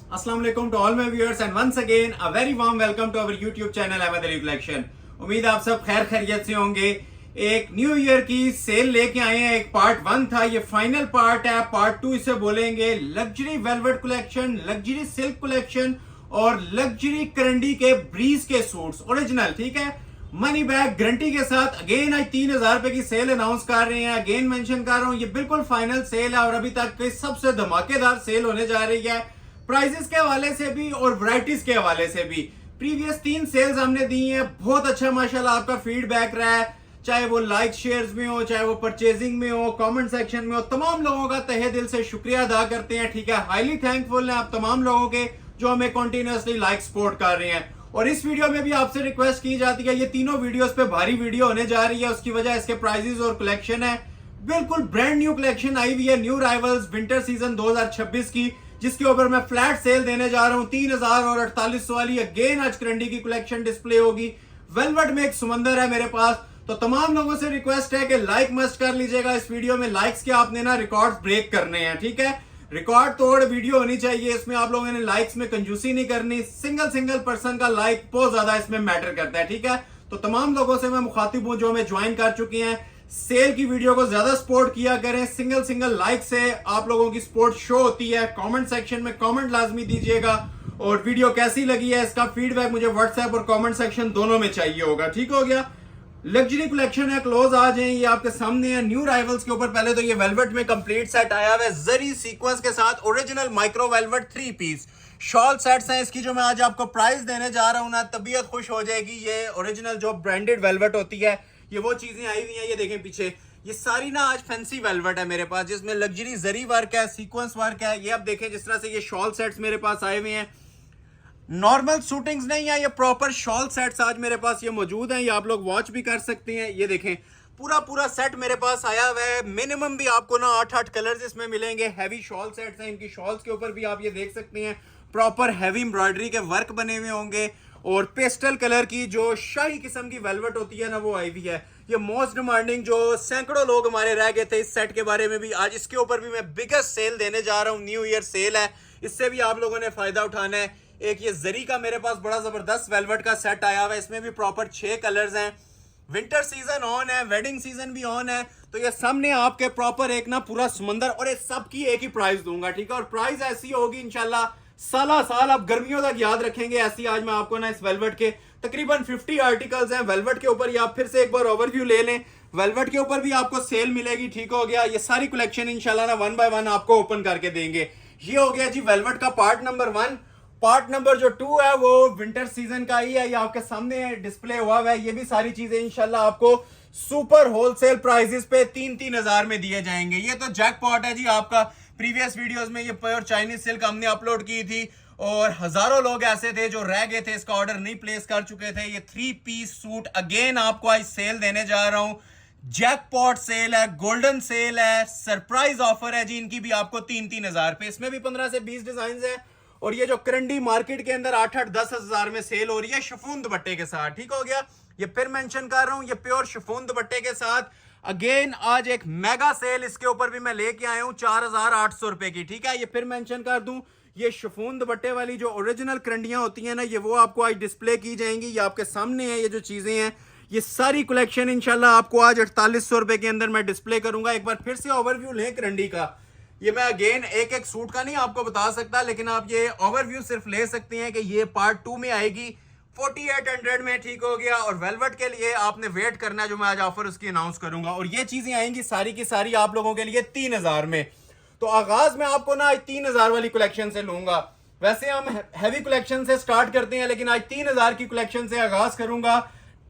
Assalamu alaikum to all my viewers and once again a very warm welcome to our YouTube channel Ahmed Ali Collection। उम्मीद आप सब खैर खैरियत से होंगे। एक न्यू ईयर की सेल लेके आए हैं। एक पार्ट 1 था, ये फाइनल पार्ट है। पार्ट 2 इसे बोलेंगे luxury velvet collection, luxury silk collection और लग्जरी करंडी के ब्रीज के सूट्स ओरिजिनल, ठीक है, मनी बैक गारंटी के साथ। अगेन आज 3000 रुपए की सेल अनाउंस कर रहे हैं। अगेन मेंशन कर रहा हूं, ये बिल्कुल फाइनल सेल है और अभी तक की सबसे धमाकेदार सेल होने जा रही है, प्राइजेस के हवाले से भी और वैरायटीज के हवाले से भी। प्रीवियस 3 सेल्स हमने दी हैं, बहुत अच्छा माशाल्लाह आपका फीडबैक रहा है, चाहे वो लाइक शेयर्स में हो, चाहे वो परचेजिंग में हो, कमेंट सेक्शन में हो। तमाम लोगों का तहे दिल से शुक्रिया अदा करते हैं, ठीक है। हाईली थैंकफुल हैं आप तमाम लोगों के जो हमें कंटिन्यूअसली लाइक सपोर्ट कर रहे हैं। और इस वीडियो में भी आपसे रिक्वेस्ट की जाती है, ये तीनों वीडियोस पे भारी वीडियो होने जा रही है। उसकी वजह इसके प्राइजेस और कलेक्शन है, बिल्कुल ब्रांड न्यू कलेक्शन आई हुई है, न्यू राइवल्स विंटर सीजन 2026 की, जिसके ऊपर मैं फ्लैट सेल देने जा रहा हूं 3000 और 4800 वाली। अगेन आज करंडी की कलेक्शन डिस्प्ले होगी। वेलवेट में एक समंदर है मेरे पास, तो तमाम लोगों से रिक्वेस्ट है कि लाइक मस्ट कर लीजिएगा इस वीडियो में। लाइक्स के आपने ना रिकॉर्ड्स ब्रेक करने हैं, ठीक है, रिकॉर्ड तोड़ वीडियो होनी चाहिए। इसमें आप लोगों ने लाइक्स में कंजूसी नहीं करनी, सिंगल पर्सन का लाइक बहुत ज्यादा इसमें मैटर करता है, ठीक है। तो तमाम लोगों से मैं मुखातिब हूं जो हमें ज्वाइन कर चुकी हैं, सेल की वीडियो को ज्यादा सपोर्ट किया करें। सिंगल लाइक से आप लोगों की सपोर्ट शो होती है। कमेंट सेक्शन में कमेंट लाजमी दीजिएगा और वीडियो कैसी लगी है इसका फीडबैक मुझे व्हाट्सएप और कमेंट सेक्शन दोनों में चाहिए होगा, ठीक हो गया। लग्जरी कलेक्शन है, क्लोज आ जाए, ये आपके सामने है न्यू राइवल्स के ऊपर। पहले तो ये वेलवेट में कंप्लीट सेट आया हुआ है जरी सीक्वेंस के साथ, original micro velvet 3 piece shawl sets हैं। इसकी जो मैं आज आपको प्राइस देने जा रहा हूं ना, तबीयत खुश हो जाएगी। ये ओरिजिनल जो ब्रांडेड वेलवेट होती है, ये वो चीजें आई हुई हैं। ये देखें पीछे, ये सारी ना आज फैंसी वेलवेट है मेरे पास, जिसमें लग्जरी जरी वर्क है, सीक्वेंस वर्क है। ये आप देखें जिस तरह से ये शॉल सेट्स मेरे पास आए हुए हैं, नॉर्मल शूटिंग्स नहीं है, ये प्रॉपर शॉल सेट्स आज मेरे पास ये मौजूद हैं। ये आप लोग वॉच भी कर सकते हैं। ये देखें पूरा सेट मेरे पास आया हुआ है। मिनिमम भी आपको ना 8 कलर्स इसमें मिलेंगे। हैवी शॉल सेट्स हैं, इनकी शॉल्स के ऊपर भी आप ये देख सकते हैं प्रॉपर हैवी एम्ब्रॉयडरी के वर्क बने हुए होंगे और पेस्टल कलर की जो शाही किस्म की वेलवेट होती है ना, वो आई हुई है। ये मोस्ट डिमांडिंग जो सैकड़ों लोग हमारे रह गए थे इस सेट के बारे में भी, आज इसके ऊपर भी मैं बिगेस्ट सेल देने जा रहा हूँ। न्यू ईयर सेल है, इससे भी आप लोगों ने फायदा उठाना है। एक ये जरी का मेरे पास बड़ा जबरदस्त वेलवेट का सेट आया हुआ है, इसमें भी प्रॉपर 6 कलर्स हैं। विंटर सीजन ऑन है, वेडिंग सीजन भी ऑन है, तो ये सामने आपके प्रॉपर एक ना पूरा समंदर, और ये सब की एक ही प्राइस दूंगा, ठीक है। और प्राइस ऐसी होगी इंशाल्लाह साल आप गर्मियों तक याद रखेंगे ऐसी। आज मैं आपको ना इस वेलवेट के तकरीबन 50 आर्टिकल्स हैं वेलवेट के ऊपर, ये आप फिर से एक बार ओवरव्यू ले लें। वेलवेट के ऊपर भी आपको सेल मिलेगी, ठीक हो गया। ये सारी कलेक्शन इंशाल्लाह ना 1 बाय 1 आपको ओपन करके देंगे। ये हो गया जी वेलवेट का पार्ट नंबर 1। पार्ट नंबर जो 2 है वो विंटर सीजन का ही है, ये आपके सामने डिस्प्ले हुआ है। ये भी सारी चीजें इंशाल्लाह आपको सुपर होलसेल प्राइसेस पे 3-3 हजार में दिए जाएंगे। ये तो जैकपॉट है जी आपका। प्रीवियस वीडियोस में ये प्योर चाइनीज सिल्क हमने अपलोड की थी और हजारों लोग ऐसे थे जो रह गए थे, इसका ऑर्डर नहीं प्लेस कर चुके थे। ये 3 पीस सूट अगेन आपको आज सेल देने जा रहा हूं। जैकपॉट सेल है, गोल्डन सेल है, सरप्राइज ऑफर है जी इनकी भी आपको 3-3 हजार पे। इसमें भी 15 से 20 डिजाइन है और ये जो करंडी मार्केट के अंदर 8-10 हजार में सेल हो रही है शिफॉन दुपट्टे के साथ, ठीक हो गया। ये फिर मेंशन कर रहा हूं, ये प्योर शिफॉन दुपट्टे के साथ अगेन आज एक मेगा सेल इसके ऊपर भी मैं लेके आया हूं 4800 रुपए की, ठीक है। ये फिर मेंशन कर दूं, ये शिफॉन दुपट्टे वाली जो ओरिजिनल करंडियां होती हैं ना, ये वो आपको आज डिस्प्ले की जाएंगी। ये आपके सामने है, ये जो चीजें हैं, ये सारी कलेक्शन इंशाल्लाह आपको आज 4800 रुपए के अंदर मैं डिस्प्ले करूंगा। एक बार फिर से ओवरव्यू लें करंडी का। ये मैं अगेन एक सूट का नहीं आपको बता सकता, लेकिन आप ये ओवरव्यू सिर्फ ले सकते हैं कि ये पार्ट 2 में आएगी 4800 में, ठीक हो गया। और वेलवेट के लिए आपने वेट करना है, जो मैं आज ऑफर उसकी अनाउंस करूंगा। और ये चीजें आएंगी सारी की सारी आप लोगों के लिए 3000 में। तो आगाज में आपको ना आज 3000 वाली कलेक्शन से लूंगा। वैसे हम हैवी कलेक्शन से स्टार्ट करते हैं, लेकिन आज 3000 की कलेक्शन से आगाज करूंगा।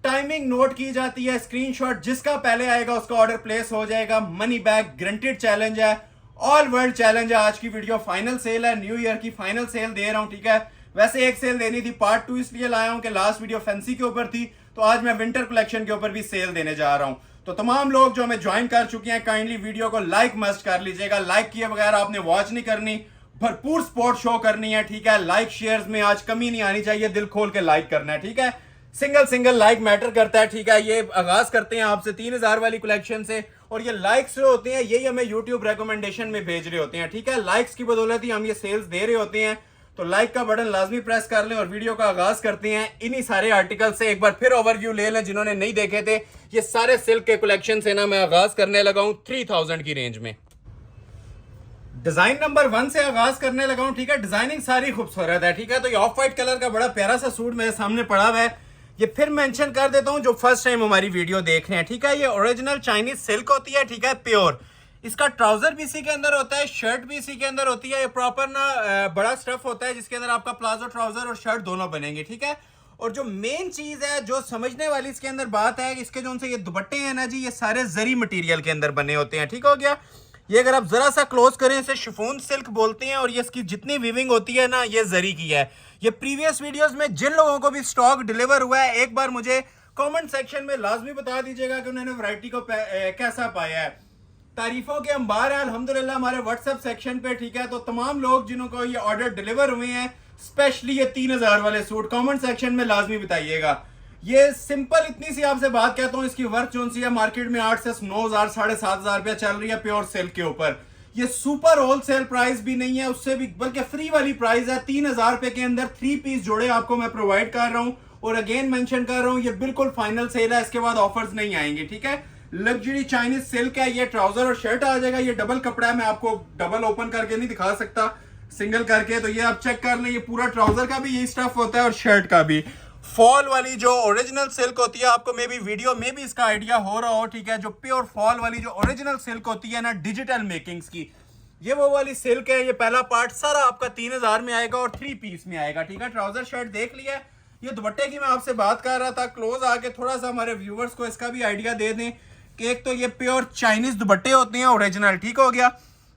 टाइमिंग नोट की जाती है, स्क्रीनशॉट जिसका पहले आएगा उसका ऑर्डर प्लेस हो जाएगा। मनी बैक गारंटेड चैलेंज है, ऑल वर्ल्ड चैलेंज है। आज की वीडियो फाइनल सेल है, न्यू ईयर की फाइनल सेल दे रहा हूं, ठीक है। वैसे एक सेल देनी थी, पार्ट 2 इसलिए लाया हूं कि लास्ट वीडियो फैंसी के ऊपर थी, तो आज मैं विंटर कलेक्शन के ऊपर भी सेल देने जा रहा हूं। तो तमाम लोग जो हमें ज्वाइन कर चुके हैं, काइंडली वीडियो को लाइक मस्ट कर लीजिएगा। लाइक किए बगैर आपने वॉच नहीं करनी, भरपूर सपोर्ट शो करनी है, ठीक है। लाइक शेयर्स में आज कमी नहीं आनी चाहिए, दिल खोल के लाइक करना है, ठीक है। सिंगल लाइक मैटर करता है, ठीक है। ये आगाज करते हैं आपसे 3000 वाली कलेक्शन से, और ये लाइक्स जो होते हैं यही हमें यूट्यूब रिकमेंडेशन में भेज रहे होते हैं, ठीक है। लाइक्स की बदौलत ही हम ये सेल्स दे रहे होते हैं। तो लाइक का बटन लाजमी प्रेस कर लें और वीडियो का आगाज करते हैं इन्हीं सारे आर्टिकल से। एक बार फिर ओवरव्यू ले लें जिन्होंने नहीं देखे थे। ये सारे सिल्क के कलेक्शन से ना मैं आगाज करने लगा हूं 3000 की रेंज में। डिजाइन नंबर 1 से आगाज करने लगा हूं, ठीक है। डिजाइनिंग सारी खूबसूरत है, ठीक है। तो ये ऑफ वाइट कलर का बड़ा प्यारा सा सूट मेरे सामने पड़ा हुआ है। ये फिर मेंशन कर देता हूं जो फर्स्ट टाइम हमारी वीडियो देख रहे हैं, ठीक है। ये ओरिजिनल चाइनीज सिल्क होती है, ठीक है, प्योर। इसका ट्राउजर भी इसी के अंदर होता है, शर्ट भी इसी के अंदर होती है। ये प्रॉपर ना बड़ा स्टफ होता है जिसके अंदर आपका प्लाजो ट्राउजर और शर्ट दोनों बनेंगे, ठीक है। और जो मेन चीज है जो समझने वाली इसके अंदर बात है, इसके जो उनसे ये दुपट्टे हैं ना जी, ये सारे जरी मटेरियल के अंदर बने होते हैं, ठीक हो गया। ये अगर आप जरा सा क्लोज करें इसे शिफॉन सिल्क बोलते हैं और ये इसकी जितनी वीविंग होती है ना ये जरी की है। ये प्रीवियस वीडियोस में जिन लोगों को भी स्टॉक डिलीवर हुआ है एक बार मुझे कमेंट सेक्शन में लाजमी बता दीजिएगा कि उन्होंने वैरायटी को कैसा पाया है। तारीफों के अंबार है अल्हम्दुलिल्लाह हमारे व्हाट्सएप सेक्शन पे, ठीक है। तो तमाम लोग जिन्हों को ये ऑर्डर डिलीवर हुए हैं, स्पेशली ये 3000 वाले सूट, कमेंट सेक्शन में लाजमी बताइएगा। ये सिंपल इतनी सी आपसे बात कहता हूँ, इसकी वर्थ जो सी है मार्केट में 8 से 9000 7,500 रुपया चल रही है प्योर सिल्क के ऊपर। ये सुपर होलसेल प्राइस भी नहीं है, उससे भी बल्कि फ्री वाली प्राइस है। 3000 रुपए के अंदर 3 पीस जोड़े आपको मैं प्रोवाइड कर रहा हूँ और अगेन मेंशन कर रहा हूँ ये बिल्कुल फाइनल सेल है, इसके बाद ऑफर्स नहीं आएंगे, ठीक है। लग्जरी चाइनीज सिल्क है, ये ट्राउजर और शर्ट आ जाएगा। ये डबल कपड़ा है, मैं आपको डबल ओपन करके नहीं दिखा सकता, सिंगल करके। तो ये आप चेक कर लें, ये पूरा ट्राउजर का भी यही स्टफ होता है और शर्ट का भी। फॉल वाली जो ओरिजिनल सिल्क होती है, आपको मे बी वीडियो में भी इसका आइडिया हो रहा हो, ठीक है। जो प्योर फॉल वाली जो ओरिजिनल सिल्क होती है ना डिजिटल मेकिंग्स की, ये वो वाली सिल्क है। ये पहला पार्ट सारा आपका 3000 में आएगा और 3 पीस में आएगा, ठीक है। ट्राउजर शर्ट देख लिया। ये दुपट्टे की मैं आपसे बात कर रहा था, क्लोज आके थोड़ा सा हमारे व्यूवर्स को इसका भी आइडिया दे दें कि एक तो ये प्योर चाइनीज दुपट्टे होते हैं ओरिजिनल, ठीक हो गया।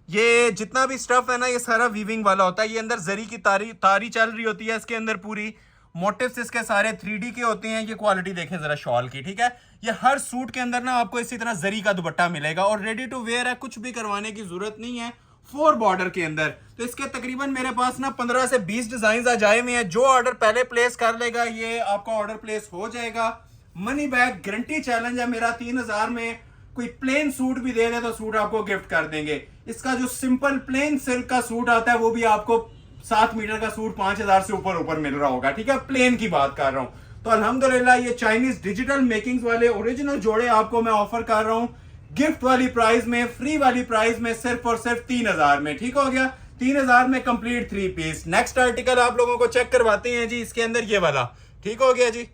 ये जितना भी स्टफ है ना ये सारा वीविंग वाला होता है। ये अंदर जरी की तारी चल रही होती है इसके अंदर पूरी। मोटिव्स इसके सारे 3D के होते हैं। ये क्वालिटी देखें जरा शॉल की, ठीक है। ये हर सूट के अंदर ना आपको इसी तरह जरी का दुपट्टा मिलेगा और रेडी टू वेयर है, कुछ भी करवाने की जरूरत नहीं है। 4 बॉर्डर के अंदर। तो इसके तकरीबन मेरे पास ना 15 से 20 डिजाइन आ जाए हुए हैं। जो ऑर्डर पहले प्लेस कर लेगा ये आपका ऑर्डर प्लेस हो जाएगा। मनी बैक गारंटी चैलेंज है मेरा। 3000 में कोई प्लेन सूट भी दे दे तो सूट आपको गिफ्ट कर देंगे। इसका जो सिंपल प्लेन सिल्क का सूट आता है वो भी आपको 7 मीटर का सूट 5000 से ऊपर मिल रहा होगा, ठीक है। प्लेन की बात कर रहा हूं। तो अल्हम्दुलिल्लाह ये चाइनीज डिजिटल मेकिंग्स वाले ओरिजिनल जोड़े आपको मैं ऑफर कर रहा हूं गिफ्ट वाली प्राइस में, फ्री वाली प्राइस में, सिर्फ और सिर्फ 3000 में, ठीक हो गया। 3000 में कंप्लीट 3 पीस। नेक्स्ट आर्टिकल आप लोगों को चेक करवाते हैं जी, इसके अंदर ये वाला, ठीक हो गया जी।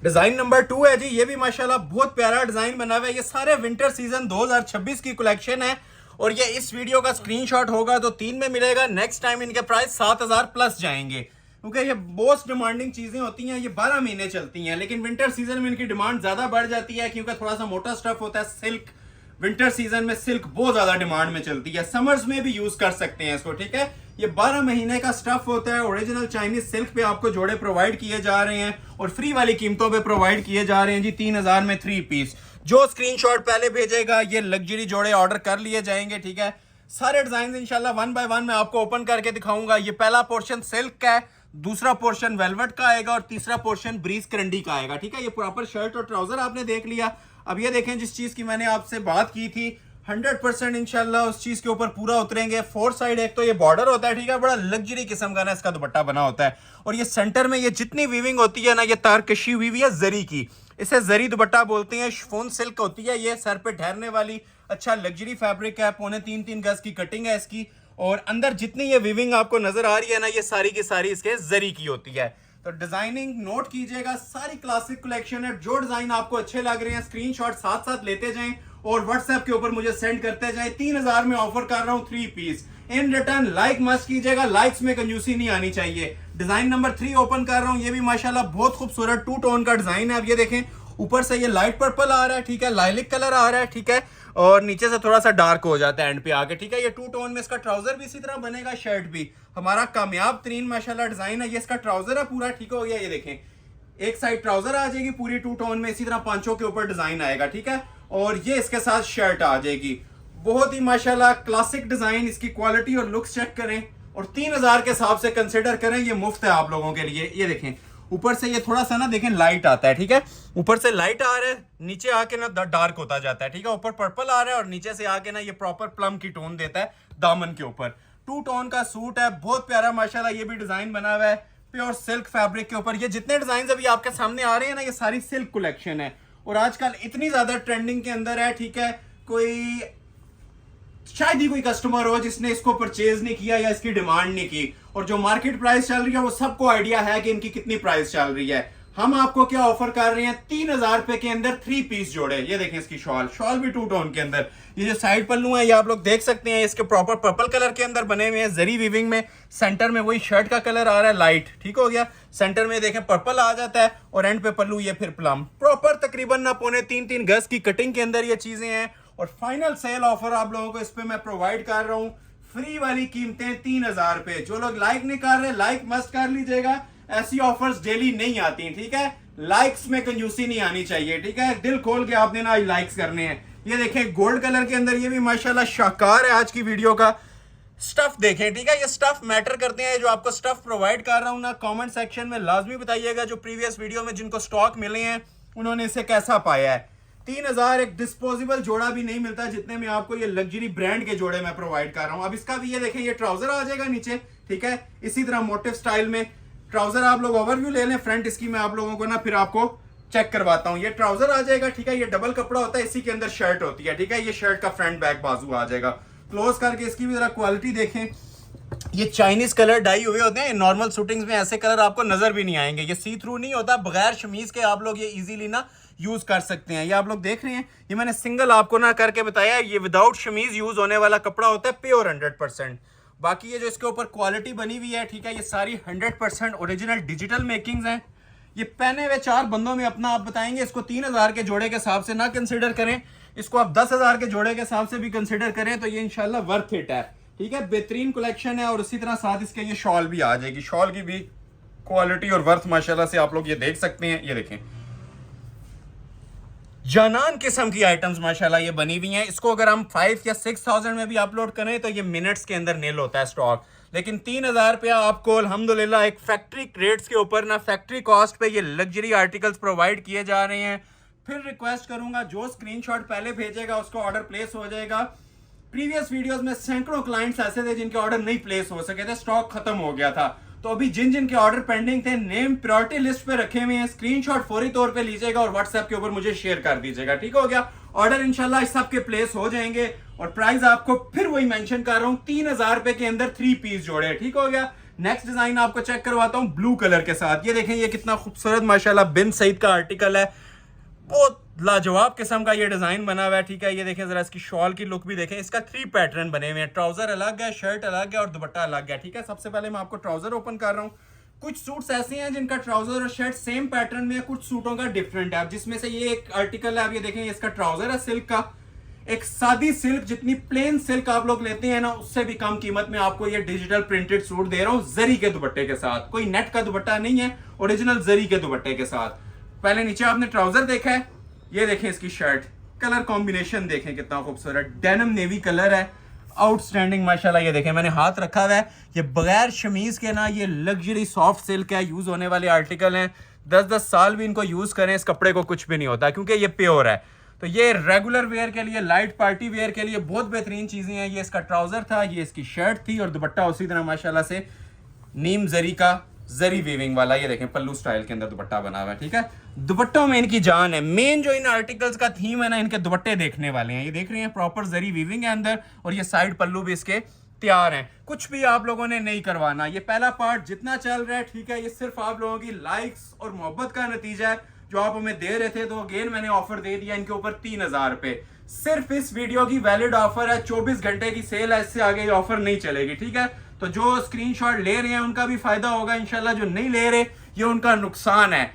डिजाइन नंबर 2 है जी। ये भी माशाल्लाह बहुत प्यारा डिजाइन बना हुआ है। ये सारे विंटर सीजन 2026 की कलेक्शन है और ये इस वीडियो का स्क्रीनशॉट होगा तो 3 में मिलेगा। नेक्स्ट टाइम इनके प्राइस 7000 प्लस जाएंगे क्योंकि ये मोस्ट डिमांडिंग चीजें होती हैं। ये 12 महीने चलती हैं, लेकिन विंटर सीजन में इनकी डिमांड ज्यादा बढ़ जाती है क्योंकि थोड़ा सा मोटा स्टफ होता है। सिल्क विंटर सीजन में सिल्क बहुत ज्यादा डिमांड में चलती है। समर्स में भी यूज कर सकते हैं इसको, ठीक है। ये 12 महीने का स्टफ होता है। ओरिजिनल चाइनीज सिल्क पे आपको जोड़े प्रोवाइड किए जा रहे हैं और फ्री वाली कीमतों पे प्रोवाइड किए जा रहे हैं जी। 3000 में 3 पीस। जो स्क्रीनशॉट पहले भेजेगा ये लग्जरी जोड़े ऑर्डर कर लिए जाएंगे, ठीक है। सारे डिजाइन इंशाल्लाह 1 बाय 1 मैं आपको ओपन करके दिखाऊंगा। ये पहला पोर्शन सिल्क का है, दूसरा पोर्शन वेलवेट का आएगा और तीसरा पोर्शन ब्रीज करंडी का आएगा, ठीक है। ये प्रॉपर शर्ट और ट्राउजर आपने देख लिया। अब ये देखें जिस चीज की मैंने आपसे बात की थी 100% इंशाल्लाह उस चीज के ऊपर पूरा उतरेंगे। 4 साइड एक तो ये बॉर्डर होता है, ठीक है, बड़ा लग्जरी किस्म का ना इसका दुपट्टा बना होता है और ये सेंटर में ये जितनी वीविंग होती है ना ये तार कशी हुई हुई है जरी की। इसे जरी दुपट्टा बोलते हैं। शिफॉन सिल्क होती है ये, सर पे ठहरने वाली अच्छा लग्जरी फैब्रिक है। 3.25 गज की कटिंग है इसकी और अंदर जितनी ये वीविंग आपको नजर आ रही है ना ये सारी की सारी इसके जरी की होती है। तो डिजाइनिंग नोट कीजिएगा, सारी क्लासिक कलेक्शन है। जो डिजाइन आपको अच्छे लग रहे हैं स्क्रीनशॉट साथ साथ लेते जाएं और व्हाट्सएप के ऊपर मुझे सेंड करते जाएं। 3000 में ऑफर कर रहा हूं 3 piece. In return like must कीजिएगा, लाइक्स में कंजूसी नहीं आनी चाहिए। डिजाइन नंबर 3 ओपन कर रहा हूं। ये भी माशाल्लाह बहुत खूबसूरत 2 टोन का डिजाइन है। अब ये देखें ऊपर से ये लाइट पर्पल आ रहा है, ठीक है, लाइलिक कलर आ रहा है, ठीक है, और नीचे से थोड़ा सा डार्क हो जाता है एंड पे आके, ठीक है। ये 2 टोन में इसका ट्राउजर भी इसी तरह बनेगा, शर्ट भी। हमारा कामयाब तरीन माशाल्लाह डिजाइन है। ये इसका ट्राउजर है पूरा, ठीक हो गया। ये देखें एक साइड ट्राउजर आ जाएगी पूरी 2 टोन में, इसी तरह पांचों के ऊपर डिजाइन आएगा, ठीक है, और ये इसके साथ शर्ट आ जाएगी। बहुत ही माशाल्लाह क्लासिक डिजाइन। इसकी क्वालिटी और लुक्स चेक करें और 3000 के हिसाब से कंसिडर करें, ये मुफ्त है आप लोगों के लिए। ये देखें ऊपर से ये थोड़ा सा ना देखें लाइट आता है, ठीक है, ऊपर से लाइट आ रहा है, नीचे आके ना डार्क होता जाता है, ठीक है। ऊपर पर्पल आ रहा है और नीचे से आके ना ये प्रॉपर प्लम की टोन देता है दामन के ऊपर। टू टोन का सूट है, बहुत प्यारा माशाल्लाह। ये भी डिजाइन बना हुआ है प्योर सिल्क फैब्रिक के ऊपर। ये जितने डिजाइन अभी आपके सामने आ रहे हैं ना, ये सारी सिल्क कलेक्शन है और आजकल इतनी ज्यादा ट्रेंडिंग के अंदर है, ठीक है। कोई शायद ही कोई कस्टमर हो जिसने इसको परचेज नहीं किया या इसकी डिमांड नहीं की, और जो मार्केट प्राइस चल रही है वो सबको आइडिया है कि इनकी कितनी प्राइस चल रही है। हम आपको क्या ऑफर कर रहे हैं, 3000 रुपए के अंदर 3 पीस जोड़े। ये देखें इसकी शॉल भी टू टोन के अंदर। ये जो साइड पल्लू है ये आप लोग देख सकते हैं, इसके प्रॉपर पर्पल कलर के अंदर बने हुए हैं, जरी वीविंग में। सेंटर में वही शर्ट का कलर आ रहा है लाइट, ठीक हो गया। सेंटर में देखें पर्पल आ जाता है और एंड पे पल्लू ये फिर प्लम। प्रॉपर तकरीबन ना 3.25 गज की कटिंग के अंदर ये चीजें हैं। और फाइनल सेल ऑफर आप लोगों को इस पे मैं प्रोवाइड कर रहा हूं, फ्री वाली कीमतें 3000 रुपए। जो लोग लाइक नहीं कर रहे, लाइक मस्ट कर लीजिएगा। ऐसी ऑफर्स डेली नहीं आती, ठीक है। लाइक्स में कंजूसी नहीं आनी चाहिए, ठीक है। दिल खोल के आपने ना लाइक्स करने हैं। ये देखें गोल्ड कलर के अंदर, ये भी माशाल्लाह शानदार है आज की वीडियो का स्टफ। देखें, ठीक है, ये स्टफ मैटर करते हैं। जो आपको स्टफ प्रोवाइड कर रहा हूं ना, कमेंट सेक्शन में लाजमी बताइएगा जो प्रीवियस वीडियो में जिनको स्टॉक मिले हैं उन्होंने इसे कैसा पाया है। 3000 एक डिस्पोजेबल जोड़ा भी नहीं मिलता जितने में आपको ये लग्जरी ब्रांड के जोड़े मैं प्रोवाइड कर रहा हूं। अब इसका भी ये देखें, ये ट्राउजर आ जाएगा नीचे, ठीक है, इसी तरह मोटिव स्टाइल में ट्राउजर। आप लोग ओवरव्यू ले लें फ्रंट इसकी, मैं आप लोगों को ना फिर आपको चेक करवाता हूं। ये ट्राउजर आ जाएगा, ठीक है, ये डबल कपड़ा होता है, इसी के अंदर शर्ट होती है, ठीक है। ये शर्ट का फ्रंट बैक बाजू आ जाएगा। क्लोज करके इसकी भी जरा क्वालिटी देखें। ये चाइनीज कलर डाई हुए होते हैं, नॉर्मल शूटिंग्स में ऐसे कलर आपको नजर भी नहीं आएंगे। ये सी थ्रू नहीं होता, बगैर शमीज के आप लोग ये इजीली ना यूज कर सकते हैं। ये आप लोग देख रहे हैं, ये मैंने सिंगल आपको ना करके बताया, ये विदाउट शमीज यूज होने वाला कपड़ा होता है, प्योर 100%। बाकी ये जो इसके ऊपर क्वालिटी बनी हुई है, ठीक है, ये सारी 100% ओरिजिनल डिजिटल मेकिंग्स हैं। ये पहने हुए 4 बंदों में अपना आप बताएंगे। इसको 3000 के जोड़े के हिसाब से ना कंसिडर करें, इसको आप 10,000 के जोड़े के हिसाब से भी कंसिडर करें तो ये इंशाल्लाह वर्थ इट है, ठीक है। बेहतरीन कलेक्शन है और उसी तरह साथ इसके ये शॉल भी आ जाएगी। शॉल की भी क्वालिटी और वर्थ माशाल्लाह से आप लोग ये देख सकते हैं। ये देखें, जानान किस्म की आइटम्स माशाल्लाह ये बनी हुई हैं। इसको अगर हम 5 या 6000 में भी अपलोड करें तो ये मिनट्स के अंदर नेल होता है स्टॉक। लेकिन 3000 रुपया आपको अल्हम्दुलिल्लाह एक फैक्ट्री रेट्स के ऊपर ना, फैक्ट्री कॉस्ट पे ये लग्जरी आर्टिकल्स प्रोवाइड किए जा रहे हैं। फिर रिक्वेस्ट करूंगा, जो स्क्रीनशॉट पहले भेजेगा उसका ऑर्डर प्लेस हो जाएगा। प्रीवियस वीडियोस में सैकड़ों क्लाइंट्स ऐसे थे जिनके ऑर्डर नहीं प्लेस हो सके थे, स्टॉक खत्म हो गया था। तो अभी जिन जिन के ऑर्डर पेंडिंग थे, नेम प्रायोरिटी लिस्ट पे रखे हुए हैं, स्क्रीनशॉट फौरी तौर पे लीजिएगा और व्हाट्सएप के ऊपर मुझे शेयर कर दीजिएगा, ठीक हो गया। ऑर्डर इंशाल्लाह इस सब के प्लेस हो जाएंगे। और प्राइस आपको फिर वही मेंशन कर रहा हूं, 3000 रुपए के अंदर 3 पीस जोड़े, ठीक हो गया। नेक्स्ट डिजाइन आपको चेक करवाता हूं ब्लू कलर के साथ। ये देखें, ये कितना खूबसूरत माशाल्लाह बिन सईद का आर्टिकल है, बहुत लाजवाब किस्म का ये डिजाइन बना हुआ है, ठीक है। ये देखें जरा इसकी शॉल की लुक भी देखें, इसका 3 पैटर्न बने हुए हैं। ट्राउजर अलग है, शर्ट अलग है और दुपट्टा अलग है, ठीक है। सबसे पहले मैं आपको ट्राउजर ओपन कर रहा हूँ। कुछ सूट्स ऐसे हैं जिनका ट्राउजर और शर्ट सेम पैटर्न में है, कुछ सूटों का डिफरेंट है। जिसमें से ये एक आर्टिकल है, आप ये देखें, इसका ट्राउजर है सिल्क का। एक सादी सिल्क, जितनी प्लेन सिल्क आप लोग लेते हैं ना, उससे भी कम कीमत में आपको ये डिजिटल प्रिंटेड सूट दे रहा हूँ, जरी के दुपट्टे के साथ। कोई नेट का दुपट्टा नहीं है, ओरिजिनल जरी के दुपट्टे के साथ। पहले नीचे आपने ट्राउजर देखा है, ये देखें इसकी शर्ट, कलर कॉम्बिनेशन देखें कितना खूबसूरत, डेनिम नेवी कलर है, आउटस्टैंडिंग माशाल्लाह। ये देखें, मैंने हाथ रखा हुआ है, ये बगैर शमीज के ना, ये लग्जरी सॉफ्ट सिल्क है, यूज होने वाले आर्टिकल हैं। 10-10 साल भी इनको यूज करें, इस कपड़े को कुछ भी नहीं होता क्योंकि ये प्योर है। तो ये रेगुलर वेयर के लिए, लाइट पार्टी वेयर के लिए बहुत बेहतरीन चीजें हैं। ये इसका ट्राउजर था, ये इसकी शर्ट थी और दुपट्टा उसी तरह माशाल्लाह से नीम जरी का, जरी वीविंग वाला। ये देखें पल्लू स्टाइल के अंदर दुपट्टा बना हुआ है, ठीक है। दुपट्टों में इनकी जान है। मेन जो इन आर्टिकल्स का थीम है ना, इनके दुपट्टे देखने वाले हैं। ये देख रहे हैं प्रॉपर जरी वीविंग है अंदर और ये साइड पल्लू भी इसके तैयार हैं। कुछ भी आप लोगों ने नहीं करवाना। ये पहला पार्ट जितना चल रहा है, ठीक है, ये सिर्फ आप लोगों की लाइक्स और मोहब्बत का नतीजा है जो आप हमें दे रहे थे। तो अगेन मैंने ऑफर दे दिया इनके ऊपर 3000 रुपए। सिर्फ इस वीडियो की वैलिड ऑफर है, 24 घंटे की सेल है, इससे आगे ये ऑफर नहीं चलेगी, ठीक है। तो जो स्क्रीनशॉट ले रहे हैं उनका भी फायदा होगा इंशाल्लाह, जो नहीं ले रहे ये उनका नुकसान है।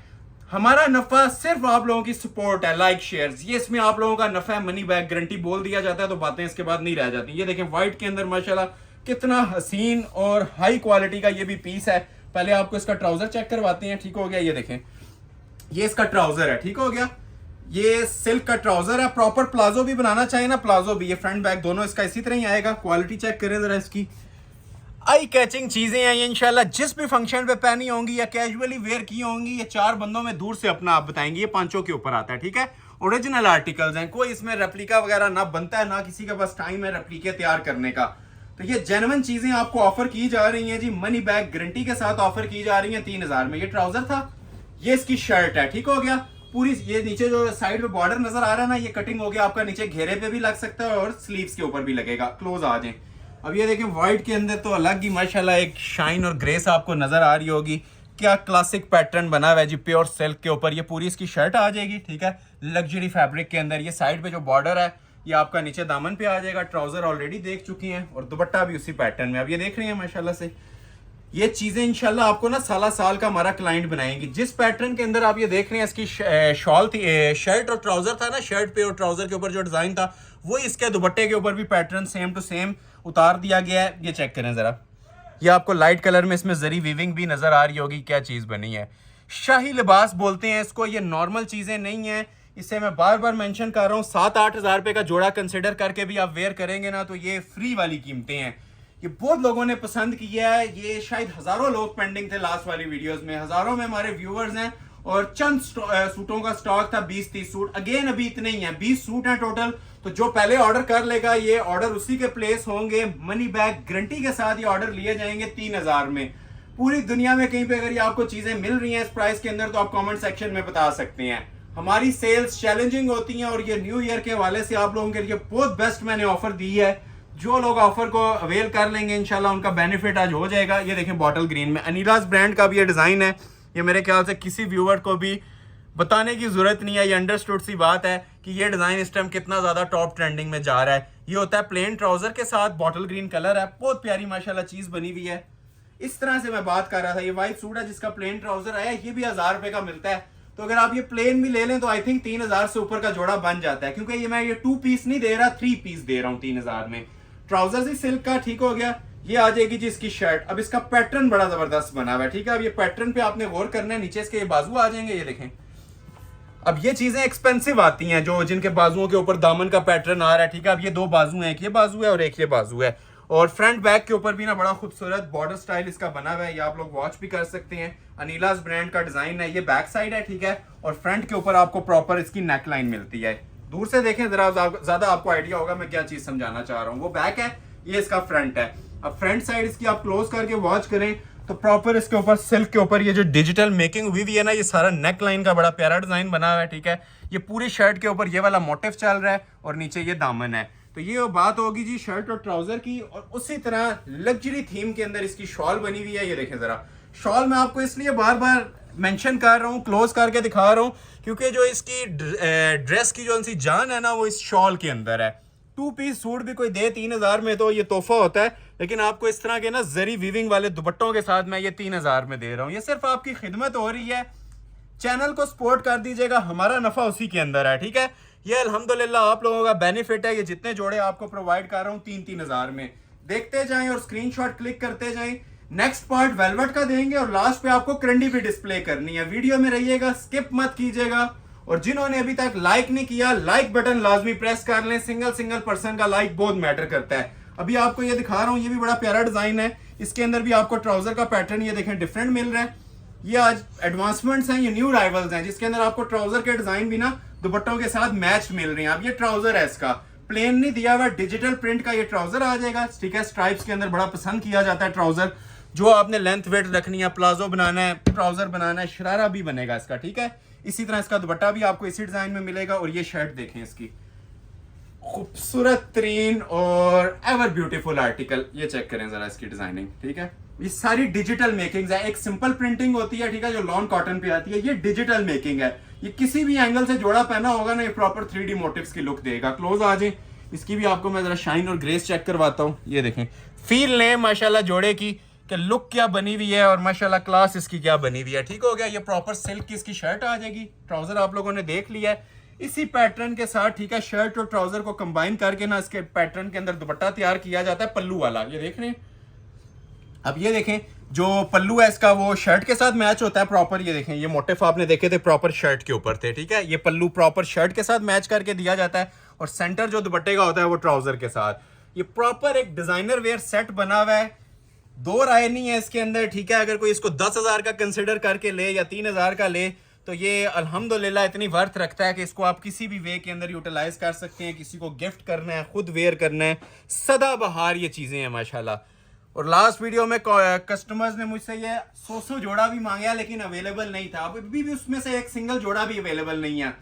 हमारा नफा सिर्फ आप लोगों की सपोर्ट है, लाइक शेयर्स, ये इसमें आप लोगों का नफा है। मनी बैक गारंटी बोल दिया जाता है तो बातें इसके बाद नहीं रह जाती। ये देखें व्हाइट के अंदर माशाल्लाह कितना हसीन और हाई क्वालिटी का ये भी पीस है। पहले आपको इसका ट्राउजर चेक करवाते हैं, ठीक हो गया। ये देखें, ये इसका ट्राउजर है, ठीक हो गया। ये सिल्क का ट्राउजर है, प्रॉपर प्लाजो भी बनाना चाहिए ना, प्लाजो भी, ये फ्रंट बैक दोनों इसका इसी तरह ही आएगा। क्वालिटी चेक करें जरा इसकी, आई कैचिंग चीजें हैं ये। इंशाल्लाह जिस भी फंक्शन पे पहनी होंगी या कैजुअली वेयर की होंगी, ये 4 बंदों में दूर से अपना आप बताएंगे। ये 5 के ऊपर आता है, ठीक है। ओरिजिनल आर्टिकल्स हैं, कोई इसमें रेप्लिका वगैरह ना बनता है, ना किसी के पास टाइम है रेप्लिके तैयार करने का। तो ये जेन्युइन चीजें आपको ऑफर की जा रही हैं जी, मनी बैक गारंटी के साथ ऑफर की जा रही हैं 3000 में। ये ट्राउजर था, ये इसकी शर्ट है, ठीक हो गया। पूरी ये नीचे जो साइड पे बॉर्डर नजर आ रहा है ना, ये कटिंग हो गया आपका, नीचे घेरे पे भी लग सकता है और स्लीव्स के ऊपर भी लगेगा। क्लोज आ जाए। अब ये देखें व्हाइट के अंदर तो अलग ही माशाल्लाह एक शाइन और ग्रेस आपको नजर आ रही होगी। क्या क्लासिक पैटर्न बना हुआ है जी, प्योर सिल्क के ऊपर। ये पूरी इसकी शर्ट आ जाएगी, ठीक है, लग्जरी फैब्रिक के अंदर। ये साइड पे जो बॉर्डर है ये आपका नीचे दामन पे आ जाएगा। ट्राउजर ऑलरेडी देख चुकी हैं और दुपट्टा भी उसी पैटर्न में। अब ये देख रही हैं माशाल्लाह से ये चीजें इंशाल्लाह आपको ना साला साल का हमारा क्लाइंट बनाएंगी। जिस पैटर्न के अंदर आप ये देख रहे हैं इसकी शॉल थी, शर्ट और ट्राउजर था ना, शर्ट पे और ट्राउजर के ऊपर जो डिजाइन था वो इसके दुपट्टे के ऊपर भी पैटर्न सेम टू सेम उतार दिया गया है। ये चेक करें जरा, ये आपको लाइट कलर में इसमें जरी वीविंग भी नजर आ रही होगी। क्या चीज बनी है, शाही लिबास बोलते हैं इसको। ये नॉर्मल चीजें नहीं है, इसे मैं बार बार मेंशन कर रहा हूँ। 7-8 हज़ार रुपए का जोड़ा कंसिडर करके भी आप वेयर करेंगे ना तो ये फ्री वाली कीमतें हैं। ये बहुत लोगों ने पसंद किया है, ये शायद हजारों लोग पेंडिंग थे लास्ट वाली वीडियोस में, हजारों में हमारे व्यूअर्स हैं और चंद सूटों का स्टॉक था, 20-30 सूट। अगेन अभी इतने ही हैं, 20 सूट हैं टोटल। तो जो पहले ऑर्डर कर लेगा ये ऑर्डर उसी के प्लेस होंगे, मनी बैक गारंटी के साथ ये ऑर्डर लिए जाएंगे 3000 में। पूरी दुनिया में कहीं पे अगर ये आपको चीजें मिल रही हैं इस प्राइस के अंदर तो आप कमेंट सेक्शन में बता सकते हैं। हमारी सेल्स चैलेंजिंग होती हैं और ये न्यू ईयर के हवाले से आप लोगों के लिए बहुत बेस्ट मैंने ऑफर दी है। जो लोग ऑफर को अवेल कर लेंगे इंशाल्लाह उनका बेनिफिट आज हो जाएगा। ये देखें बॉटल ग्रीन में अनीलाज ब्रांड का भी ये डिजाइन है। ये मेरे ख्याल से किसी व्यूअर को भी बताने की जरूरत नहीं है, ये अंडरस्टूड सी बात है कि ये डिजाइन इस टाइम कितना ज्यादा टॉप ट्रेंडिंग में जा रहा है। ये होता है प्लेन ट्राउजर के साथ, बॉटल ग्रीन कलर है, बहुत प्यारी माशाल्लाह चीज बनी हुई है। इस तरह से मैं बात कर रहा था, ये व्हाइट सूट है जिसका प्लेन ट्राउजर आया, ये भी 1000 रुपए का मिलता है। तो अगर आप ये प्लेन भी ले लें तो आई थिंक 3000 से ऊपर का जोड़ा बन जाता है, क्योंकि ये मैं ये 2 पीस नहीं दे रहा, 3 पीस दे रहा हूँ 3000 में। ट्राउजर ही सिल्क का, ठीक हो गया। ये आ जाएगी जी इसकी शर्ट। अब इसका पैटर्न बड़ा जबरदस्त बना हुआ है, ठीक है। अब ये पैटर्न पे आपने गौर करना है, नीचे इसके ये बाजू आ जाएंगे, ये देखें। अब ये चीजें एक्सपेंसिव आती हैं जो जिनके बाजुओं के ऊपर दामन का पैटर्न आ रहा है, ठीक है। अब ये 2 बाजू हैं, एक ये बाजू है और एक ये बाजू है, और फ्रंट बैक के ऊपर भी ना बड़ा खूबसूरत बॉर्डर स्टाइल इसका बना हुआ है। ये आप लोग वॉच भी कर सकते हैं, अनीलाज ब्रांड का डिजाइन है। ये बैक साइड है, ठीक है, और फ्रंट के ऊपर आपको प्रॉपर इसकी नेक लाइन मिलती है। दूर से देखें जरा, ज्यादा आपको आइडिया होगा मैं क्या चीज समझाना चाह रहा हूँ। वो बैक है, ये इसका फ्रंट है। अब फ्रंट साइड इसकी आप क्लोज करके वॉच करें तो प्रॉपर इसके ऊपर सिल्क के ऊपर ये जो डिजिटल मेकिंग हुई है ना, ये सारा नेक लाइन का बड़ा प्यारा डिजाइन बना हुआ है, ठीक है। ये पूरी शर्ट के ऊपर ये वाला मोटिव चल रहा है और नीचे ये दामन है। तो ये बात होगी जी शर्ट और ट्राउजर की। और उसी तरह लग्जरी थीम के अंदर इसकी शॉल बनी हुई है। ये देखें जरा, शॉल मैं आपको इसलिए बार बार मेंशन कर रहा हूँ, क्लोज करके दिखा रहा हूँ, क्योंकि जो इसकी ड्रेस की जो सी जान है ना वो इस शॉल के अंदर है। 2 पीस सूट भी कोई दे 3000 में तो ये तोहफा होता है, लेकिन आपको इस तरह के ना जरी वीविंग वाले दुपट्टों के साथ मैं ये 3000 में दे रहा हूँ। ये सिर्फ आपकी खिदमत हो रही है, चैनल को सपोर्ट कर दीजिएगा, हमारा नफा उसी के अंदर है, ठीक है। ये अल्हम्दुलिल्लाह आप लोगों का बेनिफिट है। ये जितने जोड़े आपको प्रोवाइड कर रहा हूँ 3-3000 में, देखते जाएं और स्क्रीनशॉट क्लिक करते जाएं। नेक्स्ट पार्ट वेलवेट का देंगे और लास्ट पे आपको क्रंडी भी डिस्प्ले करनी है। वीडियो में रहिएगा, स्किप मत कीजिएगा। और जिन्होंने अभी तक लाइक नहीं किया, लाइक बटन लाजमी प्रेस कर लें। सिंगल पर्सन का लाइक बहुत मैटर करता है। अभी आपको ये दिखा रहा हूँ, ये भी बड़ा प्यारा डिजाइन है। इसके अंदर भी आपको ट्राउजर का पैटर्न ये देखें डिफरेंट मिल रहा है। ये आज एडवांसमेंट्स हैं, ये न्यू राइवल्स हैं, जिसके अंदर आपको ट्राउजर के डिजाइन भी ना दुपट्टों के साथ मैच मिल रही हैं। अब ये ट्राउजर है, इसका प्लेन नहीं दिया हुआ, डिजिटल प्रिंट का ये ट्राउजर आ जाएगा, ठीक है। स्ट्राइप्स के अंदर बड़ा पसंद किया जाता है ट्राउजर। जो आपने लेंथ वेट रखनी है, प्लाजो बनाना है, ट्राउजर बनाना है, शरारा भी बनेगा इसका, ठीक है। इसी तरह इसका दुपट्टा भी आपको इसी डिजाइन में मिलेगा। और ये शर्ट देखें, इसकी खूबसूरत तरीन और एवर ब्यूटीफुल आर्टिकल। ये चेक करें जरा इसकी डिजाइनिंग, ठीक है। ये सारी डिजिटल मेकिंग है। एक सिंपल प्रिंटिंग होती है, ठीक है, जो लॉन कॉटन पे आती है। ये डिजिटल मेकिंग है। ये किसी भी एंगल से जोड़ा पहना होगा ना, ये प्रॉपर 3D मोटिव्स की लुक देगा। क्लोज आ जाए, इसकी भी आपको मैं जरा शाइन और ग्रेस चेक करवाता हूँ। ये देखें, फील लें माशाल्लाह जोड़े की कि लुक क्या बनी हुई है और माशाल्लाह क्लास इसकी क्या बनी हुई है, ठीक हो गया। ये प्रॉपर सिल्क की इसकी शर्ट आ जाएगी। ट्राउजर आप लोगों ने देख लिया है इसी पैटर्न के साथ, ठीक है। शर्ट और ट्राउजर को कंबाइन करके ना इसके पैटर्न के अंदर दुपट्टा तैयार किया जाता है, पल्लू वाला। ये देख रहे हैं। अब ये देखें, जो पल्लू है इसका वो शर्ट के साथ मैच होता है प्रॉपर। ये देखें, ये मोटिफ आपने देखे थे प्रॉपर शर्ट के ऊपर थे, ठीक है। ये पल्लू प्रॉपर शर्ट के साथ मैच करके दिया जाता है और सेंटर जो दुपट्टे का होता है वो ट्राउजर के साथ। ये प्रॉपर एक डिजाइनर वेयर सेट बना हुआ है, 2 राय नहीं है इसके अंदर, ठीक है। अगर कोई इसको 10,000 का कंसिडर करके ले या 3,000 का ले तो ये अल्हम्दुलिल्लाह इतनी वर्थ रखता है कि इसको आप किसी भी वे के अंदर यूटिलाइज कर सकते हैं, किसी को गिफ्ट करना है, खुद वेयर करना है, सदाबहार ये चीज़ें हैं माशाल्लाह। और लास्ट वीडियो में कस्टमर्स ने मुझसे ये 100 जोड़ा भी मांगा लेकिन अवेलेबल नहीं था, अभी भी उसमें से एक सिंगल जोड़ा भी अवेलेबल नहीं है।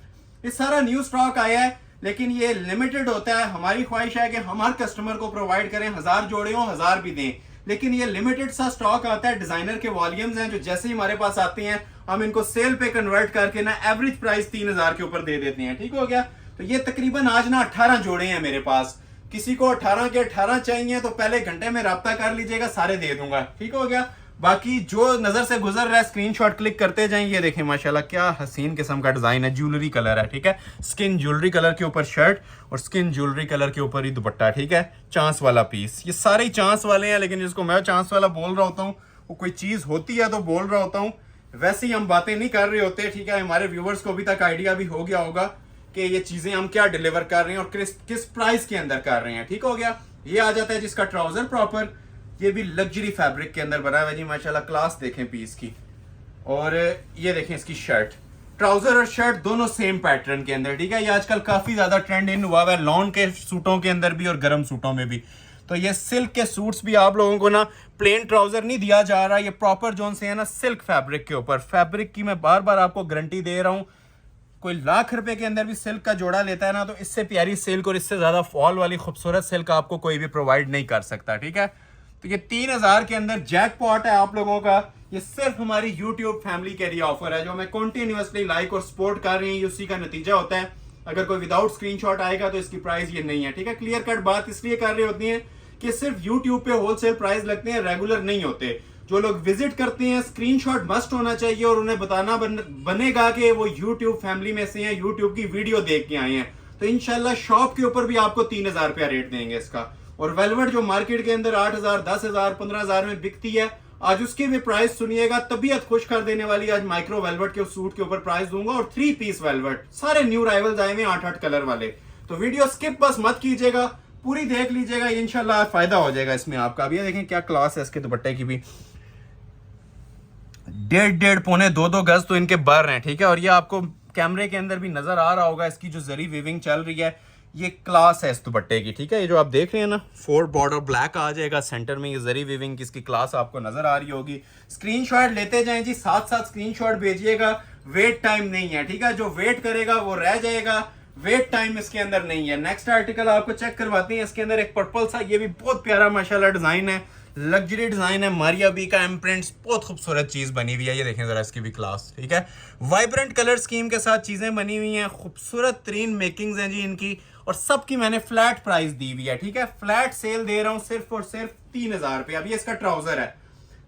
ये सारा न्यू स्टॉक आया है लेकिन ये लिमिटेड होता है। हमारी ख्वाहिश है कि हम हर कस्टमर को प्रोवाइड करें, 1000 जोड़े हों 1000 भी दें, लेकिन ये लिमिटेड सा स्टॉक आता है। डिजाइनर के वॉल्यूम्स हैं जो जैसे ही हमारे पास आते हैं हम इनको सेल पे कन्वर्ट करके ना एवरेज प्राइस 3000 के ऊपर दे देते हैं। ठीक हो गया। तो ये तकरीबन आज ना 18 जोड़े हैं मेरे पास। किसी को 18 के 18 चाहिए तो पहले घंटे में राब्ता कर लीजिएगा, सारे दे दूंगा। ठीक हो गया। बाकी जो नजर से गुजर रहा है स्क्रीनशॉट क्लिक करते जाएं। ये देखें माशाल्लाह क्या हसीन किस्म का डिजाइन है, ज्वेलरी कलर है। ठीक है, स्किन ज्वेलरी कलर के ऊपर शर्ट और स्किन ज्वेलरी कलर के ऊपर ही दुपट्टा। ठीक है, चांस वाला पीस, ये सारे ही चांस वाले हैं, लेकिन जिसको मैं चांस वाला बोल रहा होता हूँ वो कोई चीज होती है तो बोल रहा होता हूँ, वैसे ही हम बातें नहीं कर रहे होते। ठीक है, हमारे व्यूवर्स को अभी तक आइडिया भी हो गया होगा कि ये चीजें हम क्या डिलीवर कर रहे हैं और किस प्राइस के अंदर कर रहे हैं। ठीक हो गया। ये आ जाता है जिसका ट्राउजर प्रॉपर, ये भी लग्जरी फैब्रिक के अंदर बना हुआ है जी माशाल्लाह। क्लास देखें पीस की। और ये देखें इसकी शर्ट, ट्राउजर और शर्ट दोनों सेम पैटर्न के अंदर। ठीक है, ये आजकल काफी ज्यादा ट्रेंड इन हुआ है लॉन के सूटों के अंदर भी और गर्म सूटों में भी। तो ये सिल्क के सूट्स भी आप लोगों को ना प्लेन ट्राउजर नहीं दिया जा रहा, ये प्रॉपर जोन से है ना सिल्क फैब्रिक के ऊपर। फैब्रिक की मैं बार बार आपको गारंटी दे रहा हूँ, कोई लाख रुपए के अंदर भी सिल्क का जोड़ा लेता है ना तो इससे प्यारी सिल्क और इससे ज्यादा फॉल वाली खूबसूरत सिल्क आपको कोई भी प्रोवाइड नहीं कर सकता। ठीक है, तो ये 3000 के अंदर जैकपॉट है आप लोगों का। ये सिर्फ हमारी YouTube फैमिली के लिए ऑफर है जो मैं कंटिन्यूअसली लाइक और सपोर्ट कर रही हूँ, उसी का नतीजा होता है। अगर कोई विदाउट स्क्रीनशॉट आएगा तो इसकी प्राइस ये नहीं है। ठीक है, क्लियर कट बात इसलिए कर रही होती है कि सिर्फ YouTube पे होलसेल प्राइस लगते हैं, रेगुलर नहीं होते। जो लोग विजिट करते हैं स्क्रीनशॉट मस्ट होना चाहिए और उन्हें बताना बनेगा कि वो YouTube फैमिली में से हैं, YouTube की वीडियो देख के आए हैं। तो इंशाल्लाह शॉप के ऊपर भी आपको 3000 रुपया रेट देंगे इसका। और वेलवेट जो मार्केट के अंदर 8000, 10000, 15000 में बिकती है, आज उसके भी प्राइस सुनिएगा, तबीयत खुश कर देने वाली। आज माइक्रो वेलवेट के सूट के ऊपर प्राइस दूंगा और 3 पीस वेलवेट, सारे न्यू राइवल्स आए हुए 8-8 कलर वाले। तो वीडियो स्किप बस मत कीजिएगा, पूरी देख लीजिएगा, इंशाल्लाह फायदा हो जाएगा इसमें आपका भी। देखें क्या क्लास है इसके दुपट्टे की भी, 1.5 पौने 2 गज तो इनके बर हैं। ठीक है, और ये आपको कैमरे के अंदर भी नजर आ रहा होगा, इसकी जो जरी वीविंग चल रही है, ये क्लास है इस दुपट्टे की। ठीक है, ये जो आप देख रहे हैं ना 4 बॉर्डर ब्लैक आ जाएगा सेंटर में, ये जरी वीविंग की इसकी क्लास आपको नजर आ रही होगी। स्क्रीनशॉट लेते जाएं जी, साथ साथ स्क्रीनशॉट भेजिएगा, वेट टाइम नहीं है। ठीक है, जो वेट करेगा वो रह जाएगा, वेट टाइम इसके अंदर नहीं है। नेक्स्ट आर्टिकल आपको चेक करवाते हैं। इसके अंदर एक पर्पल सा, ये भी बहुत प्यारा माशाल्लाह डिजाइन है, लग्जरी डिजाइन है, मारिया बी का इम्प्रिंट्स, बहुत खूबसूरत चीज बनी हुई है। ये देखें जरा इसकी भी क्लास। ठीक है, वाइब्रेंट कलर स्कीम के साथ चीजें बनी हुई हैं, खूबसूरत तरीन मेकिंग्स हैं जी इनकी, और सबकी मैंने फ्लैट प्राइस दी हुई है। ठीक है, फ्लैट सेल दे रहा हूं सिर्फ और सिर्फ 3000 रुपये। अभी इसका ट्राउजर है,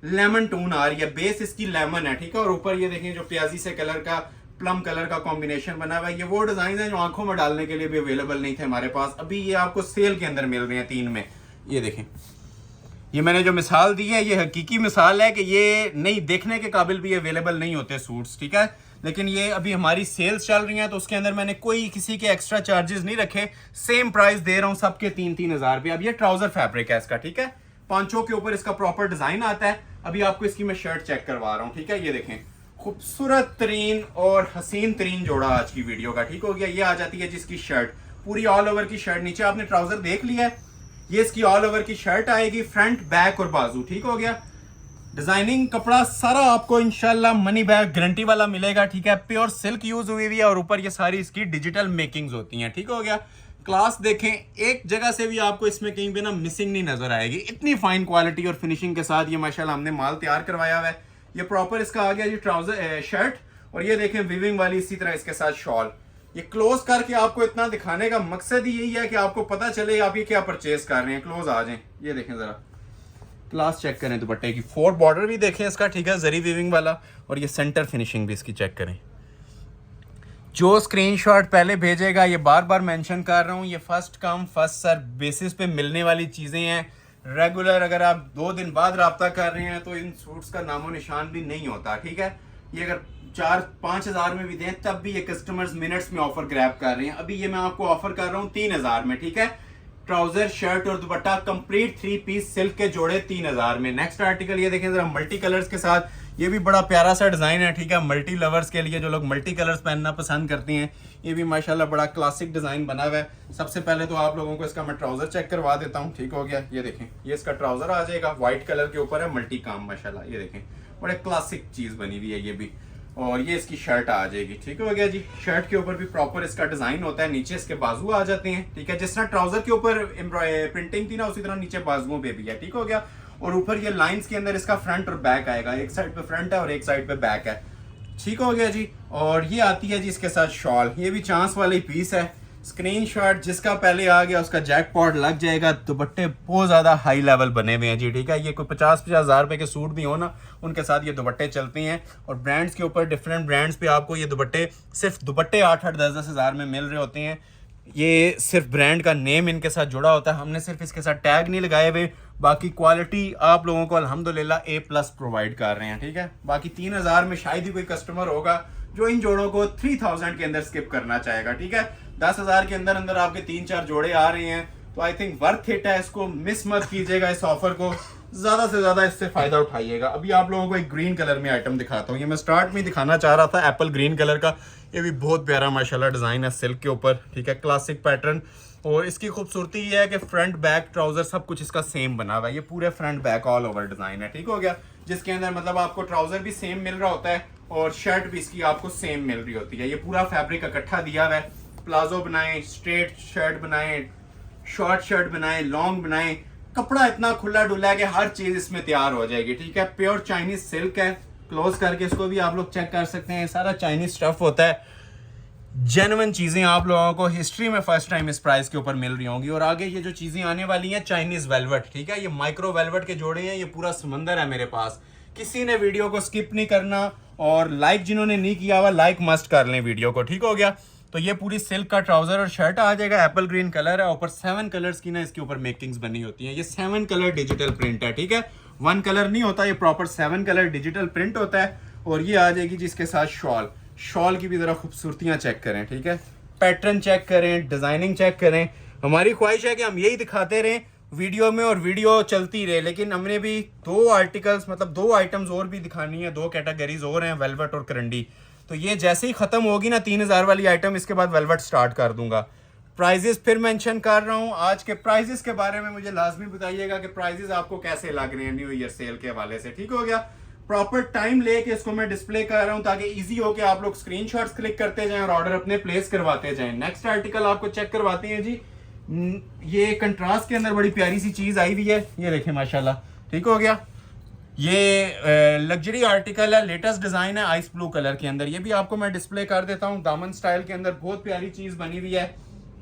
लेमन टोन आ रही है, बेस इसकी लेमन है। ठीक है, और ऊपर ये देखें जो प्याजी से कलर का, प्लम कलर का कॉम्बिनेशन बना हुआ है। ये वो डिजाइन है जो आंखों में डालने के लिए भी अवेलेबल नहीं थे हमारे पास, अभी ये आपको सेल के अंदर मिल रहे हैं 3 में। ये देखें, ये मैंने जो मिसाल दी है ये हकीकी मिसाल है कि ये नहीं देखने के काबिल भी अवेलेबल नहीं होते सूट्स। ठीक है, लेकिन ये अभी हमारी सेल्स चल रही हैं तो उसके अंदर मैंने कोई किसी के एक्स्ट्रा चार्जेस नहीं रखे, सेम प्राइस दे रहा हूं सबके 3-3 हजार रुपये। अब ये ट्राउजर फैब्रिक है इसका। ठीक है, पांचों के ऊपर इसका प्रॉपर डिजाइन आता है। अभी आपको इसकी मैं शर्ट चेक करवा रहा हूँ। ठीक है, ये देखें खूबसूरत तरीन और हसीन तरीन जोड़ा आज की वीडियो का। ठीक हो गया, ये आ जाती है जिसकी शर्ट पूरी ऑल ओवर की शर्ट, नीचे आपने ट्राउजर देख लिया है, ये इसकी ऑल ओवर की शर्ट आएगी, फ्रंट बैक और बाजू। ठीक हो गया, डिजाइनिंग कपड़ा सारा आपको इंशाल्लाह मनी बैक गारंटी वाला मिलेगा। ठीक है, प्योर सिल्क यूज हुई हुई है और ऊपर ये सारी इसकी डिजिटल मेकिंग्स होती हैं। ठीक हो गया, क्लास देखें, एक जगह से भी आपको इसमें कहीं पे ना मिसिंग नहीं नजर आएगी, इतनी फाइन क्वालिटी और फिनिशिंग के साथ ये माशाल्लाह हमने माल तैयार करवाया हुआ है। ये प्रॉपर इसका आ गया जी ट्राउजर शर्ट, और ये देखें विविंग वाली इसी तरह इसके साथ शॉल। ये क्लोज करके आपको इतना दिखाने का मकसद ही यही है कि आपको पता चले आप ये क्या परचेज कर रहे हैं। क्लोज आ जाएं, ये देखें जरा क्लास चेक करें दुपट्टे की, 4 बॉर्डर भी देखें इसका। ठीक है, जरी वीविंग वाला, और ये सेंटर फिनिशिंग भी इसकी चेक करें। जो स्क्रीनशॉट पहले भेजेगा, ये बार बार मेंशन कर रहा हूँ, ये first come first serve basis पे मिलने वाली चीजें हैं। रेगुलर अगर आप 2 दिन बाद रब्ता कर रहे हैं तो इन सूट्स का नामो निशान भी नहीं होता। ठीक है, ये अगर 4-5 हजार में भी दें तब भी ये कस्टमर्स मिनट्स में ऑफर ग्रैब कर रहे हैं। अभी ये मैं आपको ऑफर कर रहा हूँ 3000 में। ठीक है, ट्राउजर शर्ट और दुपट्टा कंप्लीट 3 पीस सिल्क के जोड़े 3000 में। नेक्स्ट आर्टिकल ये देखें जरा, मल्टी कलर्स के साथ ये भी बड़ा प्यारा सा डिज़ाइन है, ठीक है, मल्टी लवर्स के लिए, जो लोग मल्टी कलर्स पहनना पसंद करती हैं। ये भी माशाल्लाह बड़ा क्लासिक डिज़ाइन बना हुआ है। सबसे पहले तो आप लोगों को इसका मैं ट्राउज़र चेक करवा देता हूँ, ठीक हो गया। ये देखें, ये इसका ट्राउज़र आ जाएगा, व्हाइट कलर के ऊपर है, मल्टी काम माशाल्लाह। ये देखें, बड़े क्लासिक चीज़ बनी हुई है ये भी। और ये इसकी शर्ट आ जाएगी, ठीक हो गया जी। शर्ट के ऊपर भी प्रॉपर इसका डिज़ाइन होता है, नीचे इसके बाजू आ जाते हैं, ठीक है। जिस तरह ट्राउज़र के ऊपर प्रिंटिंग थी ना, उसी तरह नीचे बाजुओं पे भी है, ठीक हो गया। और ऊपर ये लाइंस के अंदर इसका फ्रंट और बैक आएगा, एक साइड पे फ्रंट है और एक साइड पे बैक है, ठीक हो गया जी। और ये आती है जी इसके साथ शॉल, ये भी चांस वाली पीस है। स्क्रीनशॉट जिसका पहले आ गया उसका जैकपॉट लग जाएगा। दुपट्टे बहुत ज़्यादा हाई लेवल बने हुए हैं जी, ठीक है। ये कोई 50-50 हज़ार रुपए के सूट भी हो ना, उनके साथ ये दुपट्टे चलते हैं। और ब्रांड्स के ऊपर, डिफरेंट ब्रांड्स पे आपको ये दुपट्टे, सिर्फ दुपट्टे 8-8, 10-10 हज़ार में मिल रहे होते हैं। ये सिर्फ ब्रांड का नेम इनके साथ जुड़ा होता है, हमने सिर्फ इसके साथ टैग नहीं लगाए हुए। बाकी क्वालिटी आप लोगों को अल्हम्दुलिल्लाह A+ प्रोवाइड कर रहे हैं, ठीक है। बाकी 3000 में शायद ही कोई कस्टमर होगा जो इन जोड़ों को 3000 के अंदर स्किप करना चाहेगा, ठीक है। 10,000 के अंदर अंदर आपके 3-4 जोड़े आ रहे हैं, तो आई थिंक वर्थ इट है। इसको मिस मत कीजिएगा, इस ऑफर को ज्यादा से ज्यादा इससे फायदा उठाइएगा। अभी आप लोगों को एक ग्रीन कलर में आइटम दिखाता हूँ, ये मैं स्टार्ट में दिखाना चाह रहा था, एप्पल ग्रीन कलर का। ये भी बहुत प्यारा माशाल्लाह डिजाइन है, सिल्क के ऊपर, ठीक है, क्लासिक पैटर्न। और इसकी खूबसूरती ये है कि फ्रंट बैक ट्राउजर सब कुछ इसका सेम बना हुआ है। ये पूरे front back all over design है, ठीक हो गया। जिसके अंदर मतलब आपको ट्राउजर भी सेम मिल रहा होता है और शर्ट भी इसकी आपको सेम मिल रही होती है। ये पूरा फैब्रिक इकट्ठा दिया हुआ है। प्लाजो बनाए, स्ट्रेट शर्ट बनाए, शॉर्ट शर्ट बनाए, लॉन्ग बनाए, कपड़ा इतना खुला डुला है कि हर चीज इसमें तैयार हो जाएगी, ठीक है। प्योर चाइनीज सिल्क है। क्लोज करके इसको भी आप लोग चेक कर सकते हैं, सारा चाइनीज स्टफ होता है। जेन्युइन चीजें आप लोगों को हिस्ट्री में फर्स्ट टाइम इस प्राइस के ऊपर मिल रही होंगी। और आगे ये जो चीजें आने वाली हैं, चाइनीज वेलवेट, ठीक है। ये माइक्रो वेलवेट के जोड़े हैं, ये पूरा समंदर है मेरे पास। किसी ने वीडियो को स्किप नहीं करना, और लाइक जिन्होंने नहीं किया हुआ लाइक मस्ट कर लें वीडियो को, ठीक हो गया। तो ये पूरी सिल्क का ट्राउजर और शर्ट आ जाएगा, एप्पल ग्रीन कलर है, ऊपर 7 कलर्स की ना इसके ऊपर मेकिंग्स बनी होती हैं। ये 7 कलर डिजिटल प्रिंट है, ठीक है। 1 कलर नहीं होता, ये प्रॉपर 7 कलर डिजिटल प्रिंट होता है। और ये आ जाएगी जिसके साथ शॉल। शॉल की भी जरा खूबसूरतियां चेक करें, ठीक है, पैटर्न चेक करें, डिजाइनिंग चेक करें। हमारी ख्वाहिश है कि हम यही दिखाते रहें वीडियो में और वीडियो चलती रहे, लेकिन हमने भी 2 आर्टिकल्स, मतलब 2 आइटम्स और भी दिखानी है, 2 कैटेगरीज और हैं, वेलवेट और करंडी। तो ये जैसे ही खत्म होगी ना 3000 वाली आइटम, इसके बाद वेलवेट स्टार्ट कर दूंगा। प्राइजेस फिर मेंशन कर रहा हूँ। आज के प्राइजेस के बारे में मुझे लाजमी बताइएगा कि प्राइजेस आपको कैसे लग रहे हैं न्यू ईयर सेल के हवाले से, ठीक हो गया। प्रॉपर टाइम लेके इसको मैं डिस्प्ले कर रहा हूँ ताकि इजी हो के आप लोग स्क्रीनशॉट्स क्लिक करते जाएं और ऑर्डर अपने प्लेस करवाते जाएं। नेक्स्ट आर्टिकल आपको चेक करवाते हैं जी। ये कंट्रास्ट के अंदर बड़ी प्यारी सी चीज आई हुई है, ये देखें माशाल्लाह, ठीक हो गया। ये लग्जरी आर्टिकल है, लेटेस्ट डिजाइन है, आइस ब्लू कलर के अंदर। ये भी आपको मैं डिस्प्ले कर देता हूँ। दामन स्टाइल के अंदर बहुत प्यारी चीज बनी हुई है,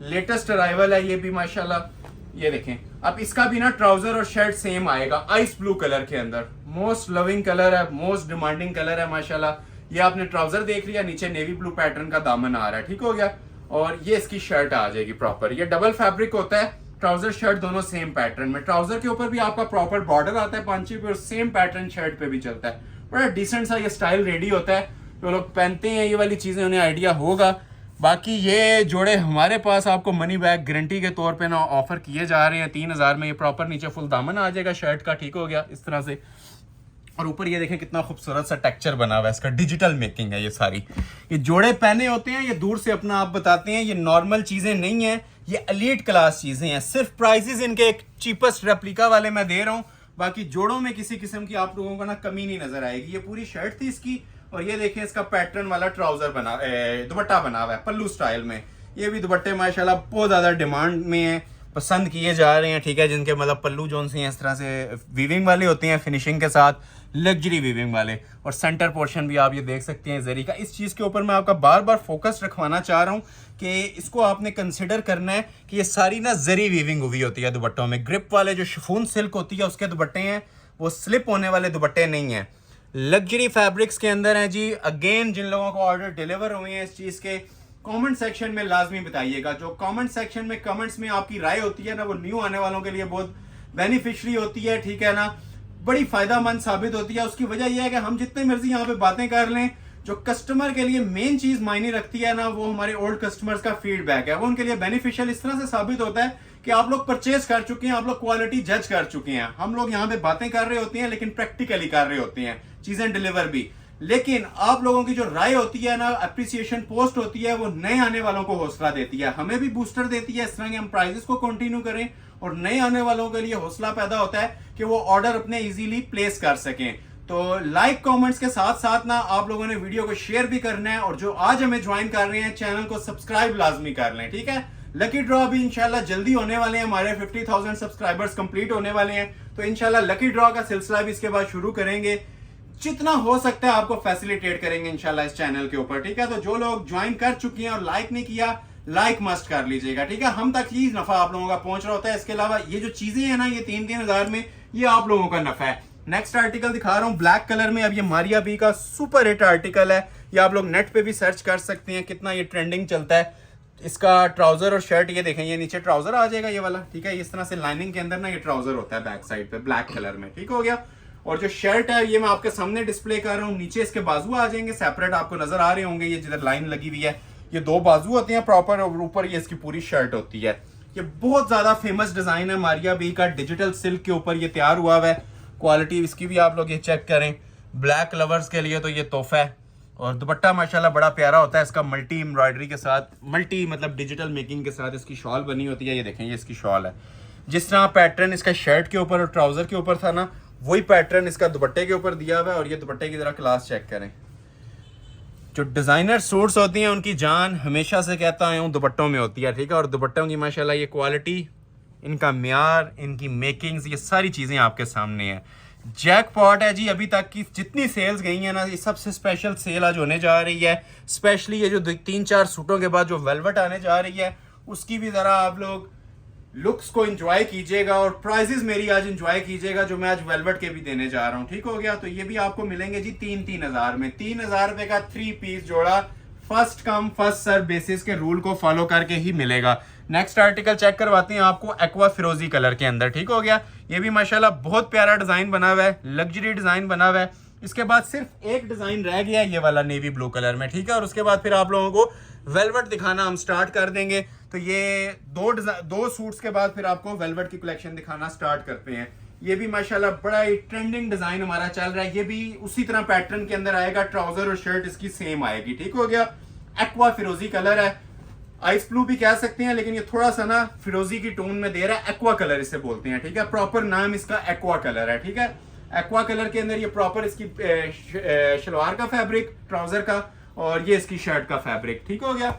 लेटेस्ट अराइवल है ये भी माशाल्लाह। ये देखें, अब इसका भी ना ट्राउजर और शर्ट सेम आएगा, आइस ब्लू कलर के अंदर। मोस्ट लविंग कलर है, मोस्ट डिमांडिंग कलर है माशाल्लाह। ये आपने ट्राउजर देख लिया, नीचे नेवी ब्लू पैटर्न का दामन आ रहा है, ठीक हो गया। और ये इसकी शर्ट आ जाएगी प्रॉपर। ये डबल फैब्रिक होता है, ट्राउजर शर्ट दोनों सेम पैटर्न में। ट्राउजर के ऊपर भी आपका प्रॉपर बॉर्डर आता है पांची पे, और सेम पैटर्न शर्ट पे भी चलता है। बड़ा डिसेंट सा ये स्टाइल रेडी होता है, जो लोग पहनते हैं ये वाली चीजें उन्हें आइडिया होगा। बाकी ये जोड़े हमारे पास आपको मनी बैक गारंटी के तौर पे ना ऑफर किए जा रहे हैं 3000 में। ये प्रॉपर नीचे फुल दामन आ जाएगा शर्ट का, ठीक हो गया, इस तरह से। और ऊपर ये देखें कितना खूबसूरत सा टेक्सचर बना हुआ है, इसका डिजिटल मेकिंग है। ये सारी ये जोड़े पहने होते हैं, ये दूर से अपना आप बताते हैं, ये नॉर्मल चीजें नहीं है, ये एलीट क्लास चीजें हैं। सिर्फ प्राइसेस इनके एक चीपेस्ट रेप्लिका वाले मैं दे रहा हूँ, बाकी जोड़ों में किसी किस्म की आप लोगों को ना कमी नहीं नजर आएगी। ये पूरी शर्ट थी इसकी, और ये देखें इसका पैटर्न वाला ट्राउजर बना, दुपट्टा बना हुआ है पल्लू स्टाइल में। ये भी दुपट्टे माशाल्लाह बहुत ज्यादा डिमांड में है, पसंद किए जा रहे हैं, ठीक है। जिनके मतलब पल्लू जोन से इस तरह से वीविंग वाले होते हैं, फिनिशिंग के साथ, लग्जरी वीविंग वाले। और सेंटर पोर्शन भी आप ये देख सकते हैं जरी का। इस चीज़ के ऊपर मैं आपका बार बार फोकस रखवाना चाह रहा हूँ कि इसको आपने कंसिडर करना है कि ये सारी ना जरी वीविंग हुई होती है दुपट्टों में। ग्रिप वाले जो शिफॉन सिल्क होती है उसके दुपट्टे हैं, वो स्लिप होने वाले दुपट्टे नहीं हैं। लग्जरी फैब्रिक्स के अंदर है जी। अगेन जिन लोगों को ऑर्डर डिलीवर हुए हैं इस चीज़ के, कमेंट सेक्शन में लाजमी बताइएगा। जो कमेंट सेक्शन में कमेंट्स में आपकी राय होती है ना, वो न्यू आने वालों के लिए बहुत बेनिफिशियरी होती है, ठीक है ना, बड़ी फायदेमंद साबित होती है। उसकी वजह यह है कि हम जितने मर्जी यहाँ पे बातें कर लें, जो कस्टमर के लिए मेन चीज मायने रखती है ना, वो हमारे ओल्ड कस्टमर्स का फीडबैक है। वो उनके लिए बेनिफिशियल इस तरह से साबित होता है कि आप लोग परचेज कर चुके हैं, आप लोग क्वालिटी जज कर चुके हैं। हम लोग यहाँ पे बातें कर रहे होते हैं लेकिन प्रैक्टिकली कर रहे होते हैं, चीजें डिलीवर भी। लेकिन आप लोगों की जो राय होती है ना, अप्रिसिएशन पोस्ट होती है, वो नए आने वालों को हौसला देती है, हमें भी बूस्टर देती है इस तरह के हम प्राइजेस को कंटिन्यू करें, और नए आने वालों के लिए हौसला पैदा होता है कि वो ऑर्डर अपने इजीली प्लेस कर सकें। तो लाइक कमेंट्स के साथ साथ ना आप लोगों ने वीडियो को शेयर भी करना है, और जो आज हमें ज्वाइन कर रहे हैं चैनल को सब्सक्राइब लाजमी कर लें, ठीक है। लकी ड्रॉ भी इंशाल्लाह जल्दी होने वाले हैं, हमारे 50,000 सब्सक्राइबर्स कंप्लीट होने वाले हैं, तो इंशाल्लाह लकी ड्रॉ का सिलसिला भी इसके बाद शुरू करेंगे। जितना हो सकता है आपको फैसिलिटेट करेंगे इंशाल्लाह इस चैनल के ऊपर, ठीक है। तो जो लोग ज्वाइन कर चुके हैं और लाइक नहीं किया, लाइक मस्ट कर लीजिएगा, ठीक है। हम तक ही नफा आप लोगों का पहुंच रहा होता है। इसके अलावा ये जो चीजें हैं ना, ये 3-3 हजार में, ये आप लोगों का नफा है। नेक्स्ट आर्टिकल दिखा रहा हूं ब्लैक कलर में। अब ये मारिया बी का सुपर हिट आर्टिकल है, ये आप लोग नेट पे भी सर्च कर सकते हैं, कितना ये ट्रेंडिंग चलता है। इसका ट्राउजर और शर्ट ये देखें, ये नीचे ट्राउजर आ जाएगा ये वाला, ठीक है। इस तरह से लाइनिंग के अंदर ना ये ट्राउजर होता है बैक साइड पे ब्लैक कलर में, ठीक हो गया। और जो शर्ट है ये मैं आपके सामने डिस्प्ले कर रहा हूँ, नीचे इसके बाजू आ जाएंगे सेपरेट, आपको नजर आ रहे होंगे, ये जिधर लाइन लगी हुई है, ये 2 बाजू होते हैं प्रॉपर, और ऊपर ये इसकी पूरी शर्ट होती है। ये बहुत ज्यादा फेमस डिजाइन है मारिया बी का, डिजिटल सिल्क के ऊपर ये तैयार हुआ हुआ है। क्वालिटी इसकी भी आप लोग ये चेक करें, ब्लैक लवर्स के लिए तो ये तोहफा है। और दुपट्टा माशाल्लाह बड़ा प्यारा होता है इसका, मल्टी एम्ब्रॉयडरी के साथ, मल्टी मतलब डिजिटल मेकिंग के साथ इसकी शॉल बनी होती है। ये देखें, ये इसकी शॉल है। जिस तरह पैटर्न इसका शर्ट के ऊपर और ट्राउजर के ऊपर था ना, वही पैटर्न इसका दुपट्टे के ऊपर दिया हुआ है। और ये दुपट्टे की जरा क्लास चेक करें। जो डिजाइनर सूट्स होती हैं उनकी जान हमेशा से कहता हूँ दुपट्टों में होती है, ठीक है। और दुपट्टों की माशाल्लाह ये क्वालिटी, इनका म्यार, इनकी मेकिंग्स, ये सारी चीजें आपके सामने है। जैकपॉट है जी, अभी तक की जितनी सेल्स गई हैं ना, ये सबसे स्पेशल सेल आज होने जा रही है। स्पेशली ये जो 3-4 सूटों के बाद जो वेलवेट आने जा रही है, उसकी भी जरा आप लोग लुक्स को एंजॉय कीजिएगा, और प्राइजेस मेरी आज एंजॉय कीजिएगा जो मैं आज वेलवेट के भी देने जा रहा हूं, ठीक हो गया। तो ये भी आपको मिलेंगे जी 3-3 हजार में, 3,000 रुपए का 3 पीस जोड़ा, first come first serve basis के रूल को फॉलो करके ही मिलेगा। नेक्स्ट आर्टिकल चेक करवाते हैं आपको, एक्वा फिरोजी कलर के अंदर, ठीक हो गया। ये भी माशाल्लाह बहुत प्यारा डिजाइन बना हुआ है, लग्जरी डिजाइन बना हुआ है। इसके बाद सिर्फ एक डिजाइन रह गया है, ये वाला नेवी ब्लू कलर में, ठीक है। और उसके बाद फिर आप लोगों को वेलवेट दिखाना हम स्टार्ट कर देंगे। तो ये 2 सूट्स के बाद फिर आपको वेलवेट की कलेक्शन दिखाना स्टार्ट करते हैं। ये भी माशाल्लाह बड़ा ही ट्रेंडिंग डिजाइन हमारा चल रहा है। ये भी उसी तरह पैटर्न के अंदर आएगा, ट्राउजर और शर्ट इसकी सेम आएगी, ठीक हो गया। एक्वा फिरोजी कलर है, आइस ब्लू भी कह सकते हैं, लेकिन ये थोड़ा सा ना फिरोजी की टोन में दे रहा है, एक्वा कलर इसे बोलते हैं, ठीक है। प्रॉपर नाम इसका एक्वा कलर है, ठीक है। एक्वा कलर के अंदर ये प्रॉपर इसकी शलवार का फैब्रिक, ट्राउजर का, और ये इसकी शर्ट का फैब्रिक, ठीक हो गया।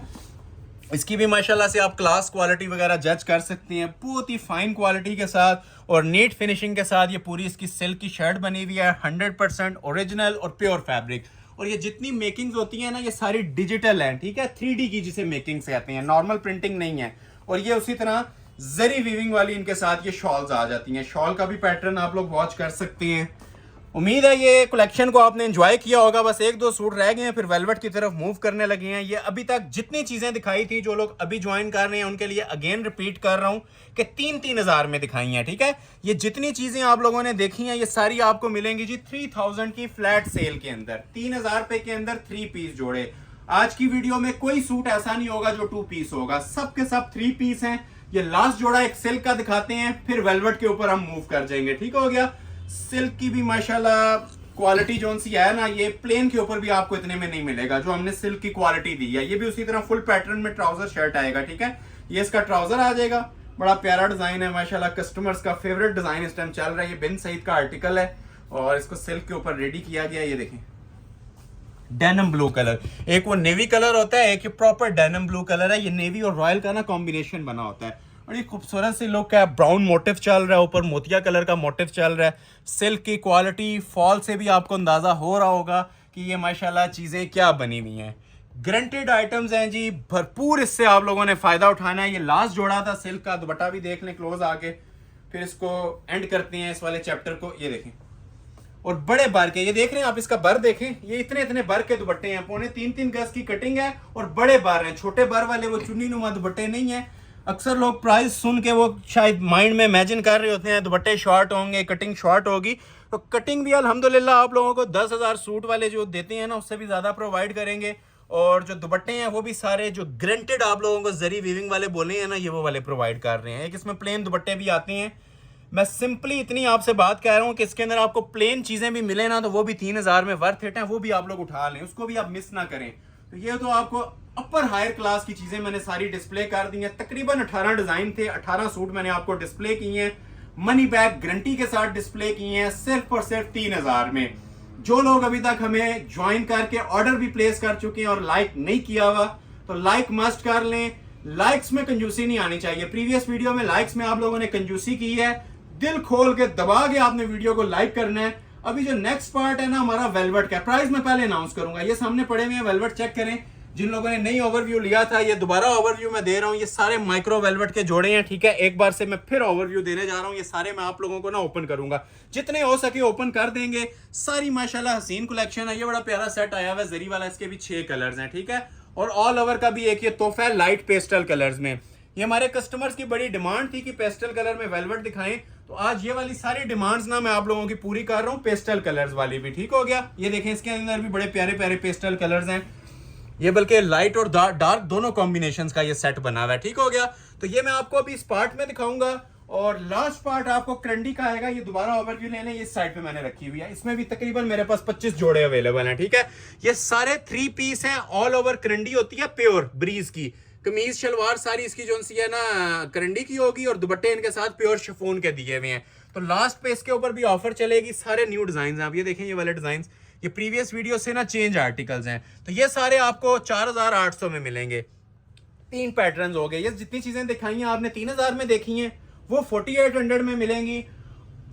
इसकी भी माशाल्लाह से आप क्लास क्वालिटी वगैरह जज कर सकते हैं, बहुत ही फाइन क्वालिटी के साथ और नीट फिनिशिंग के साथ। ये पूरी इसकी सिल्क की शर्ट बनी हुई है, 100% ओरिजिनल और प्योर फैब्रिक। और ये जितनी मेकिंग्स होती हैं ना, ये सारी डिजिटल हैं, ठीक है, 3D की जिसे मेकिंग्स कहते हैं, नॉर्मल प्रिंटिंग नहीं है। और ये उसी तरह जरी वीविंग वाली इनके साथ ये शॉल्स आ जाती हैं। शॉल का भी पैटर्न आप लोग वॉच कर सकते हैं। उम्मीद है ये कलेक्शन को आपने एंजॉय किया होगा। बस 1-2 सूट रह गए हैं, फिर वेलवेट की तरफ मूव करने लगे हैं। ये अभी तक जितनी चीजें दिखाई थी, जो लोग अभी ज्वाइन कर रहे हैं उनके लिए अगेन रिपीट कर रहा हूं कि 3-3 हजार में दिखाई हैं, ठीक है। ये जितनी चीजें आप लोगों ने देखी हैं, ये सारी आपको मिलेंगी जी 3000 की फ्लैट सेल के अंदर, 3000 रुपए के अंदर 3 पीस जोड़े। आज की वीडियो में कोई सूट ऐसा नहीं होगा जो 2 पीस होगा, सब के सब 3 पीस हैं। ये लास्ट जोड़ा एक सिल्क का दिखाते हैं, फिर वेलवेट के ऊपर हम मूव कर जाएंगे, ठीक हो गया। सिल्क की भी माशाल्लाह क्वालिटी जो सी है ना, ये प्लेन के ऊपर भी आपको इतने में नहीं मिलेगा जो हमने सिल्क की क्वालिटी दी है। ये भी उसी तरह फुल पैटर्न में ट्राउजर शर्ट आएगा, ठीक है। ये इसका ट्राउजर आ जाएगा, बड़ा प्यारा डिजाइन है माशाल्लाह, कस्टमर्स का फेवरेट डिजाइन इस टाइम चल रहा है। ये बिन सईद का आर्टिकल है और इसको सिल्क के ऊपर रेडी किया गया। ये देखें, डेनिम ब्लू कलर, एक वो नेवी कलर होता है, एक ये प्रॉपर डेनिम ब्लू कलर है। ये नेवी और रॉयल का ना कॉम्बिनेशन बना होता है और ये खूबसूरत सी लुक है। ब्राउन मोटिव चल रहा है, ऊपर मोतिया कलर का मोटिव चल रहा है। सिल्क की क्वालिटी फॉल से भी आपको अंदाजा हो रहा होगा कि ये माशाल्लाह चीजें क्या बनी हुई हैं। गारंटेड आइटम्स हैं जी, भरपूर इससे आप लोगों ने फायदा उठाना है। ये लास्ट जोड़ा था सिल्क का, दुपट्टा भी देख लें क्लोज आके, फिर इसको एंड करते हैं इस वाले चैप्टर को। ये देखें, और बड़े बार के, ये देख रहे हैं आप, इसका बर देखें, ये इतने इतने बर के दुपट्टे हैं, 3.25 गज की कटिंग है और बड़े बार हैं। छोटे बार वाले वो चुन्नी नुमा दुपट्टे नहीं है। अक्सर लोग प्राइस सुन के वो शायद माइंड में इमेजिन कर रहे होते हैं दुपट्टे शॉर्ट होंगे, कटिंग शॉर्ट होगी। तो कटिंग भी अल्हम्दुलिल्लाह आप लोगों को 10,000 सूट वाले जो देते हैं ना, उससे भी ज़्यादा प्रोवाइड करेंगे। और जो दुपट्टे हैं वो भी सारे जो ग्रेंटेड आप लोगों को जरी वीविंग वाले बोले हैं ना, ये वो वाले प्रोवाइड कर रहे हैं। एक इसमें प्लेन दुपट्टे भी आते हैं। मैं सिंपली इतनी आपसे बात कह रहा हूँ कि इसके अंदर आपको प्लेन चीज़ें भी मिले ना तो वो भी 3000 में वर्थ इट है, वो भी आप लोग उठा लें, उसको भी आप मिस ना करें। तो ये तो आपको अपर हायर क्लास की चीज़ें मैंने सारी डिस्प्ले कर दी हैं। तकरीबन 18 डिज़ाइन थे, 18 सूट मैंने आपको डिस्प्ले किए हैं, मनी बैक गारंटी के साथ डिस्प्ले किए हैं, सिर्फ और सिर्फ 3000 में। जो लोग अभी तक हमें ज्वाइन करके ऑर्डर भी प्लेस कर चुके हैं और लाइक नहीं किया हुआ तो लाइक मस्ट कर लें। लाइक्स में कंजूसी नहीं आनी चाहिए। प्रीवियस वीडियो में लाइक्स में आप लोगों ने कंजूसी की है, दिल खोल के दबा के आपने वीडियो को लाइक करना है। अभी जो नेक्स्ट पार्ट है ना हमारा वेलवेट का, प्राइस मैं पहले अनाउंस करूंगा। ये सामने पड़े हुए हैं वेलवेट, चेक करें। जिन लोगों ने नई ओवरव्यू लिया था, ये दोबारा ओवरव्यू मैं दे रहा हूँ। ये सारे माइक्रो वेलवेट के जोड़े हैं, ठीक है। एक बार से मैं फिर ओवरव्यू देने जा रहा हूँ। ये सारे मैं आप लोगों को ना ओपन करूंगा, जितने हो सके ओपन कर देंगे। सारी माशाल्लाह हसीन कलेक्शन है। ये बड़ा प्यारा सेट आया हुआ है जरी वाला, इसके भी 6 कलर्स हैं, ठीक है। और ऑल ओवर का भी एक ये तोहफा है लाइट पेस्टल कलर्स में। ये हमारे कस्टमर्स की बड़ी डिमांड थी कि पेस्टल कलर में वेलवेट दिखाएं, तो आज ये वाली सारी डिमांड्स ना मैं आप लोगों की पूरी कर रहा हूँ। पेस्टल कलर्स वाली भी, ठीक हो गया। ये देखें, इसके अंदर भी बड़े प्यारे प्यारे पेस्टल कलर्स हैं। ये बल्कि लाइट और डार्क दोनों कॉम्बिनेशंस का ये सेट बना हुआ है, ठीक हो गया। तो ये मैं आपको अभी इस पार्ट में दिखाऊंगा और लास्ट पार्ट आपको क्रंडी का आएगा। ये दोबारा ओवरव्यू ले लें, ये साइड पे मैंने रखी हुई है। इसमें भी तकरीबन मेरे पास 25 जोड़े अवेलेबल हैं, ठीक है। ये सारे 3 पीस हैं, ऑल ओवर क्रंडी होती है प्योर ब्रीज की। कमीज शलवार सारी इसकी जो सी है ना करंडी की होगी और दुपट्टे इनके साथ प्योर शिफॉन के दिए हुए हैं। तो लास्ट पे इसके ऊपर भी ऑफर चलेगी। सारे न्यू डिजाइन हैं, आप ये देखें, ये वाले डिजाइन ये प्रीवियस वीडियो से ना चेंज आर्टिकल्स हैं। तो ये सारे आपको 4800 में मिलेंगे। 3 पैटर्न्स हो गए। ये जितनी चीजें दिखाई हैं आपने 3000 में देखी हैं, वो 4800 में मिलेंगी।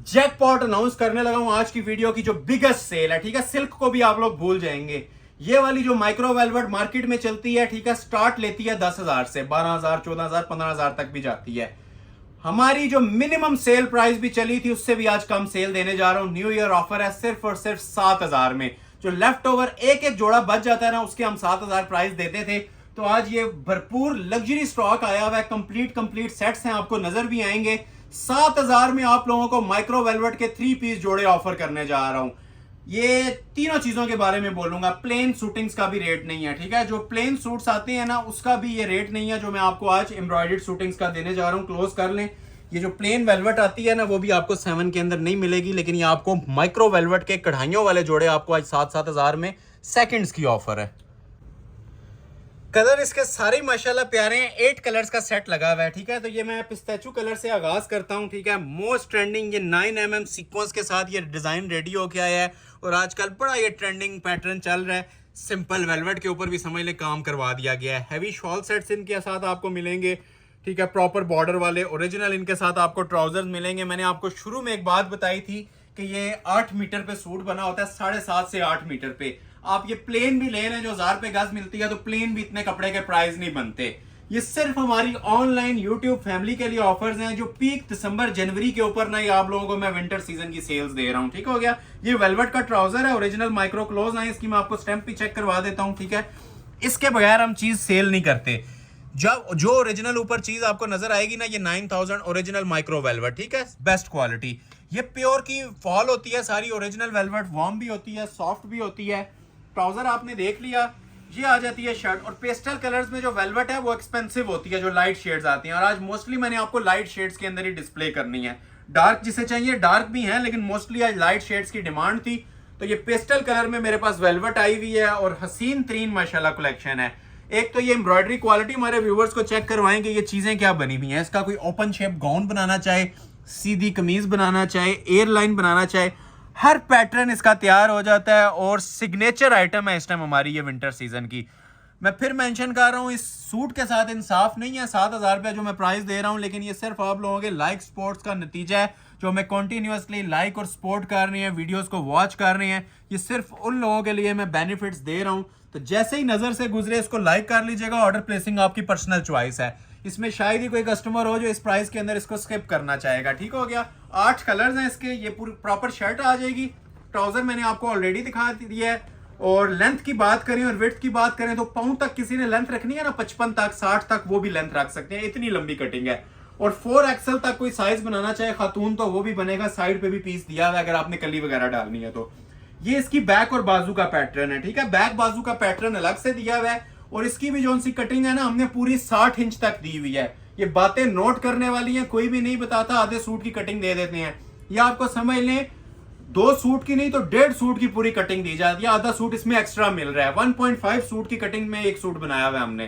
जैकपॉट अनाउंस करने लगा हूं आज की वीडियो की, जो बिगेस्ट सेल है, ठीक है। सिल्क को भी आप लोग भूल जाएंगे। ये वाली जो माइक्रो वेलवेट मार्केट में चलती है, ठीक है, स्टार्ट लेती है 10,000 से, 12,000, 14,000, 15,000 तक भी जाती है। हमारी जो मिनिमम सेल प्राइस भी चली थी उससे भी आज कम सेल देने जा रहा हूं। न्यू ईयर ऑफर है, सिर्फ और सिर्फ 7,000 में। जो लेफ्ट ओवर एक एक जोड़ा बच जाता है ना, उसके हम 7,000 प्राइस देते थे। तो आज ये भरपूर लग्जरी स्टॉक आया हुआ है, कंप्लीट सेट्स हैं, आपको नजर भी आएंगे। 7,000 में आप लोगों को माइक्रो वेलवेट के 3 पीस जोड़े ऑफर करने जा रहा हूं। ये तीनों चीजों के बारे में बोलूंगा। प्लेन सूटिंग्स का भी रेट नहीं है, ठीक है। जो प्लेन सूट्स आते हैं ना, उसका भी ये रेट नहीं है जो मैं आपको आज एम्ब्रॉयडर्ड सूटिंग्स का देने जा रहा हूं। क्लोज कर लें। ये जो प्लेन वेलवेट आती है ना, वो भी आपको 7 के अंदर नहीं मिलेगी, लेकिन ये आपको माइक्रो वेलवेट के कढ़ाइयों वाले जोड़े आपको आज 7,000 में सेकंड्स की ऑफर है। कलर इसके सारे माशाल्लाह प्यारे हैं। 8 कलर्स का सेट लगा हुआ है, ठीक है। तो ये मैं पिस्ताचू कलर से आगाज करता हूं, ठीक है। मोस्ट ट्रेंडिंग ये 9mm सीक्वेंस के साथ ये डिजाइन रेडी होके आया है और आजकल बड़ा ये ट्रेंडिंग पैटर्न चल रहा है। सिंपल वेलवेट के ऊपर भी समझ ले काम करवा दिया गया है। हैवी शॉल सेट्स इनके साथ आपको मिलेंगे, ठीक है। प्रॉपर बॉर्डर वाले ओरिजिनल इनके साथ आपको ट्राउजर्स मिलेंगे। मैंने आपको शुरू में एक बात बताई थी कि ये 8 मीटर पे सूट बना होता है, 7.5 से 8 मीटर पे। आप ये प्लेन भी ले लें जो 1000 पे गज मिलती है, तो प्लेन भी इतने कपड़े के प्राइस नहीं बनते। ये सिर्फ हमारी ऑनलाइन यूट्यूब फैमिली के लिए ऑफर्स हैं, जो पीक दिसंबर जनवरी के ऊपर ना, ये आप लोगों को मैं विंटर सीजन की सेल्स दे रहा हूं, ठीक हो गया। ये वेलवेट का ट्राउजर है, ओरिजिनल माइक्रो क्लोज है। इसकी मैं आपको स्टैंप भी चेक करवा देता हूं, ठीक है। इसके बगैर हम चीज सेल नहीं करते। जब जो ओरिजिनल ऊपर चीज आपको नजर आएगी ना, ये 9000 ओरिजिनल माइक्रो वेलवेट, ठीक है, बेस्ट क्वालिटी। ये प्योर की फॉल होती है सारी, ओरिजिनल वेलवेट वार्म भी होती है, सॉफ्ट भी होती है। ट्राउजर आपने देख लिया, ये आ जाती है शर्ट। और पेस्टल कलर्स में जो वेलवेट है वो एक्सपेंसिव होती है, जो लाइट शेड्स आती हैं। और आज मोस्टली मैंने आपको लाइट शेड्स के अंदर ही डिस्प्ले करनी है। डार्क जिसे चाहिए डार्क भी है, लेकिन मोस्टली आज लाइट शेड्स की डिमांड थी। तो ये पेस्टल कलर में मेरे पास वेलवेट आई हुई है और हसीन तरीन माशाल्लाह कलेक्शन है। एक तो ये एम्ब्रॉयडरी क्वालिटी, हमारे व्यूवर्स को चेक करवाएंगे ये चीजें क्या बनी हुई हैं। इसका कोई ओपन शेप गाउन बनाना चाहे, सीधी कमीज बनाना चाहे, एयरलाइन बनाना चाहे, हर पैटर्न इसका तैयार हो जाता है और सिग्नेचर आइटम है इस टाइम हमारी ये विंटर सीजन की। मैं फिर मेंशन कर रहा हूँ, इस सूट के साथ इंसाफ नहीं है। 7,000 रुपये जो मैं प्राइस दे रहा हूँ, लेकिन ये सिर्फ आप लोगों के लाइक सपोर्ट्स का नतीजा है, जो मैं कंटिन्यूअसली लाइक और सपोर्ट कर रहे हैं, वीडियोस को वॉच कर रहे हैं। ये सिर्फ उन लोगों के लिए मैं बेनिफिट्स दे रहा हूँ। तो जैसे ही नजर से गुजरे इसको लाइक कर लीजिएगा। ऑर्डर प्लेसिंग आपकी पर्सनल चॉइस है। इसमें शायद ही कोई कस्टमर हो जो इस प्राइस के अंदर इसको स्किप करना चाहेगा, ठीक हो गया। 8 कलर्स हैं इसके। ये पूरी प्रॉपर शर्ट आ जाएगी। ट्राउजर मैंने आपको ऑलरेडी दिखा दिया है। और लेंथ की बात करें और विड्थ की बात करें तो पाउंड तक किसी ने लेंथ रखनी है ना, 55 तक 60 तक वो भी लेंथ रख सकते हैं, इतनी लंबी कटिंग है। और 4XL तक कोई साइज बनाना चाहे खातून तो वो भी बनेगा। साइड पे भी पीस दिया है अगर आपने कली वगैरह डालनी है तो। ये इसकी बैक और बाजू का पैटर्न है, ठीक है। बैक बाजू का पैटर्न अलग से दिया हुआ है और इसकी भी जो सी कटिंग है ना, हमने पूरी 60 इंच तक दी हुई है। ये बातें नोट करने वाली हैं, कोई भी नहीं बताता आधे सूट की कटिंग दे देते हैं। या आपको समझ लें 2 सूट की नहीं तो 1.5 सूट की पूरी कटिंग दी जाती है, आधा सूट इसमें एक्स्ट्रा मिल रहा है। 1.5 सूट की कटिंग में एक सूट बनाया हुआ है हमने।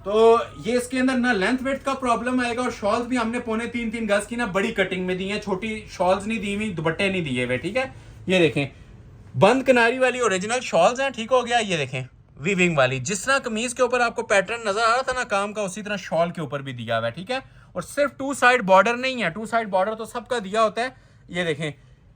तो ये इसके अंदर ना लेंथ वेथ का प्रॉब्लम आएगा और शॉल्स भी हमने 3.25 गज की ना बड़ी कटिंग में दी है, छोटी शॉल्स नहीं दी हुई, दुपट्टे नहीं दिए हुए, ठीक है। ये देखें बंद किनारी वाली ओरिजिनल शॉल्स हैं, ठीक हो गया। ये देखें वीविंग वाली, जिस तरह कमीज के ऊपर आपको पैटर्न नजर आ रहा था ना काम का, उसी तरह शॉल के ऊपर भी दिया हुआ है, ठीक है। और सिर्फ 2 साइड बॉर्डर नहीं है, 2 साइड बॉर्डर तो सबका दिया होता है। ये देखें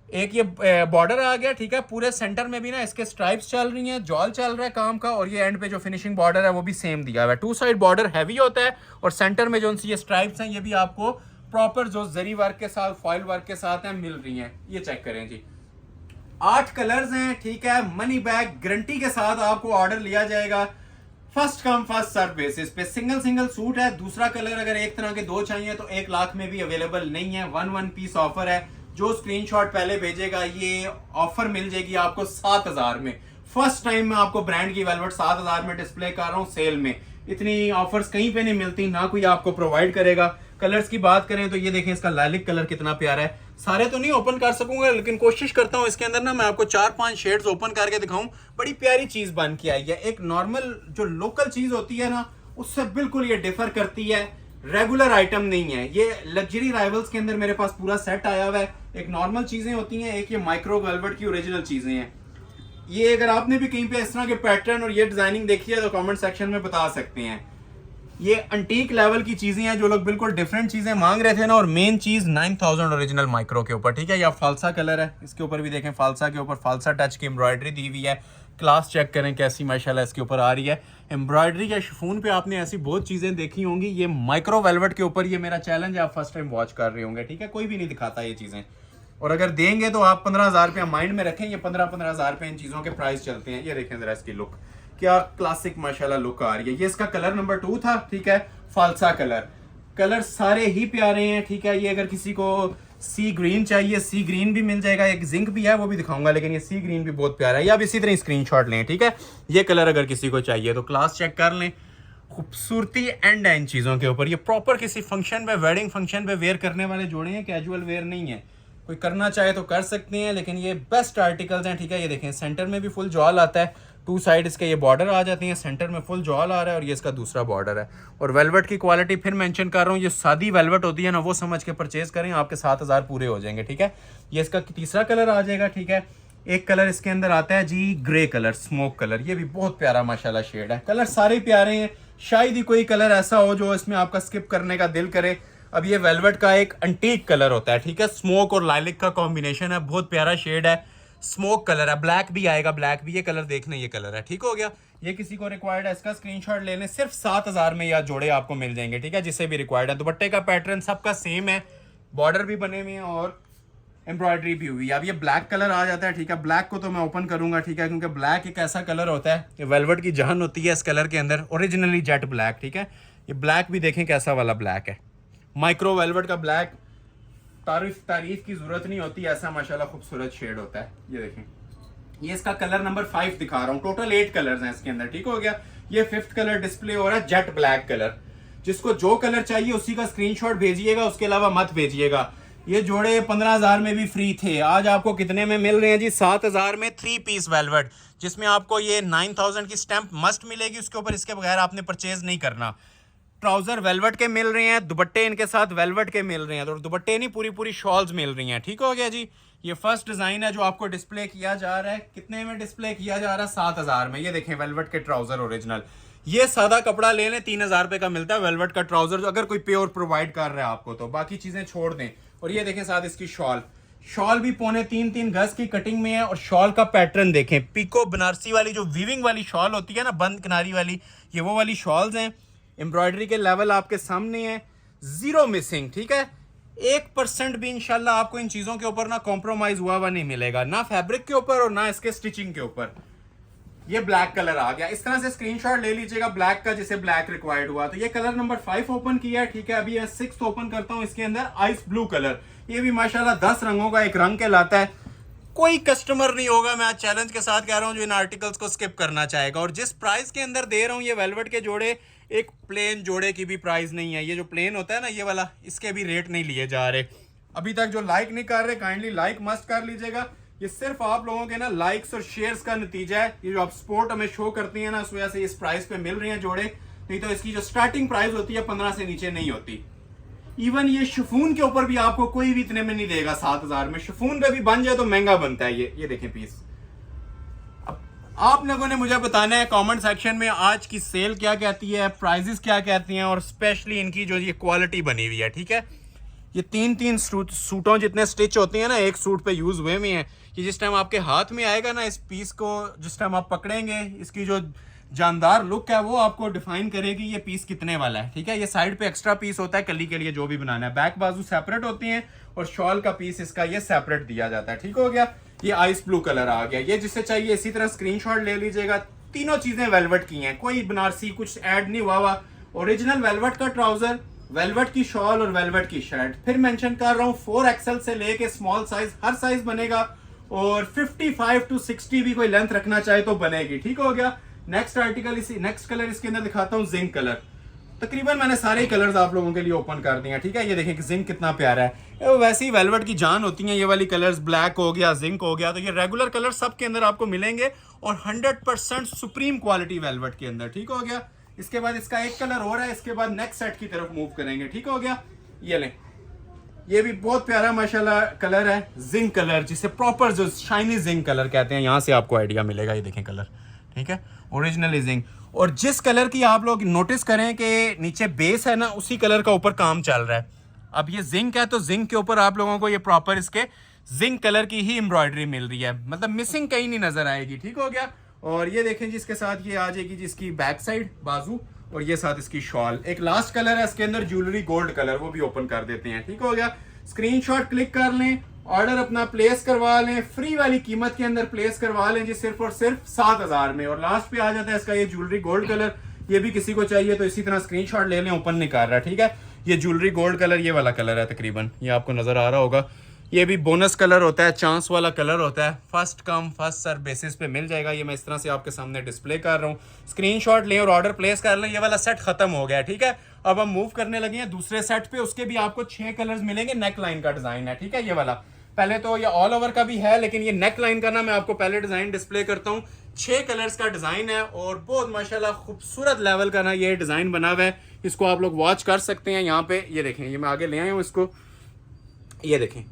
एक ये बॉर्डर आ गया, ठीक है। पूरे सेंटर में भी ना इसके स्ट्राइप्स चल रही हैं, जॉल चल रहा है काम का, और ये एंड पे जो फिनिशिंग बॉर्डर है वो भी सेम दिया हुआ है। 2 साइड बॉर्डर हैवी होता है और सेंटर में जो ये स्ट्राइप्स हैं ये भी आपको प्रॉपर जो जरी वर्क के साथ फॉइल वर्क के साथ हैं मिल रही हैं। ये चेक करें जी, 8 कलर्स हैं, ठीक है। मनी बैक गारंटी के साथ आपको ऑर्डर लिया जाएगा, first come first serve basis पे। सिंगल सूट है। दूसरा कलर अगर एक तरह के 2 चाहिए तो 1 लाख में भी अवेलेबल नहीं है। 1 पीस ऑफर है। जो स्क्रीनशॉट पहले भेजेगा ये ऑफर मिल जाएगी आपको 7000 में। फर्स्ट टाइम मैं आपको ब्रांड की वेलवेट 7000 में डिस्प्ले कर रहा हूँ सेल में। इतनी ऑफर्स कहीं पे नहीं मिलती, ना कोई आपको प्रोवाइड करेगा। कलर्स की बात करें तो ये देखें इसका लाइलिक कलर कितना प्यारा है। सारे तो नहीं ओपन कर सकूंगा लेकिन कोशिश करता हूँ इसके अंदर ना मैं आपको 4-5 शेड्स ओपन करके दिखाऊं। बड़ी प्यारी चीज बन के आई है। एक नॉर्मल जो लोकल चीज होती है ना उससे बिल्कुल ये डिफर करती है, रेगुलर आइटम नहीं है ये। लग्जरी राइवल्स के अंदर मेरे पास पूरा सेट आया हुआ है। एक नॉर्मल चीजें होती हैं, एक ये माइक्रो वेलवेट की ओरिजिनल चीजें हैं। ये अगर आपने भी कहीं पे इस तरह के पैटर्न और ये डिजाइनिंग देखी है तो कमेंट सेक्शन में बता सकते हैं। ये अंटीक लेवल की चीजें हैं, जो लोग बिल्कुल डिफरेंट चीजें मांग रहे थे ना। और मेन चीज 9000 ओरिजिनल माइक्रो के ऊपर, ठीक है। या फालसा कलर है, इसके ऊपर भी देखें फालसा के ऊपर फालसा टच की एम्ब्रॉयडरी दी हुई है। क्लास चेक करें कैसी माशाल्लाह इसके ऊपर आ रही है एम्ब्रॉयडरी। या शिफॉन पे आपने ऐसी बहुत चीजें देखी होंगी, ये माइक्रो वेलवेट के ऊपर ये मेरा चैलेंज है, आप फर्स्ट टाइम वॉच कर रहे होंगे, ठीक है। कोई भी नहीं दिखाता ये चीजें, और अगर देंगे तो आप 15000 रुपया माइंड में रखें। ये 15-15000 रुपये इन चीजों के प्राइस चलते हैं। ये देखें जरा इसकी लुक, क्या क्लासिक माशाल्लाह लुक आ रही है। ये इसका कलर नंबर 2 था, ठीक है। फालसा कलर सारे ही प्यारे हैं, ठीक है। ये अगर किसी को सी ग्रीन चाहिए, सी ग्रीन भी मिल जाएगा। एक जिंक भी है वो भी दिखाऊंगा, लेकिन ये सी ग्रीन भी बहुत प्यारा है। या आप इसी तरह स्क्रीनशॉट लें, ठीक है। ये कलर अगर किसी को चाहिए तो क्लास चेक कर लें। खूबसूरती एंड है इन चीज़ों के ऊपर। ये प्रॉपर किसी फंक्शन पे, वेडिंग फंक्शन पे वेयर करने वाले जोड़े हैं, कैजुअल वेयर नहीं है। कोई करना चाहे तो कर सकते हैं, लेकिन ये बेस्ट आर्टिकल्स हैं, ठीक है। ये देखें सेंटर में भी फुल जॉल आता है, 2 साइड इसके ये बॉर्डर आ जाती हैं, सेंटर में फुल जॉल आ रहा है और ये इसका दूसरा बॉर्डर है। और वेलवेट की क्वालिटी फिर मेंशन कर रहा हूँ, ये सादी वेलवेट होती है ना, वो समझ के परचेज करें, आपके 7000 पूरे हो जाएंगे, ठीक है। ये इसका तीसरा कलर आ जाएगा, ठीक है। एक कलर इसके अंदर आता है जी ग्रे कलर, स्मोक कलर। ये भी बहुत प्यारा माशाल्लाह शेड है। कलर सारे प्यारे हैं, शायद ही कोई कलर ऐसा हो जो इसमें आपका स्किप करने का दिल करे। अब ये वेलवेट का एक अंटीक कलर होता है, ठीक है। स्मोक और लाइलिक का कॉम्बिनेशन है, बहुत प्यारा शेड है। स्मोक कलर है, ब्लैक भी आएगा, ब्लैक भी। ये कलर देखना, ये कलर है, ठीक हो गया। ये किसी को रिक्वायर्ड है, इसका स्क्रीनशॉट ले लें। सिर्फ 7000 में या जोड़े आपको मिल जाएंगे, ठीक है, जिसे भी रिक्वायर्ड है। दुपट्टे का पैटर्न सबका सेम है, बॉर्डर भी बने हुए हैं और एम्ब्रॉयडरी भी हुई है। अब ये ब्लैक कलर आ जाता है, ठीक है। ब्लैक को तो मैं ओपन करूंगा, ठीक है, क्योंकि ब्लैक एक ऐसा कलर होता है कि वेलवेट की जहन होती है इस कलर के अंदर, ओरिजिनली जेट ब्लैक, ठीक है। ये ब्लैक भी देखें कैसा वाला ब्लैक है, माइक्रो वेलवेट का ब्लैक। तारीफ की जरूरत नहीं होती, ऐसा माशाल्लाह खूबसूरत शेड होता है। ये देखें, ये इसका कलर नंबर 5 दिखा रहा हूँ। टोटल 8 कलर्स हैं इसके अंदर, ठीक हो गया। ये 5th कलर डिस्प्ले हो रहा है, जेट ब्लैक कलर। जिसको जो कलर चाहिए उसी का स्क्रीनशॉट भेजिएगा, उसके अलावा मत भेजिएगा। ये जोड़े 15000 में भी फ्री थे, आज आपको कितने में मिल रहे हैं जी? 7000 में 3 पीस वेलवेट, जिसमें आपको ये 9000 की स्टैंप मस्ट मिलेगी उसके ऊपर, इसके बगैर आपने परचेज नहीं करना। ट्राउजर वेलवेट के मिल रहे हैं, दुपट्टे इनके साथ वेलवेट के मिल रहे हैं, तो दुपट्टे नहीं पूरी शॉल्स मिल रही हैं, ठीक हो गया जी। ये फर्स्ट डिजाइन है जो आपको डिस्प्ले किया जा रहा है। कितने में डिस्प्ले किया जा रहा है? 7000 में। ये देखें वेलवेट के ट्राउजर ओरिजिनल। ये सादा कपड़ा ले लें, 3000 रुपए का मिलता है वेलवेट का ट्राउजर, जो अगर कोई प्योर प्रोवाइड कर रहा है आपको तो। बाकी चीजें छोड़ दें। और ये देखें साथ इसकी शॉल भी 3.25 गज की कटिंग में है। और शॉल का पैटर्न देखें, पीको बनारसी वाली जो वीविंग वाली शॉल होती है ना, बंद किनारी वाली, ये वो वाली शॉल्स हैं। एम्ब्रॉयडरी के लेवल आपके सामने है, 0 मिसिंग, ठीक है। 1% भी इंशाल्लाह आपको इन चीजों के ऊपर ना कॉम्प्रोमाइज हुआ नहीं मिलेगा, ना फैब्रिक के ऊपर और ना इसके स्टिचिंग के ऊपर। ये ब्लैक कलर आ गया, इस तरह से स्क्रीनशॉट ले लीजिएगा ब्लैक का, जिसे ब्लैक रिक्वायर्ड हुआ। तो ये कलर नंबर 5 ओपन किया है, ठीक है। अभी मैं 6th ओपन करता हूँ। इसके अंदर आइस ब्लू कलर, ये भी माशाल्लाह 10 रंगों का एक रंग कहलाता है। कोई कस्टमर नहीं होगा, मैं आज चैलेंज के साथ कह रहा हूँ, जो इन आर्टिकल्स को स्किप करना चाहेगा। और जिस प्राइस के अंदर दे रहा हूँ ये वेलवेट के जोड़े, एक प्लेन जोड़े की भी प्राइस नहीं है। ये जो प्लेन होता है ना ये वाला, इसके भी रेट नहीं लिए जा रहे। अभी तक जो लाइक नहीं कर रहे, काइंडली लाइक मस्ट कर लीजिएगा। ये सिर्फ आप लोगों के ना लाइक्स और शेयर्स का नतीजा है। ये जो आप सपोर्ट हमें शो करती है ना, उस वजह से इस प्राइस पे मिल रहे हैं जोड़े, नहीं तो इसकी जो स्टार्टिंग प्राइस होती है 15 से नीचे नहीं होती। इवन ये शिफॉन के ऊपर भी आपको कोई भी इतने में नहीं देगा 7000 में। शिफॉन पे भी बन जाए तो महंगा बनता है ये देखें पीस। अब आप लोगों ने मुझे बताना है कमेंट सेक्शन में आज की सेल क्या कहती है, प्राइजेस क्या कहती हैं, और स्पेशली इनकी जो ये क्वालिटी बनी हुई है। ठीक है, ये तीन सूटों जितने स्टिच होते हैं ना, एक सूट पे यूज हुए हुए हैं। ये जिस टाइम आपके हाथ में आएगा ना, इस पीस को जिस टाइम आप पकड़ेंगे, इसकी जो जानदार लुक है वो आपको डिफाइन करेगी ये पीस कितने वाला है। ठीक है, ये साइड पे एक्स्ट्रा पीस होता है कली के लिए जो भी बनाना है। बैक बाजू सेपरेट होती हैं और शॉल का पीस इसका ये सेपरेट दिया जाता है। ठीक हो गया, ये आइस ब्लू कलर आ गया। ये जिससे चाहिए इसी तरह स्क्रीनशॉट ले लीजिएगा। तीनों चीजें वेलवेट की हैं, कोई बनारसी कुछ ऐड नहीं हुआ। ओरिजिनल वेलवेट का ट्राउजर, वेलवेट की शॉल और वेलवेट की शर्ट। फिर मेंशन कर रहा हूँ 4XL से लेके स्मॉल साइज हर साइज बनेगा, और 55 to 60 भी कोई लेंथ रखना चाहे तो बनेगी। ठीक हो गया। नेक्स्ट आर्टिकल, इसी नेक्स्ट कलर इसके अंदर दिखाता हूँ, जिंक कलर। तकरीबन मैंने सारे कलर्स आप लोगों के लिए ओपन कर दिए हैं। ठीक है, ये देखें कि जिंक कितना प्यारा है। वैसे ही वेलवेट की जान होती है ये वाली कलर्स, ब्लैक हो गया, जिंक हो गया, तो ये रेगुलर कलर सब के अंदर आपको मिलेंगे और 100% सुप्रीम क्वालिटी वेलवेट के अंदर। ठीक हो गया। इसके बाद इसका एक कलर और है, इसके बाद नेक्स्ट सेट की तरफ मूव करेंगे। ठीक हो गया, ये लें, ये भी बहुत प्यारा माशाल्लाह कलर है, जिंक कलर, जिसे प्रॉपर जो शाइनी जिंक कलर कहते हैं। यहाँ से आपको आइडिया मिलेगा, ये देखें कलर। ठीक है, ओरिजिनली जिंक। और जिस कलर की आप लोग नोटिस करें कि नीचे बेस है ना, उसी कलर का ऊपर काम चल रहा है। अब ये जिंक है तो जिंक के ऊपर आप लोगों को ये प्रॉपर इसके जिंक कलर की ही एम्ब्रॉयडरी मिल रही है, मतलब मिसिंग कहीं नहीं नजर आएगी। ठीक हो गया। और ये देखें जिसके साथ ये आ जाएगी जिसकी बैक साइड बाजू, और ये साथ इसकी शॉल। एक लास्ट कलर है इसके अंदर ज्वेलरी गोल्ड कलर, वो भी ओपन कर देते हैं। ठीक हो गया। स्क्रीनशॉट क्लिक कर लें, ऑर्डर अपना प्लेस करवा लें, फ्री वाली कीमत के अंदर प्लेस करवा लें जी, सिर्फ और सिर्फ 7000 में। और लास्ट पे आ जाता है इसका ये ज्वेलरी गोल्ड कलर, ये भी किसी को चाहिए तो इसी तरह स्क्रीनशॉट ले लें, ओपन नहीं कर रहा। ठीक है, ये ज्वेलरी गोल्ड कलर ये वाला कलर है तकरीबन, ये आपको नजर आ रहा होगा। ये भी बोनस कलर होता है, चांस वाला कलर होता है, first come first serve basis पे मिल जाएगा। ये मैं इस तरह से आपके सामने डिस्प्ले कर रहा हूँ, स्क्रीनशॉट लें और ऑर्डर प्लेस कर लें। ये वाला सेट खत्म हो गया। ठीक है, अब हम मूव करने लगे हैं दूसरे सेट पे, उसके भी आपको 6 कलर्स मिलेंगे। नेक लाइन का डिजाइन है। ठीक है, ये वाला पहले तो ये ऑल ओवर का भी है, लेकिन ये नेक लाइन का ना मैं आपको पहले डिजाइन डिस्प्ले करता हूँ। 6 कलर्स का डिजाइन है और बहुत माशाल्लाह खूबसूरत लेवल का ना ये डिजाइन बना हुआ है। इसको आप लोग वॉच कर सकते हैं यहाँ पे, ये देखें, ये मैं आगे ले आया हूँ इसको, ये देखें,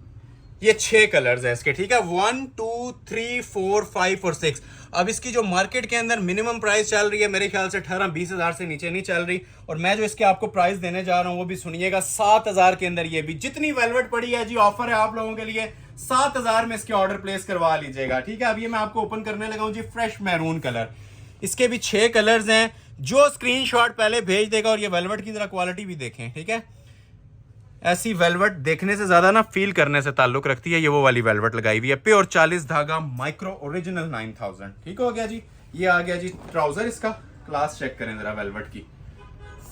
ये 6 कलर्स है इसके। ठीक है, 1 2 3 4 5 और 6। अब इसकी जो मार्केट के अंदर मिनिमम प्राइस चल रही है मेरे ख्याल से 18-20 हज़ार से नीचे नहीं चल रही। और मैं जो इसके आपको प्राइस देने जा रहा हूँ वो भी सुनिएगा, 7000 के अंदर। ये भी जितनी वेलवेट पड़ी है जी, ऑफर है आप लोगों के लिए, 7000 में इसके ऑर्डर प्लेस करवा लीजिएगा। ठीक है, अब ये मैं आपको ओपन करने लगा हूँ जी, फ्रेश मैरून कलर। इसके भी 6 कलर्स हैं। जो स्क्रीनशॉट पहले भेज देगा, और ये वेलवेट की जरा क्वालिटी भी देखें। ठीक है, ऐसी वेलवेट देखने से ज्यादा ना फील करने से ताल्लुक रखती है। ये वो वाली वेलवेट लगाई हुई है, प्योर 40 धागा माइक्रो ओरिजिनल 9000। ठीक हो गया जी। ये आ गया जी ट्राउजर, इसका क्लास चेक करें जरा वेलवेट की।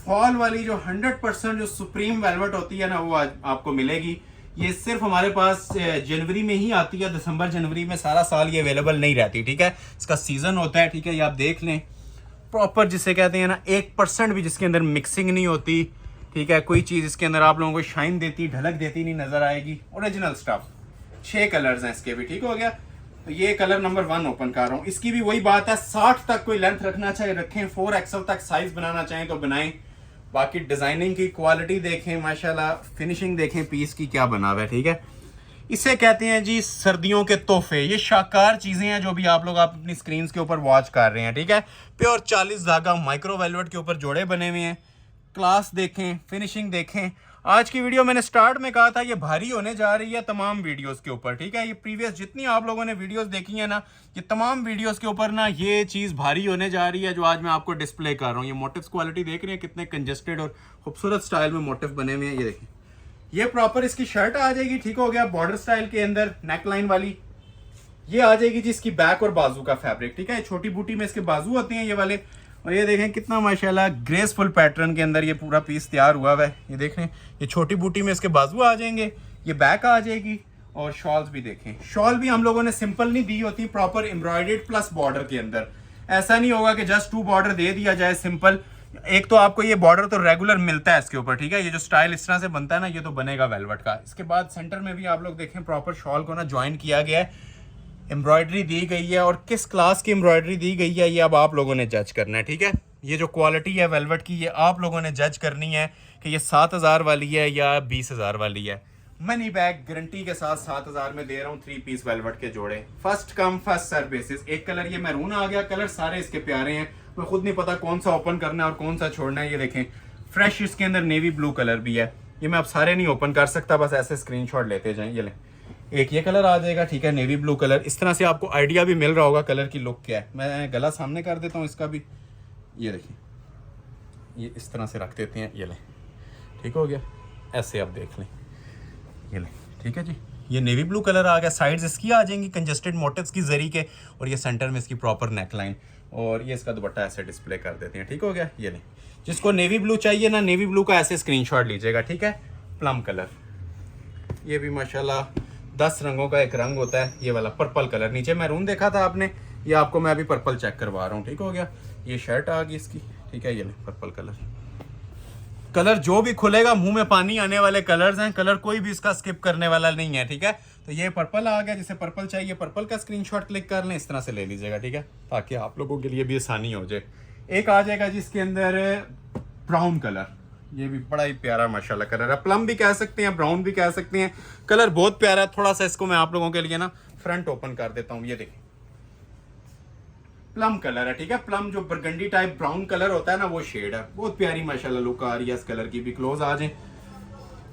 फॉल वाली जो 100% जो सुप्रीम वेलवेट होती है ना, वो आज आपको मिलेगी। ये सिर्फ हमारे पास जनवरी में ही आती है, दिसंबर जनवरी में, सारा साल ये अवेलेबल नहीं रहती। ठीक है, इसका सीजन होता है। ठीक है, ये आप देख लें, प्रॉपर जिसे कहते हैं ना, 1% भी जिसके अंदर मिक्सिंग नहीं होती। ठीक है, कोई चीज़ इसके अंदर आप लोगों को शाइन देती, ढलक देती नहीं नजर आएगी। Original stuff. 6 कलर्स हैं इसके भी। ठीक हो गया। तो ये कलर नंबर 1 ओपन कर रहा हूँ। इसकी भी वही बात है, 60 तक कोई लेंथ रखना चाहे रखें, 4XL तक साइज बनाना चाहें तो बनाएं। बाकी डिजाइनिंग की क्वालिटी देखें माशाल्लाह, फिनिशिंग देखें पीस की क्या बना हुआ है। ठीक है, इसे कहते हैं जी सर्दियों के तोहफे। ये शाकार चीजें हैं जो भी आप लोग अपनी स्क्रीन के ऊपर वॉच कर रहे हैं। ठीक है, प्योर 40 धागा माइक्रो वेलवेट के ऊपर जोड़े बने हुए हैं। क्लास देखें, फिनिशिंग देखें। आज की वीडियो मैंने स्टार्ट में कहा था ये भारी होने जा रही है तमाम वीडियोस के ऊपर। ठीक है, ये प्रीवियस जितनी आप लोगों ने वीडियोस देखी है ना, ये तमाम वीडियोस के ऊपर ना ये चीज़ भारी होने जा रही है जो आज मैं आपको डिस्प्ले कर रहा हूँ। ये मोटिव्स क्वालिटी देख रहे हैं कितने कंजेस्टेड और खूबसूरत स्टाइल में मोटिव बने हुए हैं। ये देखें, ये प्रॉपर इसकी शर्ट आ जाएगी। ठीक हो गया, बॉर्डर स्टाइल के अंदर नेक लाइन वाली। ये आ जाएगी जी इसकी बैक और बाजू का फैब्रिक। ठीक है, छोटी बूटी में इसके बाजू होते हैं ये वाले। और ये देखें कितना माशाल्लाह ग्रेसफुल पैटर्न के अंदर ये पूरा पीस तैयार हुआ हुआ है। ये देख रहे हैं, ये छोटी बूटी में इसके बाजू आ जाएंगे, ये बैक आ जाएगी। और शॉल्स भी देखें, शॉल भी हम लोगों ने सिंपल नहीं दी होती, प्रॉपर एम्ब्रॉयडर्ड प्लस बॉर्डर के अंदर। ऐसा नहीं होगा कि जस्ट 2 बॉर्डर दे दिया जाए सिंपल। एक तो आपको ये बॉर्डर तो रेगुलर मिलता है इसके ऊपर, ठीक है, ये जो स्टाइल इस तरह से बनता है ना, ये तो बनेगा वेलवेट का। इसके बाद सेंटर में भी आप लोग देखें प्रॉपर शॉल को ना ज्वाइन किया गया है, एम्ब्रॉयडरी दी गई है, और किस क्लास की एम्ब्रॉयडरी दी गई है ये अब आप लोगों ने जज करना है, ठीक है। ये जो क्वालिटी है वेलवेट की, ये आप लोगों ने जज करनी है कि ये 7,000 वाली है या 20,000 वाली है। मनी बैग गारंटी के साथ 7,000 में दे रहा हूँ 3 पीस वेलवेट के जोड़े, first come first serve basis. एक कलर ये मैरून आ गया, कलर सारे इसके प्यारे हैं, मैं खुद नहीं पता कौन सा ओपन करना है और कौन सा छोड़ना है। ये देखें फ्रेश इसके अंदर नेवी ब्लू कलर भी है, ये मैं अब सारे नहीं ओपन कर सकता, बस ऐसे स्क्रीनशॉट लेते जाएं। ये लें, एक ये कलर आ जाएगा, ठीक है, नेवी ब्लू कलर। इस तरह से आपको आइडिया भी मिल रहा होगा कलर की लुक क्या है। मैं गला सामने कर देता हूँ इसका भी, ये देखिए, ये इस तरह से रख देते हैं, ये लें, ठीक हो गया, ऐसे आप देख लें, ये लें, ठीक है जी। ये नेवी ब्लू कलर आ गया, साइड्स इसकी आ जाएंगी कंजस्टेड मोटिव्स की जरी के, और ये सेंटर में इसकी प्रॉपर नेकलाइन, और ये इसका दुपट्टा ऐसे डिस्प्ले कर देते हैं, ठीक हो गया। ये नहीं, जिसको नेवी ब्लू चाहिए ना, नेवी ब्लू का ऐसे स्क्रीनशॉट लीजिएगा, ठीक है। प्लम कलर, ये भी माशाल्लाह 10 रंगों का एक रंग होता है, ये वाला पर्पल कलर। नीचे मैरून देखा था आपने, ये आपको मैं अभी पर्पल चेक करवा रहा हूँ, ठीक हो गया। ये शर्ट आ गई इसकी, ठीक है, ये नहीं, पर्पल कलर। कलर जो भी खुलेगा मुंह में पानी आने वाले कलर्स हैं, कलर कोई भी इसका स्किप करने वाला नहीं है, ठीक है। तो ये पर्पल आ गया, जिसे पर्पल चाहिए पर्पल का स्क्रीनशॉट क्लिक कर लें, इस तरह से ले लीजिएगा, ठीक है, ताकि आप लोगों के लिए भी आसानी हो जाए। एक आ जाएगा जिसके अंदर ब्राउन कलर, ये भी बड़ा ही प्यारा माशाल्लाह कलर है, प्लम भी कह सकते हैं, ब्राउन भी कह सकते हैं, कलर बहुत प्यारा है। थोड़ा सा इसको मैं आप लोगों के लिए ना फ्रंट ओपन कर देता हूँ, ये देखिए प्लम कलर है, ठीक है। प्लम जो बरगंडी टाइप ब्राउन कलर होता है ना, वो शेड है, बहुत प्यारी माशाल्लाह लुक आ रही है इस कलर की भी। क्लोज आ जाए,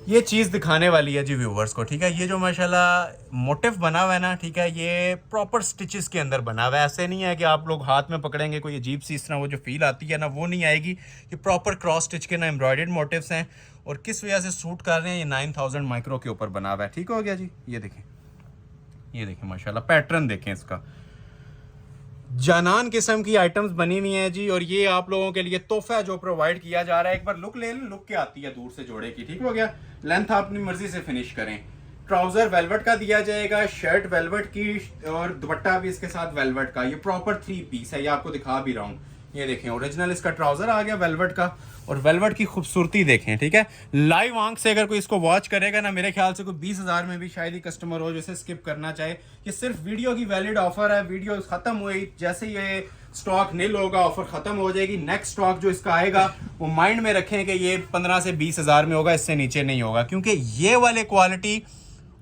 ये चीज़ दिखाने वाली है जी व्यूवर्स को, ठीक है। ये जो माशाल्लाह मोटिव बना हुआ है ना, ठीक है, ये प्रॉपर स्टिचेस के अंदर बना हुआ है, ऐसे नहीं है कि आप लोग हाथ में पकड़ेंगे कोई अजीब सी इस तरह वो जो फील आती है ना, वो नहीं आएगी। ये प्रॉपर क्रॉस स्टिच के ना एम्ब्रॉयडर्ड मोटिव्स हैं, और किस वजह से सूट कर रहे हैं, ये 9000 माइक्रो के ऊपर बना हुआ है, ठीक हो गया जी। ये देखें, ये देखें माशाल्लाह पैटर्न देखें इसका, जानान किस्म की आइटम्स बनी हुई हैं जी, और ये आप लोगों के लिए तोहफा जो प्रोवाइड किया जा रहा है। एक बार लुक ले लें, लुक क्या आती है दूर से जोड़े की, ठीक हो गया। लेंथ आप अपनी मर्जी से फिनिश करें। ट्राउजर वेलवेट का दिया जाएगा, शर्ट वेलवेट की, और दुपट्टा भी इसके साथ वेलवेट का। ये प्रॉपर 3 पीस है, ये आपको दिखा भी रहा हूँ। ये देखें ओरिजिनल इसका ट्राउजर आ गया वेलवेट का, और वेलवेट की खूबसूरती देखें, ठीक है। लाइव आंख से अगर कोई इसको वॉच करेगा ना, मेरे ख्याल से कोई 20,000 में भी शायद ही कस्टमर हो जैसे स्किप करना चाहे। ये सिर्फ वीडियो की वैलिड ऑफर है, वीडियो खत्म हुई जैसे ये स्टॉक नील होगा, ऑफर खत्म हो जाएगी। नेक्स्ट स्टॉक जो इसका आएगा वो माइंड में रखें कि ये 15 से 20,000 में होगा, इससे नीचे नहीं होगा, क्योंकि ये वाले क्वालिटी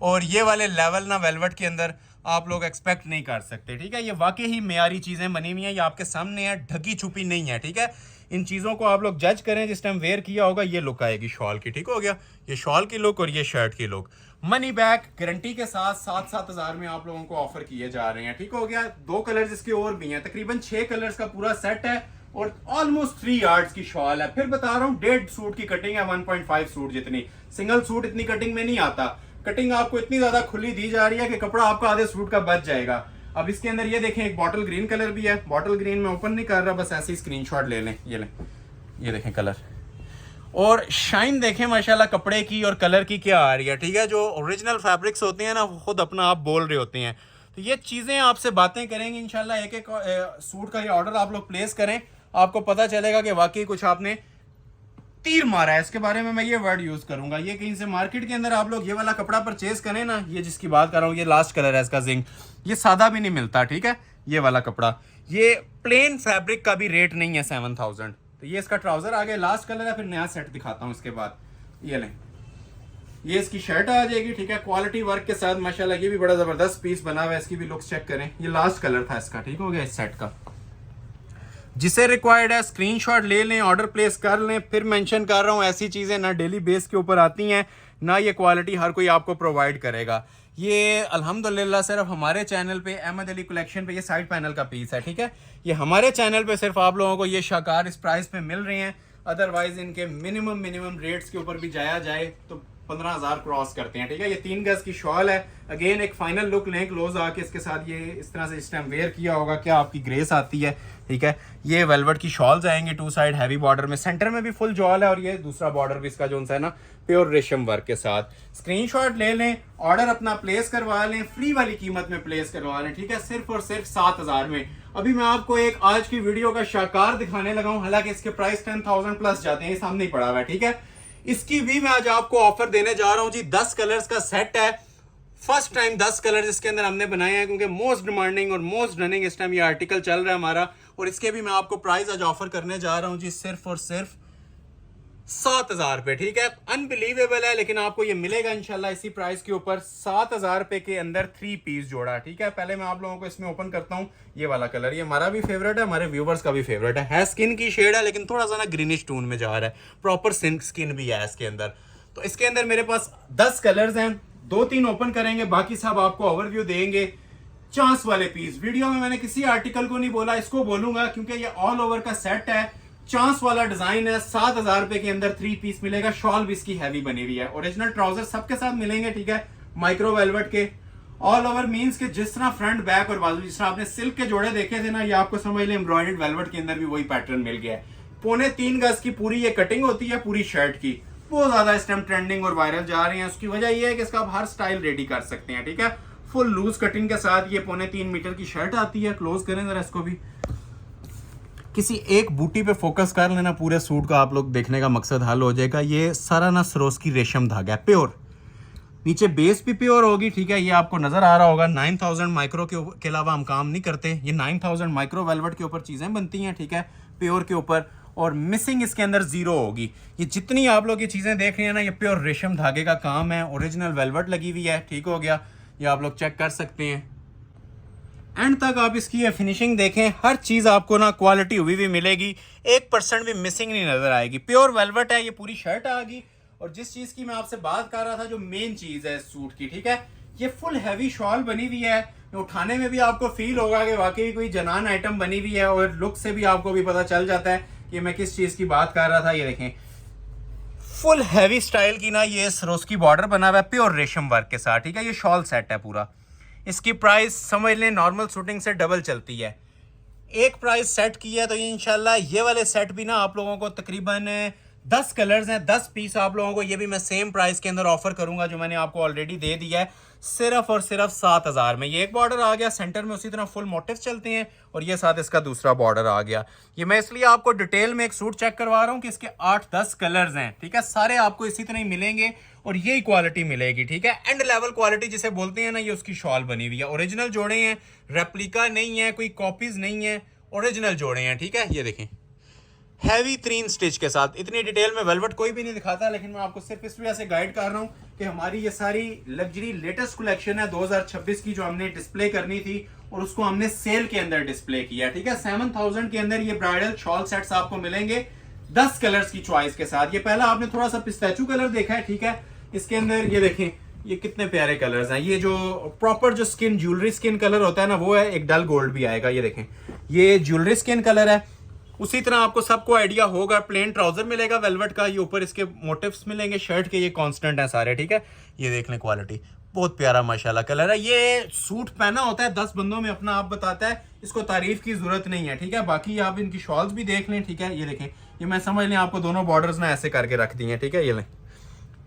और ये वाले लेवल ना वेलवेट के अंदर आप लोग एक्सपेक्ट नहीं कर सकते, ठीक है। ये वाकई ही मेयारी चीज़ें बनी हुई हैं, ये आपके सामने है, ढकी छुपी नहीं है, ठीक है। इन चीज़ों को आप लोग जज करें, जिस टाइम वेयर किया होगा ये लुक आएगी शॉल की, ठीक हो गया। ये शॉल की लुक और ये शर्ट की लुक। मनी बैक गारंटी के साथ 7,000 में आप लोगों को ऑफर किए जा रहे हैं, ठीक हो गया। 2 कलर्स इसके और भी हैं, तकरीबन 6 कलर्स का पूरा सेट है, और ऑलमोस्ट 3 यार्ड्स की शॉल है। फिर बता रहा हूँ 1.5 सूट की कटिंग है, 1.5 सूट जितनी। सिंगल सूट इतनी कटिंग में नहीं आता, कटिंग आपको इतनी ज्यादा खुली दी जा रही है कि कपड़ा आपका आधे सूट का बच जाएगा। अब इसके अंदर ये देखें एक बॉटल ग्रीन कलर भी है, बॉटल ग्रीन में ओपन नहीं कर रहा, बस ऐसे ही स्क्रीनशॉट ले लें, ये लें, ये देखें कलर, और शाइन देखें माशाल्लाह कपड़े की और कलर की क्या आ रही है, ठीक है। जो ओरिजिनल फैब्रिक्स होते हैं ना, वो खुद अपना आप बोल रहे होते हैं। तो ये चीज़ें आपसे बातें करेंगे इंशाल्लाह। एक एक सूट का ये ऑर्डर आप लोग प्लेस करें, आपको पता चलेगा कि वाकई कुछ आपने तीर मारा है। इसके बारे में मैं ये वर्ड यूज करूंगा। ये कहीं से मार्केट के अंदर आप लोग ये वाला कपड़ा परचेज करें ना, ये जिसकी बात कर रहा हूँ, ये लास्ट कलर है इसका जिंक, ये सादा भी नहीं मिलता, ठीक है। ये वाला कपड़ा, ये प्लेन फैब्रिक का भी रेट नहीं है 7,000। तो ये इसका ट्राउजर आ गया, लास्ट कलर है। फिर नया सेट दिखाता हूँ इसके बाद, ये लें, ये इसकी शर्ट आ जाएगी, ठीक है, क्वालिटी वर्क के साथ माशाल्लाह। ये भी बड़ा जबरदस्त पीस बना हुआ है, इसकी भी लुक्स चेक करें। ये लास्ट कलर था इसका, ठीक हो गया इस सेट का। जिसे रिक्वायर्ड है स्क्रीनशॉट ले लें, ऑर्डर प्लेस कर लें। फिर मेंशन कर रहा हूँ, ऐसी चीज़ें ना डेली बेस के ऊपर आती हैं, ना ये क्वालिटी हर कोई आपको प्रोवाइड करेगा। ये अल्हम्दुलिल्लाह सिर्फ हमारे चैनल पे अहमद अली कलेक्शन पे ये साइड पैनल का पीस है, ठीक है। ये हमारे चैनल पे सिर्फ आप लोगों को ये शाकार इस प्राइस पे मिल रहे हैं। अदरवाइज इनके मिनिमम रेट्स के ऊपर भी जाया जाए तो 15,000 क्रॉस करते हैं, ठीक है। ये 3 गज की शॉल है। अगेन एक फाइनल लुक लें क्लोज आके इसके साथ, ये इस तरह से इस टाइम वेयर किया होगा, क्या आपकी ग्रेस आती है, ठीक है। ये वेलवेट की शॉल्स आएंगे 2 साइड हैवी बॉर्डर में, सेंटर में भी फुल जॉल है, और ये दूसरा बॉर्डर भी इसका जो है ना प्योर रेशम वर्क के साथ। स्क्रीनशॉट ले लें, ऑर्डर अपना प्लेस करवा लें, फ्री वाली कीमत में प्लेस करवा लें, ठीक है, सिर्फ और सिर्फ 7,000 में। अभी मैं आपको एक आज की वीडियो का शाकार दिखाने लगा हूं, हालांकि इसके प्राइस 10,000 प्लस जाते हैं, ये सामने ही पड़ा हुआ है, ठीक है। इसकी भी मैं आज आपको ऑफर देने जा रहा हूं जी। 10 कलर्स का सेट है, फर्स्ट टाइम 10 कलर्स इसके अंदर हमने बनाए हैं, क्योंकि मोस्ट डिमांडिंग और मोस्ट रनिंग इस टाइम ये आर्टिकल चल रहा है हमारा। और इसके भी मैं आपको प्राइस आज ऑफर करने जा रहा हूं जी, सिर्फ और सिर्फ 7,000 रुपए, ठीक है। अनबिलीवेबल है, लेकिन आपको ये मिलेगा इंशाल्लाह इसी प्राइस के ऊपर 7,000 रुपए के अंदर 3 पीस जोड़ा, ठीक है। पहले मैं आप लोगों को इसमें ओपन करता हूँ। ये वाला कलर, ये हमारा भी फेवरेट है, हमारे व्यूवर्स का भी फेवरेट है स्किन की शेड है, लेकिन थोड़ा सा ना ग्रीनिश टोन में जा रहा है, प्रॉपर स्किन भी है इसके अंदर। तो इसके अंदर मेरे पास 10 कलर्स हैं, 2-3 ओपन करेंगे, बाकी सब आपको ओवरव्यू देंगे। चांस वाले पीस, वीडियो में मैंने किसी आर्टिकल को नहीं बोला, इसको बोलूंगा क्योंकि ये ऑल ओवर का सेट है, चांस वाला डिजाइन है। 7,000 रुपए के अंदर 3 पीस मिलेगा, शॉल भी इसकी हैवी बनी हुई है, ओरिजिनल ट्राउजर सबके साथ मिलेंगे, ठीक है, माइक्रो वेलवेट के। ऑल ओवर मींस के जिस तरह फ्रंट बैक और बाजू, जिस तरह आपने सिल्क के जोड़े देखे थे ना, ये आपको समझ लें एम्ब्रॉयडर्ड वेलवेट के अंदर भी वही पैटर्न मिल गया है। 3.25 गज की पूरी ये कटिंग होती है पूरी शर्ट की, बहुत ज्यादा इस टाइम ट्रेंडिंग और वायरल जा रही है। उसकी वजह यह है कि इसका आप हर स्टाइल रेडी कर सकते हैं, ठीक है। फुल लूज कटिंग के साथ ये 3.25 मीटर की शर्ट आती है। क्लोज करें जरा इसको भी, किसी एक बूटी पे फोकस कर लेना, पूरे सूट का आप लोग देखने का मकसद हल हो जाएगा। ये सारा ना सरोस्की रेशम धागा है, प्योर, नीचे बेस भी प्योर होगी, ठीक है। ये आपको नजर आ रहा होगा। 9,000 माइक्रो के अलावा हम काम नहीं करते, ये 9,000 माइक्रो वेलवेट के ऊपर चीजें बनती हैं, ठीक है, प्योर के ऊपर। और मिसिंग इसके अंदर 0 होगी। ये जितनी आप लोग ये चीजें देख रहे हैं ना, ये प्योर रेशम धागे का काम है, ओरिजिनल वेलवेट लगी हुई है, ठीक हो गया। ये आप लोग चेक कर सकते हैं, एंड तक आप इसकी ये फिनिशिंग देखें, हर चीज आपको ना क्वालिटी हुई भी मिलेगी, 1% भी मिसिंग नहीं नजर आएगी। प्योर वेलवेट है, ये पूरी शर्ट आ गई। और जिस चीज की मैं आपसे बात कर रहा था, जो मेन चीज है सूट की, ठीक है, ये फुल हैवी शॉल बनी हुई है, उठाने में भी आपको फील होगा कि वाकई कोई जनान आइटम बनी हुई है, और लुक से भी आपको भी पता चल जाता है कि मैं किस चीज की बात कर रहा था। ये देखें, फुल हैवी स्टाइल की ना ये सरोस्की बॉर्डर बना हुआ है प्योर रेशम वर्क के साथ, ठीक है। ये शॉल सेट है पूरा। इसकी प्राइस समझ लें नॉर्मल शूटिंग से डबल चलती है। एक प्राइस सेट की है, तो इंशाल्लाह ये वाले सेट भी ना आप लोगों को तकरीबन 10 कलर्स हैं, 10 पीस आप लोगों को ये भी मैं सेम प्राइस के अंदर ऑफर करूंगा, जो मैंने आपको ऑलरेडी दे दिया है, सिर्फ और सिर्फ 7,000 में। ये एक बॉर्डर आ गया सेंटर में, उसी तरह फुल मोटिव्स चलते हैं, और ये साथ इसका दूसरा बॉर्डर आ गया। ये मैं इसलिए आपको डिटेल में एक सूट चेक करवा रहा हूँ कि इसके 8-10 कलर्स हैं, ठीक है, सारे आपको इसी तरह ही मिलेंगे, और यही क्वालिटी मिलेगी, ठीक है। एंड लेवल क्वालिटी जिसे बोलते हैं ना, ये उसकी शॉल बनी हुई है, ओरिजिनल जोड़े हैं, रेप्लिका नहीं है, कोई कॉपीज नहीं है, ओरिजिनल जोड़े हैं, ठीक है। ये देखें, हैवी 3 स्टिच के साथ। इतनी डिटेल में वेलवेट कोई भी नहीं दिखाता, लेकिन मैं आपको सिर्फ इस वजह से गाइड कर रहा हूं कि हमारी ये सारी लग्जरी लेटेस्ट कलेक्शन है 2026 की, जो हमने डिस्प्ले करनी थी, और उसको हमने सेल के अंदर डिस्प्ले किया, ठीक है। 7,000 के अंदर ये ब्राइडल शॉल सेट्स आपको मिलेंगे 10 कलर्स की चॉइस के साथ। ये पहला आपने थोड़ा सा पिस्ताचू कलर देखा है, ठीक है। इसके अंदर ये देखें, ये कितने प्यारे कलर्स हैं। ये जो प्रॉपर जो स्किन ज्वेलरी स्किन कलर होता है ना, वो है। एक डल गोल्ड भी आएगा, ये देखें, ये ज्वेलरी स्किन कलर है। उसी तरह आपको सबको आइडिया होगा, प्लेन ट्राउजर मिलेगा वेलवेट का, ये ऊपर इसके मोटिव्स मिलेंगे शर्ट के, ये कांस्टेंट है सारे, ठीक है। ये देख लें, क्वालिटी बहुत प्यारा माशाल्लाह कलर है। ये सूट पहना होता है 10 बंदों में अपना आप बताता है, इसको तारीफ की जरूरत नहीं है, ठीक है। बाकी आप इनकी शॉल्स भी देख लें, ठीक है। ये देखें, ये मैं समझ लें आपको दोनों बॉर्डर्स ना ऐसे करके रख दी हैं, ठीक है। ये लें,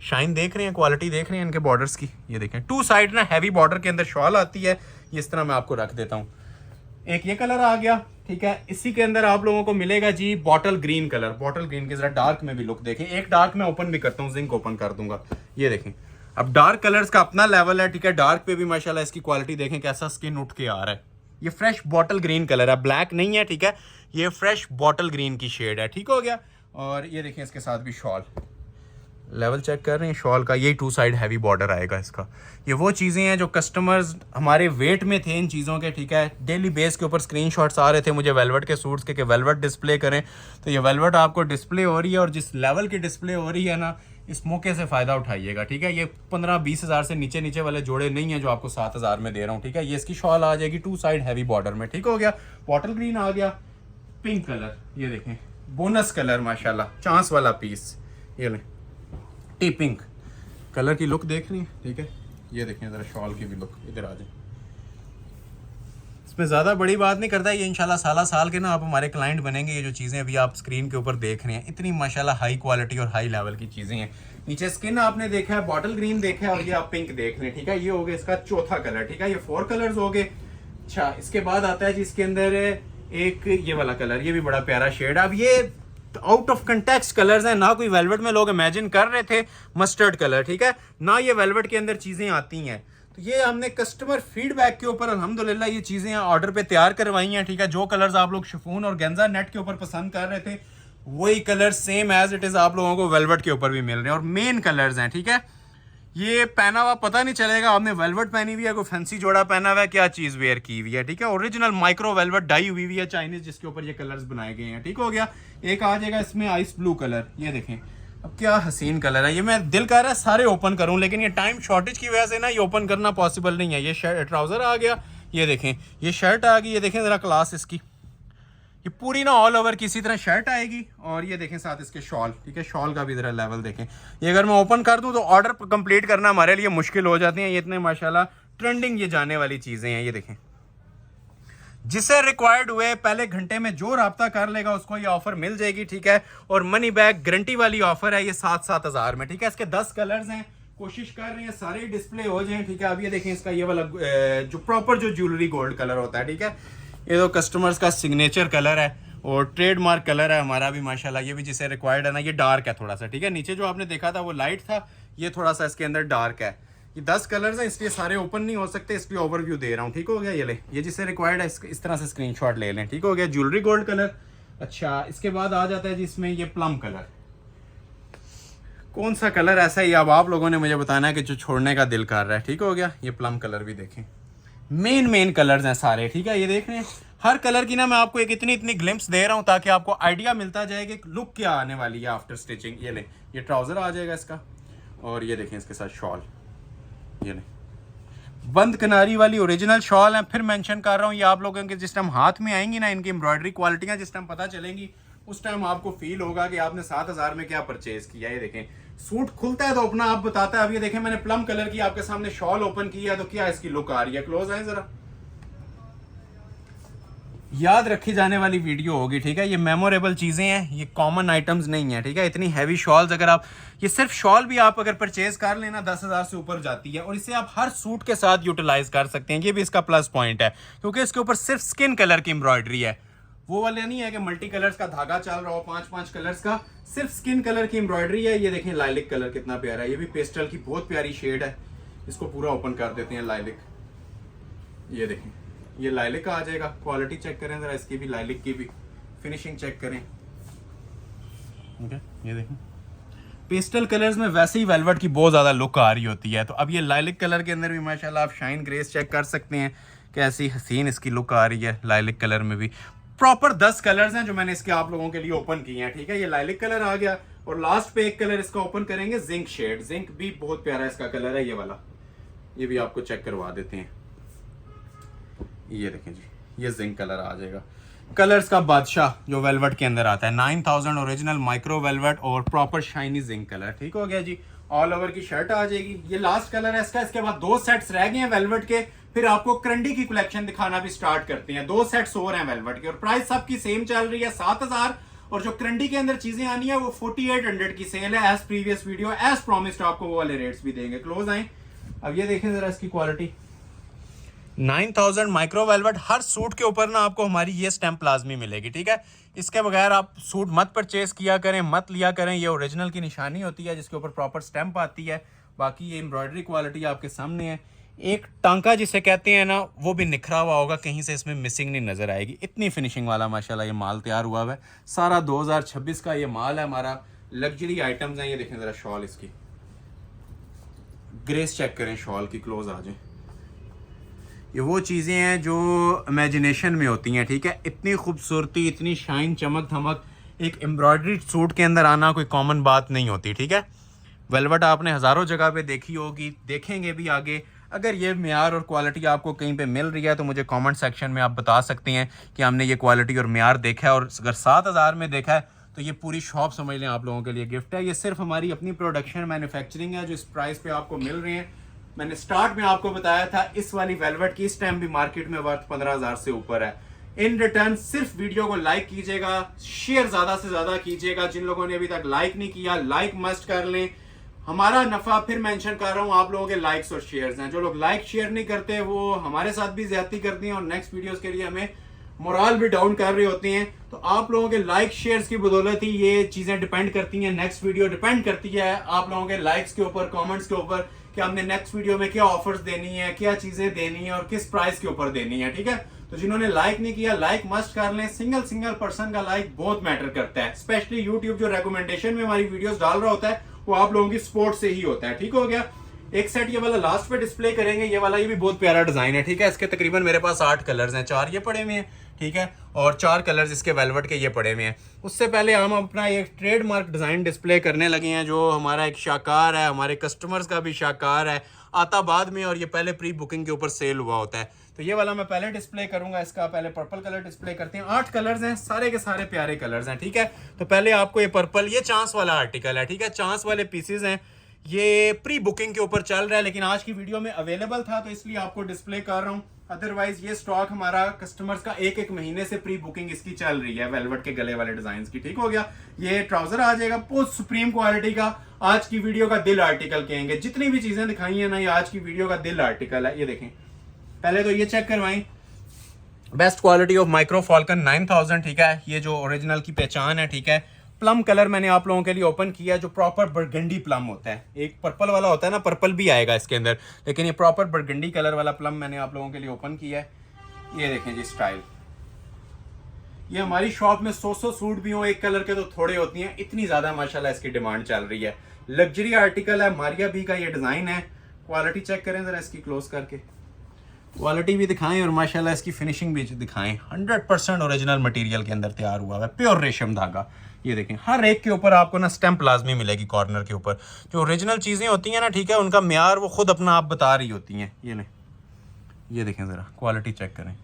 शाइन देख रहे हैं, क्वालिटी देख रहे हैं इनके बॉर्डर्स की। ये देखें, 2 साइड ना हैवी बॉर्डर के अंदर शॉल आती है, ये इस तरह मैं आपको रख देता हूँ। एक ये कलर आ गया, ठीक है। इसी के अंदर आप लोगों को मिलेगा जी bottle green colour. Bottle green के जरा डार्क में भी लुक देखें, एक डार्क में ओपन भी करता हूँ, जिंक ओपन कर दूंगा। ये देखें, अब डार्क कलर्स का अपना लेवल है, ठीक है। डार्क पे भी माशाल्लाह इसकी क्वालिटी देखें, कैसा स्किन उठ के आ रहा है। ये फ्रेश बॉटल ग्रीन कलर है, ब्लैक नहीं है, ठीक है। ये फ्रेश बॉटल ग्रीन की शेड है, ठीक हो गया। और ये देखें, इसके साथ भी शॉल, लेवल चेक कर रहे हैं शॉल का, यही 2 साइड हैवी बॉर्डर आएगा इसका। ये वो चीज़ें हैं जो कस्टमर्स हमारे वेट में थे इन चीज़ों के, ठीक है। डेली बेस के ऊपर स्क्रीनशॉट्स आ रहे थे मुझे वेलवेट के सूट्स के, कि वेलवेट डिस्प्ले करें, तो ये वेलवेट आपको डिस्प्ले हो रही है, और जिस लेवल की डिस्प्ले हो रही है ना, इस मौके से फ़ायदा उठाइएगा, ठीक है। ये 15-20 हज़ार से नीचे वाले जोड़े नहीं हैं जो आपको 7,000 में दे रहा हूँ, ठीक है। ये इसकी शॉल आ जाएगी 2 साइड हैवी बॉर्डर में, ठीक हो गया। बॉटल ग्रीन आ गया, पिंक कलर, ये देखें बोनस कलर माशाल्लाह, चांस वाला पीस, ये लें, टी पिंक कलर की लुक देख रही है, ठीक है। ये देखें ज़रा शॉल की भी लुक, इधर आ जाए। इसमें ज़्यादा बड़ी बात नहीं करता, ये इंशाल्लाह साला साल के ना आप हमारे क्लाइंट बनेंगे। ये जो चीज़ें अभी आप स्क्रीन के ऊपर देख रहे हैं, इतनी माशाल्लाह हाई क्वालिटी और हाई लेवल की चीज़ें हैं। नीचे स्किन आपने देखा है, बॉटल ग्रीन देखा है, और ये आप पिंक देख रहे हैं, ठीक है। ये हो गया इसका चौथा कलर, ठीक है। ये 4 कलर्स हो गए। अच्छा, इसके बाद आता है जी इसके अंदर एक ये वाला कलर, ये भी बड़ा प्यारा शेड। अब ये आउट ऑफ कंटेक्स्ट कलर्स हैं, ना कोई वेलवेट में लोग इमेजिन कर रहे थे मस्टर्ड कलर, ठीक है, ना ये वेलवेट के अंदर चीज़ें आती हैं। तो ये हमने कस्टमर फीडबैक के ऊपर अल्हम्दुलिल्लाह ये चीज़ें ऑर्डर पे तैयार करवाई हैं, ठीक है। जो कलर्स आप लोग शिफॉन और गेंजा नेट के ऊपर पसंद कर रहे थे, वही colour same as it is आप लोगों को वेलवेट के ऊपर भी मिल रहे हैं, और मेन कलर्स हैं, ठीक है। ये पहना हुआ पता नहीं चलेगा आपने वेलवेट पहनी हुई है, कोई फैंसी जोड़ा पहना हुआ है, क्या चीज़ वेयर की हुई है, ठीक है। ओरिजिनल माइक्रो वेलवेट डाई हुई हुई है चाइनीज, जिसके ऊपर ये कलर्स बनाए गए हैं, ठीक हो गया। एक आ जाएगा इसमें आइस ब्लू कलर, ये देखें। अब क्या हसीन कलर है ये, मैं दिल कर रहा है सारे ओपन करूं, लेकिन ये टाइम शॉर्टेज की वजह से ना ये ओपन करना पॉसिबल नहीं है। ये शर्ट ट्राउजर आ गया, ये देखें, ये शर्ट आ गई, ये देखें ज़रा क्लास इसकी, ये पूरी ना ऑल ओवर किसी तरह शर्ट आएगी, और ये देखें साथ इसके शॉल, ठीक है। शॉल का भी ज़रा लेवल देखें। ये अगर मैं ओपन कर दूं तो ऑर्डर कंप्लीट करना हमारे लिए मुश्किल हो जाती है। ये इतने माशाल्लाह ट्रेंडिंग ये जाने वाली चीज़ें हैं, ये देखें। जिसे रिक्वायर्ड हुए पहले घंटे में जो राब्ता कर लेगा उसको ये ऑफर मिल जाएगी, ठीक है। और मनी बैक गारंटी वाली ऑफर है ये 7-7 हज़ार में, ठीक है। इसके 10 कलर्स हैं, कोशिश कर रहे हैं सारे डिस्प्ले हो जाएं, ठीक है। अब ये देखें इसका ये वाला जो प्रॉपर जो ज्वेलरी गोल्ड कलर होता है, ठीक है। ये तो कस्टमर्स का सिग्नेचर कलर है और ट्रेडमार्क कलर है हमारा भी माशाल्लाह। ये भी जिसे रिक्वायर्ड है ना, ये डार्क है थोड़ा सा, ठीक है। नीचे जो आपने देखा था वो लाइट था, ये थोड़ा सा इसके अंदर डार्क है। ये 10 कलर्स हैं, इसलिए सारे ओपन नहीं हो सकते, इसलिए ओवरव्यू दे रहा हूँ, ठीक हो गया। ये ले, ये जिससे रिक्वायर्ड है इस तरह से स्क्रीनशॉट ले लें, ठीक हो गया। Jewellery gold colour. अच्छा, इसके बाद आ जाता है जिसमें ये प्लम कलर। कौन सा कलर ऐसा ही अब आप लोगों ने मुझे बताना है कि जो छोड़ने का दिल कर रहा है, ठीक हो गया। ये प्लम कलर भी देखें, मेन कलर्स हैं सारे, ठीक है। ये देख रहे हैं हर कलर की ना मैं आपको एक इतनी ग्लिम्स दे रहा हूँ ताकि आपको आइडिया मिलता जाए कि लुक क्या आने वाली है आफ्टर स्टिचिंग। ये ले, ये ट्राउजर आ जाएगा इसका, और ये देखें इसके साथ शॉल, ये नहीं बंद किनारी वाली ओरिजिनल शॉल है। फिर मेंशन कर रहा हूँ, ये आप लोगों के जिस टाइम हाथ में आएंगी ना इनकी एम्ब्रॉयडरी क्वालिटियाँ जिस टाइम पता चलेंगी, उस टाइम आपको फील होगा कि आपने 7 हज़ार में क्या परचेज किया। ये देखें सूट खुलता है तो अपना आप बताता है। अब ये देखें मैंने प्लम कलर की आपके सामने शॉल ओपन की है, तो क्या इसकी लुक आ रही है। क्लोज आए जरा, याद रखी जाने वाली वीडियो होगी, ठीक है। ये मेमोरेबल चीज़ें हैं, ये कॉमन आइटम्स नहीं है, ठीक है। इतनी हैवी शॉल्स अगर आप, ये सिर्फ शॉल भी आप अगर परचेज कर लेना 10 हज़ार से ऊपर जाती है, और इसे आप हर सूट के साथ यूटिलाइज कर सकते हैं। ये भी इसका प्लस पॉइंट है, क्योंकि इसके ऊपर सिर्फ स्किन कलर की एम्ब्रॉयडरी है। वो वाले नहीं है कि मल्टी कलर्स का धागा चल रहा हो 5-5 कलर्स का, सिर्फ स्किन कलर की एम्ब्रॉयडरी है। ये देखें लाइलिक कलर कितना प्यारा है, ये भी पेस्टल की बहुत प्यारी शेड है। इसको पूरा ओपन कर देते हैं, लाइलिक, ये देखें ये लाइलिक का आ जाएगा। क्वालिटी चेक करें जरा इसकी भी, लाइलिक की भी फिनिशिंग चेक करें, ओके। ये देखें पेस्टल कलर्स में वैसे ही वेलवेट की बहुत ज़्यादा लुक आ रही होती है। तो अब ये लाइलिक कलर के अंदर भी माशाल्लाह आप शाइन ग्रेस चेक कर सकते हैं, कैसी हसीन इसकी लुक आ रही है। लाइलिक कलर में भी प्रॉपर 10 कलर्स हैं जो मैंने इसके आप लोगों के लिए ओपन किए हैं, ठीक है। ये लाइलिक कलर आ गया, और लास्ट पे एक कलर इसका ओपन करेंगे, जिंक शेड। जिंक भी बहुत प्यारा इसका कलर है, ये वाला, ये भी आपको चेक करवा देते हैं। ये देखें जी, ये जिंक कलर आ जाएगा। कलर्स का बादशाह जो वेलवेट के अंदर आता है, 9000 ओरिजिनल माइक्रो वेलवेट और प्रॉपर शाइनी जिंक कलर, ठीक हो गया जी। ऑल ओवर की शर्ट आ जाएगी। ये लास्ट कलर है इसका। इसके बाद 2 सेट्स रह गए हैं वेलवेट के, फिर आपको क्रंडी की कलेक्शन दिखाना भी स्टार्ट करते हैं। 2 सेट्स और हैं वेलवेट के, और प्राइस सबकी सेम चल रही है 7 हज़ार। और जो क्रंडी के अंदर चीजें आनी है वो 4800 की सेल है, as previous video, as promised आपको वो वाले रेट्स भी देंगे। क्लोज आए, अब ये देखें जरा इसकी क्वालिटी। 9000 माइक्रो वेलवेट, हर सूट के ऊपर ना आपको हमारी ये स्टैम्प लाजमी मिलेगी, ठीक है। इसके बगैर आप सूट मत परचेज किया करें, मत लिया करें। ये ओरिजिनल की निशानी होती है जिसके ऊपर प्रॉपर स्टैम्प आती है। बाकी ये एम्ब्रॉयडरी क्वालिटी आपके सामने है। एक टांका जिसे कहते हैं ना, वो भी निखरा हुआ होगा, कहीं से इसमें मिसिंग नहीं नजर आएगी। इतनी फिनिशिंग वाला माशाल्लाह ये माल तैयार हुआ है। सारा 2026 का ये माल है हमारा, लग्जरी आइटम्स हैं। ये देखें जरा शॉल इसकी, ग्रेस चेक करें शॉल की, क्लोज आ जाए। ये वो चीज़ें हैं जो इमेजिनेशन में होती हैं, ठीक है। इतनी खूबसूरती, इतनी शाइन, चमक धमक एक एम्ब्रॉयडरी सूट के अंदर आना कोई कॉमन बात नहीं होती, ठीक है। वेलवेट आपने हज़ारों जगह पे देखी होगी, देखेंगे भी आगे। अगर ये म्यार और क्वालिटी आपको कहीं पे मिल रही है तो मुझे कमेंट सेक्शन में आप बता सकते हैं कि हमने ये क्वालिटी और म्यार देखा है, और अगर 7 हज़ार में देखा है तो ये पूरी शॉप समझ लें आप लोगों के लिए गिफ्ट है। ये सिर्फ हमारी अपनी प्रोडक्शन मैन्युफैक्चरिंग है जो इस प्राइस पे आपको मिल रही है। मैंने स्टार्ट में आपको बताया था इस वाली वेलवेट की इस टाइम भी मार्केट में वर्थ 15,000 से ऊपर है। इन रिटर्न सिर्फ वीडियो को लाइक कीजिएगा, शेयर ज्यादा से ज्यादा कीजिएगा। जिन लोगों ने अभी तक लाइक नहीं किया लाइक मस्ट कर लें। हमारा नफा फिर मेंशन कर रहा हूं आप लोगों के लाइक्स और शेयर्स हैं। जो लोग लाइक शेयर नहीं करते वो हमारे साथ भी ज्यादती करती हैं और नेक्स्ट वीडियोस के लिए हमें मोरल भी डाउन कर रही होती हैं। तो आप लोगों के लाइक शेयर्स की बदौलत ही ये चीजें डिपेंड करती हैं। नेक्स्ट वीडियो डिपेंड करती है आप लोगों के लाइक्स के ऊपर, कमेंट्स के ऊपर कि हमने नेक्स्ट वीडियो में क्या ऑफर्स देनी है, क्या चीजें देनी है और किस प्राइस के ऊपर देनी है। ठीक है, तो जिन्होंने लाइक नहीं किया लाइक मस्ट कर लें। सिंगल पर्सन का लाइक बहुत मैटर करता है। स्पेशली यूट्यूब जो रिकमेंडेशन में हमारी वीडियोस डाल रहा होता है वो आप लोगों की सपोर्ट से ही होता है। ठीक हो गया। एक सेट ये वाला लास्ट पे डिस्प्ले करेंगे। ये वाला ये भी बहुत प्यारा डिजाइन है। ठीक है, इसके तकरीबन मेरे पास 8 कलर्स हैं, 4 ये पड़े हुए हैं। ठीक है, और 4 कलर्स इसके वेलवेट के ये पड़े हुए हैं। उससे पहले हम अपना एक ट्रेडमार्क डिजाइन डिस्प्ले करने लगे हैं जो हमारा एक शाकार है, हमारे कस्टमर्स का भी शाकार है, आता बाद में और ये पहले प्री बुकिंग के ऊपर सेल हुआ होता है। तो ये वाला मैं पहले डिस्प्ले करूंगा। इसका पहले पर्पल कलर डिस्प्ले करते हैं। 8 कलर्स हैं, सारे के सारे प्यारे कलर्स हैं। ठीक है, तो पहले आपको ये पर्पल, ये चांस वाला आर्टिकल है। ठीक है, चांस वाले पीसेस हैं, ये प्री बुकिंग के ऊपर चल रहा है लेकिन आज की वीडियो में अवेलेबल था तो इसलिए आपको डिस्प्ले कर रहा हूँ। अदरवाइज ये स्टॉक हमारा कस्टमर्स का एक महीने से प्री बुकिंग इसकी चल रही है वेलवेट के गले वाले डिजाइन की। ठीक हो गया। ये ट्राउजर आ जाएगा बहुत सुप्रीम क्वालिटी का। आज की वीडियो का दिल आर्टिकल कहेंगे। जितनी भी चीजें दिखाई है ना ये आज की वीडियो का दिल आर्टिकल है। ये देखें, पहले तो ये चेक करवाएं, best quality of micro Falcon 9000। ठीक है, ये जो ओरिजिनल की पहचान है। ठीक है, प्लम कलर मैंने आप लोगों के लिए ओपन किया जो प्रॉपर बरगंडी प्लम होता है। एक पर्पल वाला होता है ना, पर्पल भी आएगा इसके अंदर, लेकिन ये प्रॉपर बरगंडी कलर वाला प्लम मैंने आप लोगों के लिए ओपन किया है। ये देखें जी स्टाइल। ये हमारी शॉप में 100 सूट भी हो एक कलर के तो थोड़े होती हैं, इतनी ज्यादा माशाल्लाह इसकी डिमांड चल रही है। लग्जरी आर्टिकल है, मारिया बी का ये डिजाइन है। क्वालिटी चेक करें जरा इसकी क्लोज करके, क्वालिटी भी दिखाएं और माशाल्लाह इसकी फिनिशिंग भी दिखाएं। 100% ओरिजिनल मटेरियल के अंदर तैयार हुआ है, प्योर रेशम धागा। ये देखें, हर एक के ऊपर आपको ना स्टैंप लाजमी मिलेगी कॉर्नर के ऊपर। जो ओरिजिनल चीज़ें होती हैं ना, ठीक है, उनका म्यार वो खुद अपना आप बता रही होती हैं। ये नहीं, ये देखें ज़रा क्वालिटी चेक करें,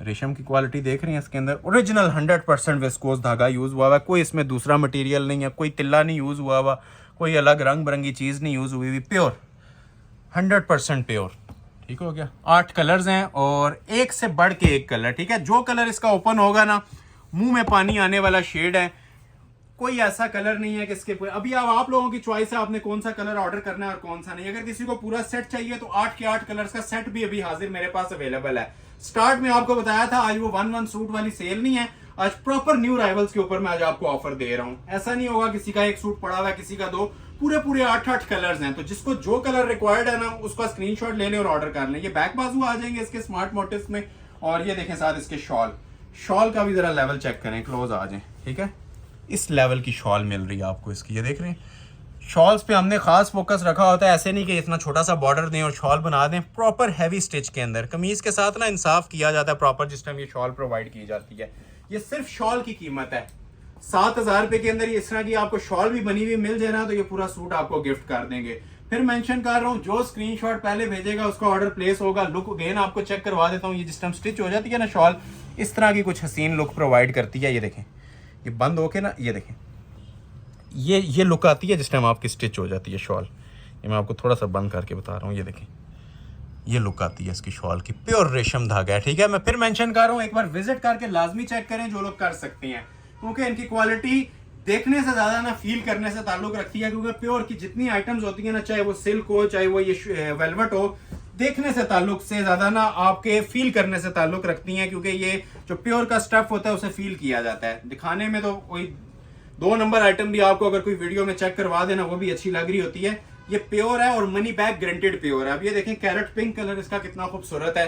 रेशम की क्वालिटी देख रही हैं इसके अंदर। ओरिजिनल 100% विस्कोस धागा यूज़ हुआ हुआ, कोई इसमें दूसरा मटेरियल नहीं है, कोई तिल्ला नहीं यूज़ हुआ हुआ, कोई अलग रंग बिरंगी चीज़ नहीं यूज़ हुई हुई, प्योर 100% प्योर। ठीक हो गया। 8 कलर्स हैं और एक से बढ़ के एक कलर। ठीक है, जो कलर इसका ओपन होगा ना मुंह में पानी आने वाला शेड है। कोई ऐसा कलर नहीं है कि इसके अभी आप लोगों की चॉइस है आपने कौन सा कलर ऑर्डर करना है और कौन सा नहीं। अगर किसी को पूरा सेट चाहिए तो 8 के 8 कलर्स का सेट भी अभी हाजिर मेरे पास अवेलेबल है। स्टार्ट में आपको बताया था आज वो 1-1 सूट वाली सेल नहीं है, आज प्रॉपर न्यू राइवल्स के ऊपर मैं आज आपको ऑफर दे रहा हूं। ऐसा नहीं होगा किसी का एक सूट पड़ा हुआ है किसी का 2, पूरे 8 कलर्स हैं। तो जिसको जो कलर रिक्वायर्ड है ना उसका स्क्रीनशॉट ले लें और ऑर्डर कर लें। ये बैक बाजू आ जाएंगे इसके स्मार्ट मोटिव्स में। और ये देखें साथ इसके शॉल का भी जरा लेवल चेक करें, क्लोज आ जाए। ठीक है, इस लेवल की शॉल मिल रही है आपको इसकी। ये देख रहे हैं, शॉल्स पे हमने खास फोकस रखा होता है। ऐसे नहीं कि इतना छोटा सा बॉर्डर दें और शॉल बना दें, प्रॉपर हैवी स्टिच के अंदर कमीज के साथ ना इंसाफ किया जाता है प्रॉपर जिस टाइम ये शॉल प्रोवाइड की जाती है। ये सिर्फ शॉल की कीमत है 7,000 रुपए के अंदर। इस तरह की आपको शॉल भी बनी हुई मिल जाए ना तो ये पूरा सूट आपको गिफ्ट कर देंगे। फिर मेंशन कर रहा हूँ, जो स्क्रीनशॉट पहले भेजेगा उसका ऑर्डर प्लेस होगा। लुक अगेन आपको चेक करवा देता हूँ। ये जिस टाइम स्टिच हो जाती है ना शॉल, इस तरह की कुछ हसीन लुक प्रोवाइड करती है। ये देखें, ये बंद होके ना, ये देखें, ये लुक आती है जिस टाइम आपकी स्टिच हो जाती है शॉल। ये मैं आपको थोड़ा सा बंद करके बता रहा हूँ। ये देखें, ये लुक आती है इसकी शॉल की, प्योर रेशम धागा है। ठीक है, मैं फिर मेंशन कर रहा हूँ, एक बार विजिट करके लाजमी चेक करें जो लोग कर सकते हैं, क्योंकि इनकी क्वालिटी देखने से ज्यादा ना फील करने से ताल्लुक रखती है। क्योंकि प्योर की जितनी आइटम्स होती है ना, चाहे वो सिल्क हो चाहे वो ये वेलवेट हो, देखने से ताल्लुक से ज्यादा ना आपके फील करने से ताल्लुक रखती हैं। क्योंकि ये जो प्योर का स्टफ होता है उसे फील किया जाता है। दिखाने में तो कोई 2 नंबर आइटम भी आपको अगर कोई वीडियो में चेक करवा देना वो भी अच्छी लग रही होती है। ये प्योर है और मनी बैक गारंटेड प्योर है। अब ये देखें, कैरेट पिंक कलर इसका कितना खूबसूरत है।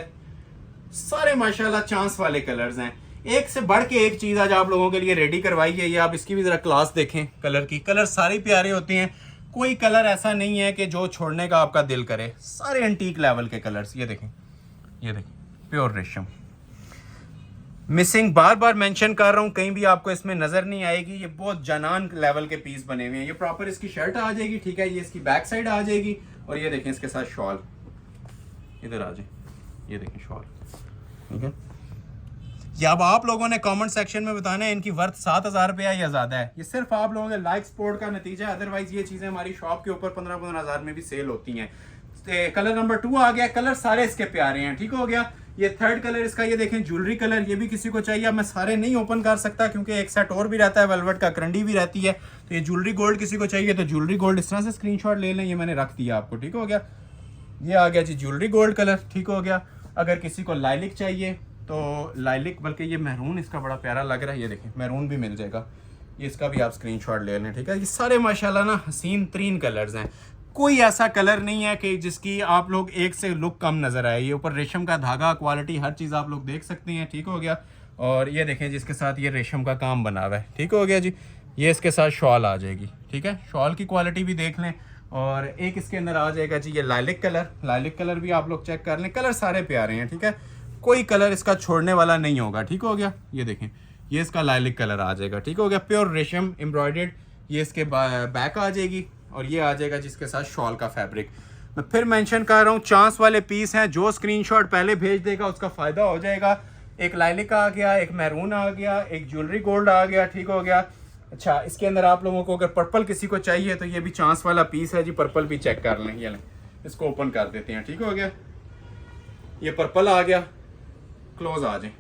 सारे माशाल्लाह चांस वाले कलर्स हैं। एक से बढ़ के एक चीज आज आप लोगों के लिए रेडी करवाई है। ये आप इसकी भी जरा क्लास देखें कलर की। कलर सारे प्यारे होते हैं, कोई कलर ऐसा नहीं है कि जो छोड़ने का आपका दिल करे। सारे एंटीक लेवल के कलर्स। ये देखें, ये देखें, प्योर रेशम। मिसिंग बार बार मेंशन कर रहा हूं, कहीं भी आपको इसमें नजर नहीं आएगी। ये बहुत जनान लेवल के पीस बने हुए हैं। ये प्रॉपर इसकी शर्ट आ जाएगी। ठीक है, ये इसकी बैक साइड आ जाएगी और ये देखें इसके साथ शॉल। इधर आ जाए, ये देखें शॉल। ठीक है, ये अब आप लोगों ने कमेंट सेक्शन में बताना है इनकी वर्थ 7,000 रुपया या ज़्यादा है। ये सिर्फ आप लोगों के लाइक सपोर्ट का नतीजा है, अदरवाइज ये चीज़ें हमारी शॉप के ऊपर 15-15 हज़ार में भी सेल होती हैं। कलर नंबर 2 आ गया, कलर सारे इसके प्यारे हैं, ठीक हो गया। ये थर्ड कलर इसका, ये देखें ज्वेलरी कलर, ये भी किसी को चाहिए। अब मैं सारे नहीं ओपन कर सकता क्योंकि एक सेट और भी रहता है वेलवेट का, करंडी भी रहती है। तो ये ज्वेलरी गोल्ड किसी को चाहिए तो ज्वेलरी गोल्ड इस तरह से स्क्रीनशॉट ले लें, ये मैंने रख दिया आपको, ठीक हो गया। ये आ गया जी ज्वेलरी गोल्ड कलर, ठीक हो गया। अगर किसी को लाइलिक चाहिए तो लाइलिक, बल्कि ये मैरून इसका बड़ा प्यारा लग रहा है, ये देखें मैरून भी मिल जाएगा, ये इसका भी आप स्क्रीनशॉट ले लें, ठीक है। ये सारे माशाल्लाह ना हसीन तरीन कलर्स हैं, कोई ऐसा कलर नहीं है कि जिसकी आप लोग एक से लुक कम नज़र आए। ये ऊपर रेशम का धागा, क्वालिटी हर चीज़ आप लोग देख सकते हैं, ठीक हो गया। और ये देखें जिसके साथ ये रेशम का काम बना हुआ है, ठीक हो गया जी। ये इसके साथ शॉल आ जाएगी, ठीक है, शॉल की क्वालिटी भी देख लें। और एक इसके अंदर आ जाएगा जी ये लाइलिक कलर, लाइलिक कलर भी आप लोग चेक कर लें, कलर सारे प्यारे हैं, ठीक है, कोई कलर इसका छोड़ने वाला नहीं होगा, ठीक हो गया। ये देखें ये इसका लाइलिक कलर आ जाएगा, ठीक हो गया, प्योर रेशम एम्ब्रॉयडर्ड, ये इसके बैक आ जाएगी। और ये आ जाएगा जिसके साथ शॉल का फैब्रिक। मैं फिर मेंशन कर रहा हूँ, चांस वाले पीस हैं, जो स्क्रीनशॉट पहले भेज देगा उसका फ़ायदा हो जाएगा। एक लाइलिक आ गया, एक मैरून आ गया, एक ज्वेलरी गोल्ड आ गया, ठीक हो गया। अच्छा, इसके अंदर आप लोगों को अगर पर्पल किसी को चाहिए तो ये भी चांस वाला पीस है जी, पर्पल भी चेक कर लें। ये लें, इसको ओपन कर देते हैं, ठीक हो गया। ये पर्पल आ गया, क्लोज आ जाए।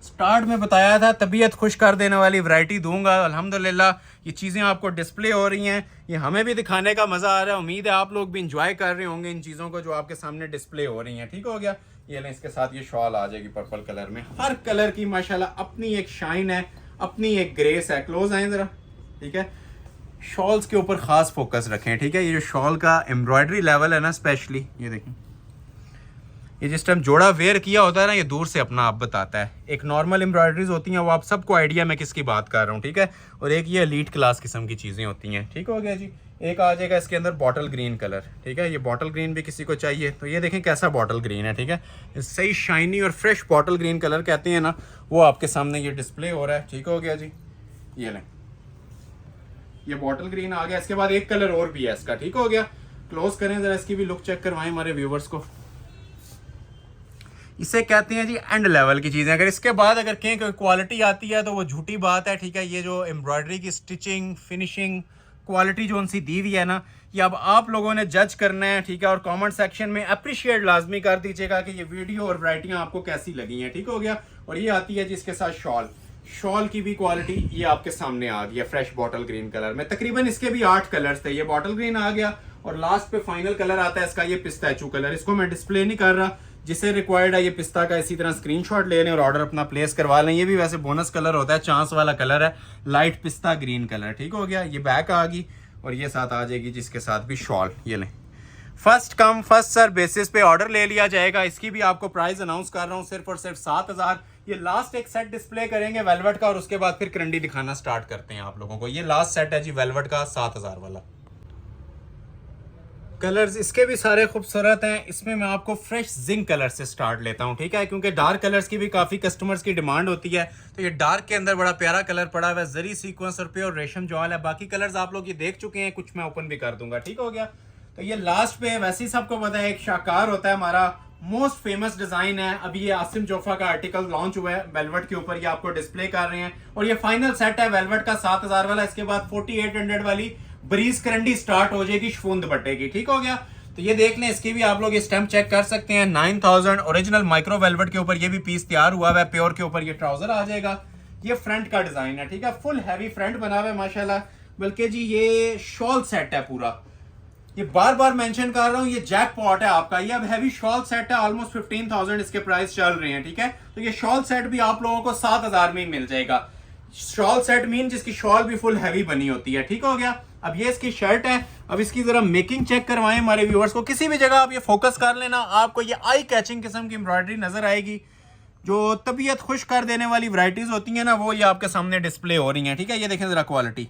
स्टार्ट में बताया था तबीयत खुश कर देने वाली वैरायटी दूंगा, अल्हम्दुलिल्लाह ये चीज़ें आपको डिस्प्ले हो रही हैं, ये हमें भी दिखाने का मज़ा आ रहा है। उम्मीद है आप लोग भी इंजॉय कर रहे होंगे इन चीज़ों को जो आपके सामने डिस्प्ले हो रही हैं, ठीक हो गया। ये लें, इसके साथ ये शॉल आ जाएगी पर्पल कलर में। हर कलर की माशाल्लाह अपनी एक शाइन है, अपनी एक ग्रेस है। क्लोज आए ज़रा, ठीक है। शॉल्स के ऊपर ख़ास फोकस रखें, ठीक है। ये जो शॉल का एम्ब्रॉयडरी लेवल है ना, स्पेशली ये देखें, ये जिस टाइम जोड़ा वेयर किया होता है ना, ये दूर से अपना आप बताता है। एक नॉर्मल एम्ब्रॉयडरीज होती हैं, वो आप सबको आइडिया मैं किसकी बात कर रहा हूँ, ठीक है। और एक ये एलीट क्लास किस्म की चीज़ें होती हैं, ठीक हो गया जी। एक आ जाएगा इसके अंदर बॉटल ग्रीन कलर, ठीक है। ये बॉटल ग्रीन भी किसी को चाहिए तो ये देखें कैसा बॉटल ग्रीन है, ठीक है। सही शाइनी और फ्रेश बॉटल ग्रीन कलर कहते हैं ना, वो आपके सामने ये डिस्प्ले हो रहा है, ठीक हो गया जी। ये लें, ये बॉटल ग्रीन आ गया। इसके बाद एक कलर और भी है इसका, ठीक हो गया। क्लोज करें ज़रा, इसकी भी लुक चेक करवाएं हमारे व्यूवर्स को। इसे कहते हैं जी एंड लेवल की चीज़ें। अगर इसके बाद अगर कहें कोई क्वालिटी आती है तो वो झूठी बात है, ठीक है। ये जो एम्ब्रॉयडरी की स्टिचिंग, फिनिशिंग, क्वालिटी जो उनसी दी हुई है ना, ये अब आप लोगों ने जज करना है, ठीक है। और कमेंट सेक्शन में अप्रिशिएट लाजमी कर दीजिएगा कि ये वीडियो और वैरायटियाँ आपको कैसी लगी हैं, ठीक हो गया। और ये आती है जिसके साथ शॉल, शॉल की भी क्वालिटी ये आपके सामने आ गई है फ्रेश बॉटल ग्रीन कलर में। तकरीबन इसके भी 8 कलर्स थे, ये बॉटल ग्रीन आ गया और लास्ट पे फाइनल कलर आता है इसका ये पिस्ताचू कलर। इसको मैं डिस्प्ले नहीं कर रहा, जिसे रिक्वायर्ड है ये पिस्ता का इसी तरह स्क्रीनशॉट ले लें और ऑर्डर अपना प्लेस करवा लें। ये भी वैसे बोनस कलर होता है, चांस वाला कलर है, लाइट पिस्ता ग्रीन कलर, ठीक हो गया। ये बैक आ गई और ये साथ आ जाएगी जिसके साथ भी शॉल। ये लें, first come first serve basis पे ऑर्डर ले लिया जाएगा। इसकी भी आपको प्राइस अनाउंस कर रहा हूँ, सिर्फ और सिर्फ 7,000। ये लास्ट एक सेट डिस्प्ले करेंगे वेलवेट का और उसके बाद फिर करंडी दिखाना स्टार्ट करते हैं आप लोगों को। ये लास्ट सेट है जी वेलवेट का 7,000 वाला। कलर्स इसके भी सारे खूबसूरत हैं। इसमें मैं आपको फ्रेश जिंक कलर से स्टार्ट लेता हूं, ठीक है, क्योंकि डार्क कलर्स की भी काफ़ी कस्टमर्स की डिमांड होती है। तो ये डार्क के अंदर बड़ा प्यारा कलर पड़ा हुआ है, जरी सीक्वेंस और प्योर रेशम जॉल है। बाकी कलर्स आप लोग ये देख चुके हैं, कुछ मैं ओपन भी कर दूंगा, ठीक हो गया। तो ये लास्ट पे वैसे ही सबको पता है एक शाकार होता है हमारा, मोस्ट फेमस डिजाइन है। अभी ये आसिम जोफा का आर्टिकल लॉन्च हुआ है वेलवेट के ऊपर, ये आपको डिस्प्ले कर रहे हैं। और ये फाइनल सेट है वेलवेट का 7,000 वाला। इसके बाद 4800 वाली ब्रीज करंडी स्टार्ट हो जाएगी शिफॉन दुपट्टे की, ठीक हो गया। तो ये देख लें, इसकी भी आप लोग ये स्टैम्प चेक कर सकते हैं। 9000 ओरिजिनल माइक्रो वेलवेट के ऊपर ये भी पीस तैयार हुआ है। प्योर के ऊपर ये ट्राउजर आ जाएगा। ये फ्रंट का डिजाइन है, ठीक है, फुल हैवी फ्रंट बना हुआ है माशाल्लाह। बल्कि जी ये शॉल सेट है पूरा, ये बार बार मेंशन कर रहा हूँ, ये जैक पॉट है आपका। ये अब हैवी शॉल सेट है, ऑलमोस्ट 15,000 इसके प्राइस चल रहे हैं, ठीक है। तो ये शॉल सेट भी आप लोगों को 7,000 में ही मिल जाएगा। शॉल सेट मीन जिसकी शॉल भी फुल हैवी बनी होती है, ठीक हो गया। अब ये इसकी शर्ट है। अब इसकी जरा मेकिंग चेक करवाएं हमारे व्यूअर्स को। किसी भी जगह आप ये फोकस कर लेना, आपको ये आई कैचिंग किस्म की एम्ब्रॉयडरी नजर आएगी। जो तबीयत खुश कर देने वाली वैरायटीज होती हैं ना, वो ये आपके सामने डिस्प्ले हो रही हैं, ठीक है। ये देखें जरा क्वालिटी,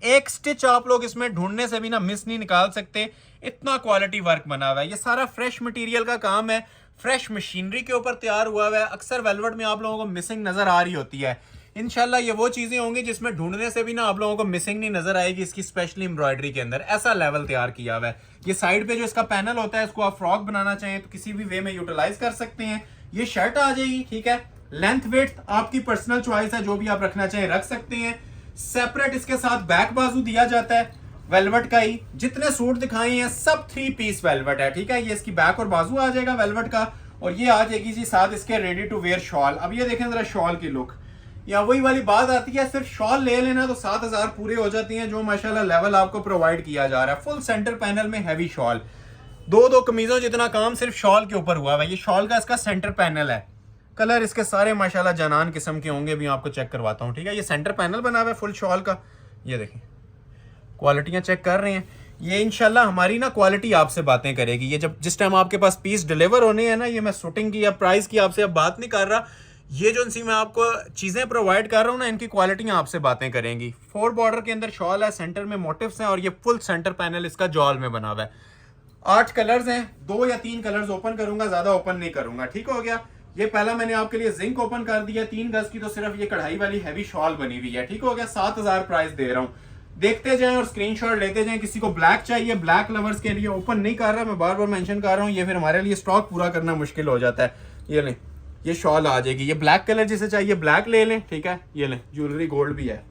एक स्टिच आप लोग इसमें ढूंढने से भी ना मिस नहीं निकाल सकते, इतना क्वालिटी वर्क बना हुआ है। ये सारा फ्रेश मटेरियल का काम है, फ्रेश मशीनरी के ऊपर तैयार हुआ हुआ है। अक्सर वेलवेट में आप लोगों को मिसिंग नजर आ रही होती है, इंशाल्लाह ये वो चीजें होंगी जिसमें ढूंढने से भी ना आप लोगों को मिसिंग नहीं नजर आएगी। इसकी स्पेशली एम्ब्रॉयडरी के अंदर ऐसा लेवल तैयार किया हुआ है। ये साइड पे जो इसका पैनल होता है, इसको आप फ्रॉक बनाना चाहें तो किसी भी वे में यूटिलाइज कर सकते हैं। ये शर्ट आ जाएगी, ठीक है, लेंथ वेट आपकी पर्सनल चॉइस है, जो भी आप रखना चाहें रख सकते हैं। सेपरेट इसके साथ बैक बाजू दिया जाता है वेलवेट का ही। जितने सूट दिखाए हैं सब 3 पीस वेलवेट है, ठीक है। ये इसकी बैक और बाजू आ जाएगा वेलवेट का, और ये आ जाएगी जी साथ इसके रेडी टू वेयर शॉल। अब ये देखें जरा शॉल की लुक, या वही वाली बात आती है, सिर्फ शॉल ले लेना तो 7000 पूरे हो जाती हैं, जो माशाल्लाह लेवल आपको प्रोवाइड किया जा रहा है। फुल सेंटर पैनल में हैवी शॉल, दो कमीजों जितना काम सिर्फ शॉल के ऊपर हुआ है। ये शॉल का इसका सेंटर पैनल है। कलर इसके सारे माशाल्लाह जनान किस्म के होंगे, भी आपको चेक करवाता हूँ, ठीक है। ये सेंटर पैनल बना हुआ है फुल शॉल का। ये देखें क्वालिटियाँ चेक कर रहे हैं। ये इंशाल्लाह हमारी ना क्वालिटी आपसे बातें करेगी। ये जब जिस टाइम आपके पास पीस डिलीवर होने हैं ना, ये मैं शूटिंग की या प्राइस की आपसे अब बात नहीं कर रहा, ये जो सी मैं आपको चीज़ें प्रोवाइड कर रहा हूँ ना, इनकी क्वालिटियाँ आपसे बातें करेंगी। 4 बॉर्डर के अंदर शॉल है, सेंटर में मोटिव्स हैं, और ये फुल सेंटर पैनल इसका जॉल में बना हुआ है। 8 कलर्स हैं, 2 या 3 कलर्स ओपन करूंगा, ज्यादा ओपन नहीं करूंगा, ठीक हो गया। ये पहला मैंने आपके लिए जिंक ओपन कर दिया 3 गज की, तो सिर्फ ये कढ़ाई वाली हैवी शॉल बनी हुई है, ठीक हो गया। 7000 प्राइस दे रहा हूँ। देखते जाएं और स्क्रीनशॉट लेते जाएं। किसी को ब्लैक चाहिए, ब्लैक लवर्स के लिए ओपन नहीं कर रहा, मैं बार बार मेंशन कर रहा हूँ, ये फिर हमारे लिए स्टॉक पूरा करना मुश्किल हो जाता है। ये लें, ये शॉल आ जाएगी। ये ब्लैक कलर जिसे चाहिए ब्लैक ले लें, ठीक है। ये लें, ज्वेलरी गोल्ड भी है,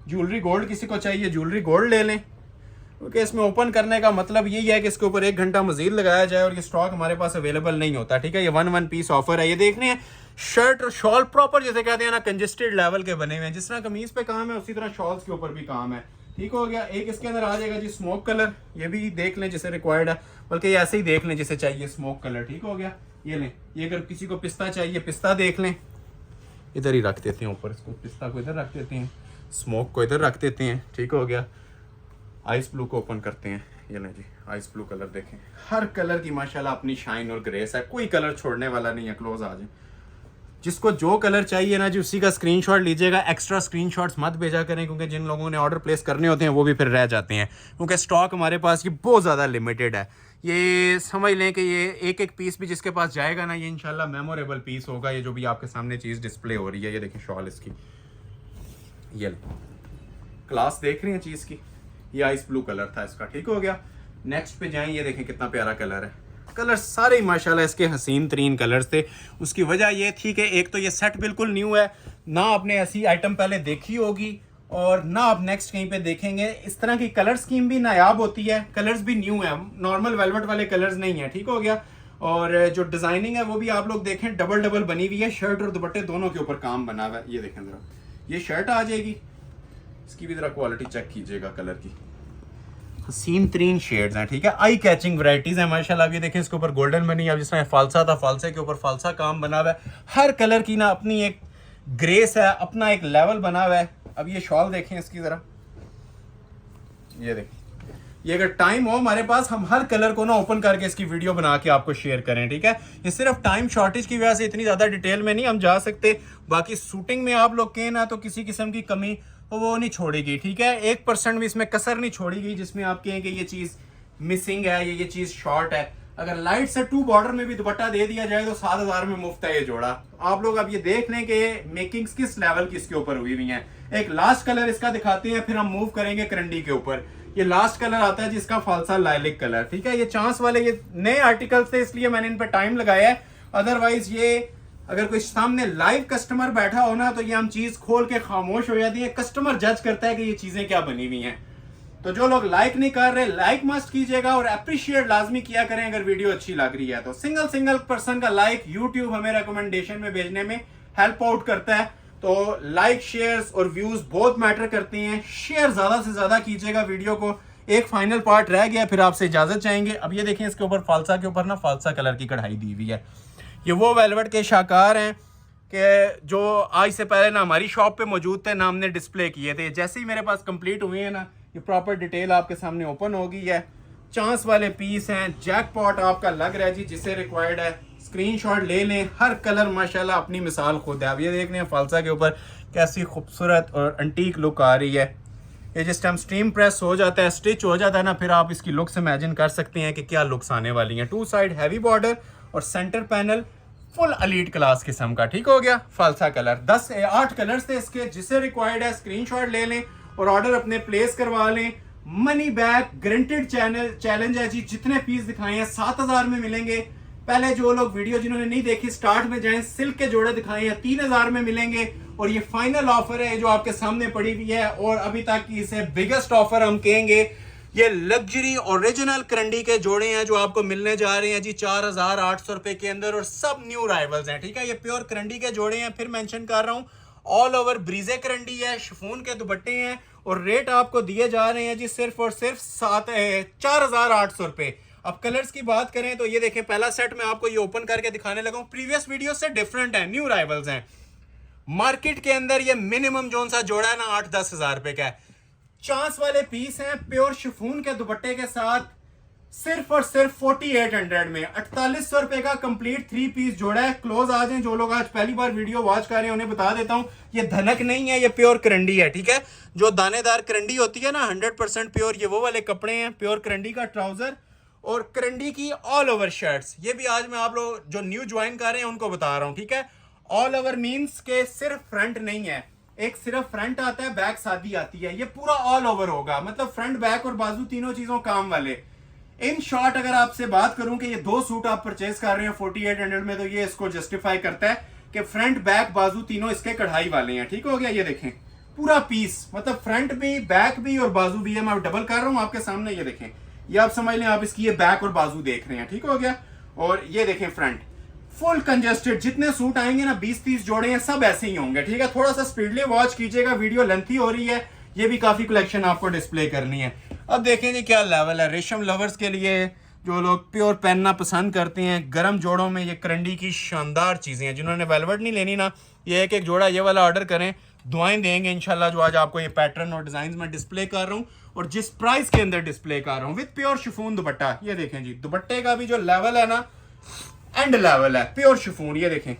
ज्वेलरी गोल्ड किसी को चाहिए ज्वेलरी गोल्ड ले लें, क्योंकि इसमें ओपन करने का मतलब यही है कि इसके ऊपर 1 घंटा मजीद लगाया जाए, और ये स्टॉक हमारे पास अवेलेबल नहीं होता, ठीक है। ये 1 पीस ऑफर है। ये देखने हैं शर्ट और शॉल प्रॉपर जैसे कहते हैं ना, कंजेस्टेड लेवल के बने हुए हैं। जिस तरह कमीज पे काम है उसी तरह शॉल्स के ऊपर भी काम है, ठीक हो गया। एक इसके अंदर आ जाएगा जी स्मोक कलर, ये भी देख लें जिसे रिक्वायर्ड है, बल्कि ये ऐसे ही देख लें जिसे चाहिए स्मोक कलर, ठीक हो गया। ये लें, ये अगर किसी को पिस्ता चाहिए पिस्ता देख लें, इधर ही रख देते हैं ऊपर, इसको पिस्ता को इधर रख देते हैं, स्मोक को इधर रख देते हैं, ठीक हो गया। आइस ब्लू को ओपन करते हैं। ये लें जी आइस ब्लू कलर देखें, हर कलर की माशाल्लाह अपनी शाइन और ग्रेस है, कोई कलर छोड़ने वाला नहीं है। क्लोज आ जाए, जिसको जो कलर चाहिए ना जी उसी का स्क्रीनशॉट लीजिएगा। एक्स्ट्रा स्क्रीनशॉट्स मत भेजा करें, क्योंकि जिन लोगों ने ऑर्डर प्लेस करने होते हैं वो भी फिर रह जाते हैं, क्योंकि स्टॉक हमारे पास ये बहुत ज़्यादा लिमिटेड है। ये समझ लें कि ये एक पीस भी जिसके पास जाएगा ना, ये इंशाल्लाह मेमोरेबल पीस होगा। ये जो भी आपके सामने चीज़ डिस्प्ले हो रही है, ये देखें शॉल इसकी, ये क्लास देख रही हैं चीज़ की। ये आइस ब्लू कलर था इसका, ठीक हो गया। नेक्स्ट पे जाएं, ये देखें कितना प्यारा कलर है। कलर सारे ही माशाल्लाह इसके हसीन तरीन कलर्स थे। उसकी वजह ये थी कि एक तो ये सेट बिल्कुल न्यू है, ना आपने ऐसी आइटम पहले देखी होगी और ना आप नेक्स्ट कहीं पे देखेंगे। इस तरह की कलर स्कीम भी नायाब होती है, कलर्स भी न्यू है, नॉर्मल वेलवेट वाले कलर्स नहीं है, ठीक हो गया। और जो डिजाइनिंग है वो भी आप लोग देखें डबल डबल बनी हुई है, शर्ट और दुपट्टे दोनों के ऊपर काम बना हुआ है। ये देखें जरा, ये शर्ट आ जाएगी, इसकी भी जरा क्वालिटी चेक कीजिएगा कलर की। हसीन तरीन शेड्स हैं, ठीक है, आई कैचिंग वैरायटीज हैं माशाल्लाह। अब ये देखें इसके ऊपर गोल्डन बनी है, जिसमें फालसा था, फालसे के ऊपर फालसा काम बना हुआ है। हर कलर की ना अपनी एक ग्रेस है, अपना एक लेवल बना हुआ है। अब ये शॉल देखें इसकी जरा, ये देखें, ये अगर टाइम हो हमारे पास, हम हर कलर को ना ओपन करके इसकी वीडियो बना के आपको शेयर करें, ठीक है। ये सिर्फ टाइम शॉर्टेज की वजह से इतनी ज्यादा डिटेल में नहीं हम जा सकते। बाकी शूटिंग में आप लोग कहें ना तो किसी किस्म की कमी वो नहीं छोड़ेगी, ठीक है। 1% भी इसमें कसर नहीं छोड़ी गई जिसमें आप कहें कि ये चीज मिसिंग है, ये चीज शॉर्ट है। अगर लाइट से 2 बॉर्डर में भी दुपट्टा दे दिया जाए तो 7000 में मुफ्त है ये जोड़ा। आप लोग अब ये देख लें कि मेकिंग्स किस लेवल की इसके ऊपर हुई हुई हैं। एक लास्ट कलर इसका दिखाते हैं, फिर हम मूव करेंगे करंडी के ऊपर। ये लास्ट कलर आता है जिसका फालसा लाइलिक कलर, ठीक है। ये चांस वाले ये नए आर्टिकल्स थे इसलिए मैंने इन पर टाइम लगाया है। अदरवाइज ये अगर कोई सामने लाइव कस्टमर बैठा हो ना तो ये हम चीज खोल के खामोश हो जाती है। कस्टमर जज करता है कि ये चीजें क्या बनी हुई हैं। तो जो लोग लाइक नहीं कर रहे, लाइक मस्ट कीजिएगा और अप्रिशिएट लाजमी किया करें अगर वीडियो अच्छी लग रही है तो। सिंगल पर्सन का लाइक यूट्यूब हमें रिकमेंडेशन में भेजने में हेल्प आउट करता है। तो लाइक शेयर्स और व्यूज बहुत मैटर करती हैं। शेयर ज्यादा से ज्यादा कीजिएगा वीडियो को। एक फाइनल पार्ट रह गया, फिर आपसे इजाजत चाहेंगे। अब ये देखें इसके ऊपर फालसा के ऊपर ना फालसा कलर की कढ़ाई दी हुई है। ये वो वेलवेट के शाकार हैं कि जो आज से पहले ना हमारी शॉप पे मौजूद थे, ना हमने डिस्प्ले किए थे। जैसे ही मेरे पास कंप्लीट हुए हैं ना, ये प्रॉपर डिटेल आपके सामने ओपन हो गई है। चांस वाले पीस हैं, जैकपॉट आपका लग रहा है जी, जिसे रिक्वायर्ड है स्क्रीनशॉट ले लें। हर कलर माशाल्लाह अपनी मिसाल खुद है। अब ये देख रहे हैं फालसा के ऊपर कैसी खूबसूरत और अंटीक लुक आ रही है। ये जिस टाइम स्टीम प्रेस हो जाता है, स्टिच हो जाता है ना, फिर आप इसकी लुक्स इमेजिन कर सकते हैं कि क्या लुक्स आने वाली हैं। 2 साइड हैवी बॉर्डर और centre panel full elite class किस्म का, ठीक हो गया। फालसा कलर 8 कलर्स थे इसके, जिसे रिक्वायर्ड है स्क्रीनशॉट ले लें और ऑर्डर अपने प्लेस करवा लें। मनी बैक गारंटेड चैलेंज है जी। जितने पीस दिखाए हैं 7000 में मिलेंगे। पहले जो लोग वीडियो जिन्होंने नहीं देखी स्टार्ट में जाएं, सिल्क के जोड़े दिखाए हैं 3000 में मिलेंगे और ये फाइनल ऑफर है जो आपके सामने पड़ी हुई है और अभी तक की इसे बिगेस्ट ऑफर हम कहेंगे। ये लग्जरी ओरिजिनल करंडी के जोड़े हैं जो आपको मिलने जा रहे हैं जी 4800 रुपए के अंदर और सब न्यू राइवल्स हैं, ठीक है। ये प्योर करंडी के जोड़े हैं, फिर मेंशन कर रहा हूं, ऑल ओवर ब्रीजे करंडी है, शिफॉन के दुपट्टे हैं और रेट आपको दिए जा रहे हैं जी सिर्फ और सिर्फ 4800 रुपए। अब कलर्स की बात करें तो ये देखें, पहला सेट मैं आपको ये ओपन करके दिखाने लगा हूं, प्रीवियस वीडियो से डिफरेंट है, न्यू राइवल्स हैं। मार्केट के अंदर ये मिनिमम जोन सा जोड़ा है ना 8-10 हजार रुपए का है। चांस वाले पीस हैं प्योर शिफॉन के दुपट्टे के साथ, सिर्फ और सिर्फ 4800 में 4800 रुपए का कंप्लीट 3 पीस जोड़ा है। क्लोज आ जाएं, जो लोग आज पहली बार वीडियो वॉच कर रहे हैं उन्हें बता देता हूं, ये धनक नहीं है, ये प्योर करंडी है, ठीक है। जो दानेदार करंडी होती है ना 100% प्योर, ये वो वाले कपड़े हैं। प्योर करंडी का ट्राउजर और करंडी की ऑल ओवर शर्ट्स, ये भी आज मैं आप लोग जो न्यू ज्वाइन कर रहे हैं उनको बता रहा हूं, ठीक है। ऑल ओवर मींस के सिर्फ फ्रंट नहीं है, एक सिर्फ फ्रंट आता है, बैक सादी आती है, ये पूरा ऑल ओवर होगा, मतलब फ्रंट बैक और बाजू तीनों चीजों काम वाले। इन शॉर्ट अगर आपसे बात करूं कि ये 2 सूट आप परचेज कर रहे हैं 4800 में, तो ये इसको जस्टिफाई करता है कि फ्रंट बैक बाजू तीनों इसके कढ़ाई वाले हैं, ठीक हो गया। ये देखें पूरा पीस, मतलब फ्रंट भी बैक भी और बाजू भी है, मैं डबल कर रहा हूं आपके सामने, ये देखें, ये आप समझ लें, आप इसकी ये बैक और बाजू देख रहे हैं, ठीक हो गया। और ये देखें फ्रंट फुल कंजेस्टेड, जितने सूट आएंगे ना 20-30 जोड़े हैं सब ऐसे ही होंगे, ठीक है। थोड़ा सा स्पीडली वॉच कीजिएगा, वीडियो लेंथी हो रही है, ये भी काफी कलेक्शन आपको डिस्प्ले करनी है। अब देखें जी क्या लेवल है रेशम लवर्स के लिए, जो लोग प्योर पहनना पसंद करते हैं, गर्म जोड़ों में ये करंडी की शानदार चीजें हैं। जिन्होंने वेलवेट नहीं लेनी ना, ये एक एक जोड़ा ये वाला ऑर्डर करें, दुआएं देंगे इंशाल्लाह। जो आज आपको ये पैटर्न और डिजाइन में डिस्प्ले कर रहा हूँ और जिस प्राइस के अंदर डिस्प्ले कर रहा हूँ विद प्योर शिफॉन दुपट्टा, ये देखें जी दुपट्टे का भी जो लेवल है ना एंड लेवल है, प्योर शिफॉन, ये देखें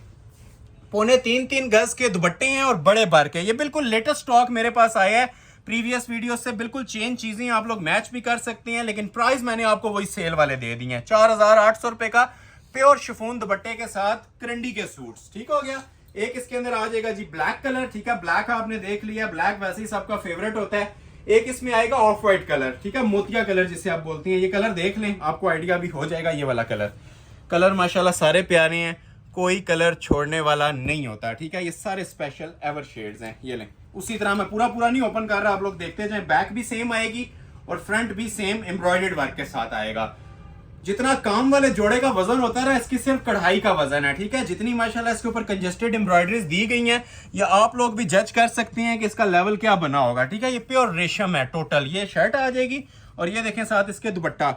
3.25 गज के दुपट्टे हैं और बड़े बार के। ये बिल्कुल लेटेस्ट स्टॉक मेरे पास आया है, प्रीवियस वीडियो से बिल्कुल चेंज चीजें आप लोग मैच भी कर सकते हैं, लेकिन प्राइस मैंने आपको वही सेल वाले दे दिए हैं। 4800 रुपए का प्योर शिफॉन दुपट्टे के साथ करंडी के सूट्स, ठीक हो गया। एक इसके अंदर आ जाएगा जी ब्लैक कलर, ठीक है, ब्लैक आपने देख लिया, ब्लैक वैसे ही सबका फेवरेट होता है। एक इसमें आएगा ऑफ व्हाइट कलर, ठीक है, मोतिया कलर जिसे आप बोलते हैं, ये कलर देख लें आपको आइडिया भी हो जाएगा। ये वाला कलर माशाल्लाह सारे प्यारे हैं, कोई कलर छोड़ने वाला नहीं होता, ठीक है। ये सारे स्पेशल एवर शेड्स हैं, ये लें। उसी तरह मैं पूरा नहीं ओपन कर रहा, आप लोग देखते जाएं। बैक भी सेम आएगी और फ्रंट भी सेम एम्ब्रॉयडर्ड वर्क के साथ आएगा। जितना काम वाले जोड़े का वजन होता है, इसकी सिर्फ कढ़ाई का वजन है, ठीक है। जितनी माशाल्लाह इसके ऊपर कंजेस्टेड एम्ब्रॉयडरीज दी गई हैं, ये आप लोग भी जज कर सकते हैं कि इसका लेवल क्या बना होगा, ठीक है। ये प्योर रेशम है टोटल, ये शर्ट आ जाएगी और ये देखें साथ इसके दुपट्टा,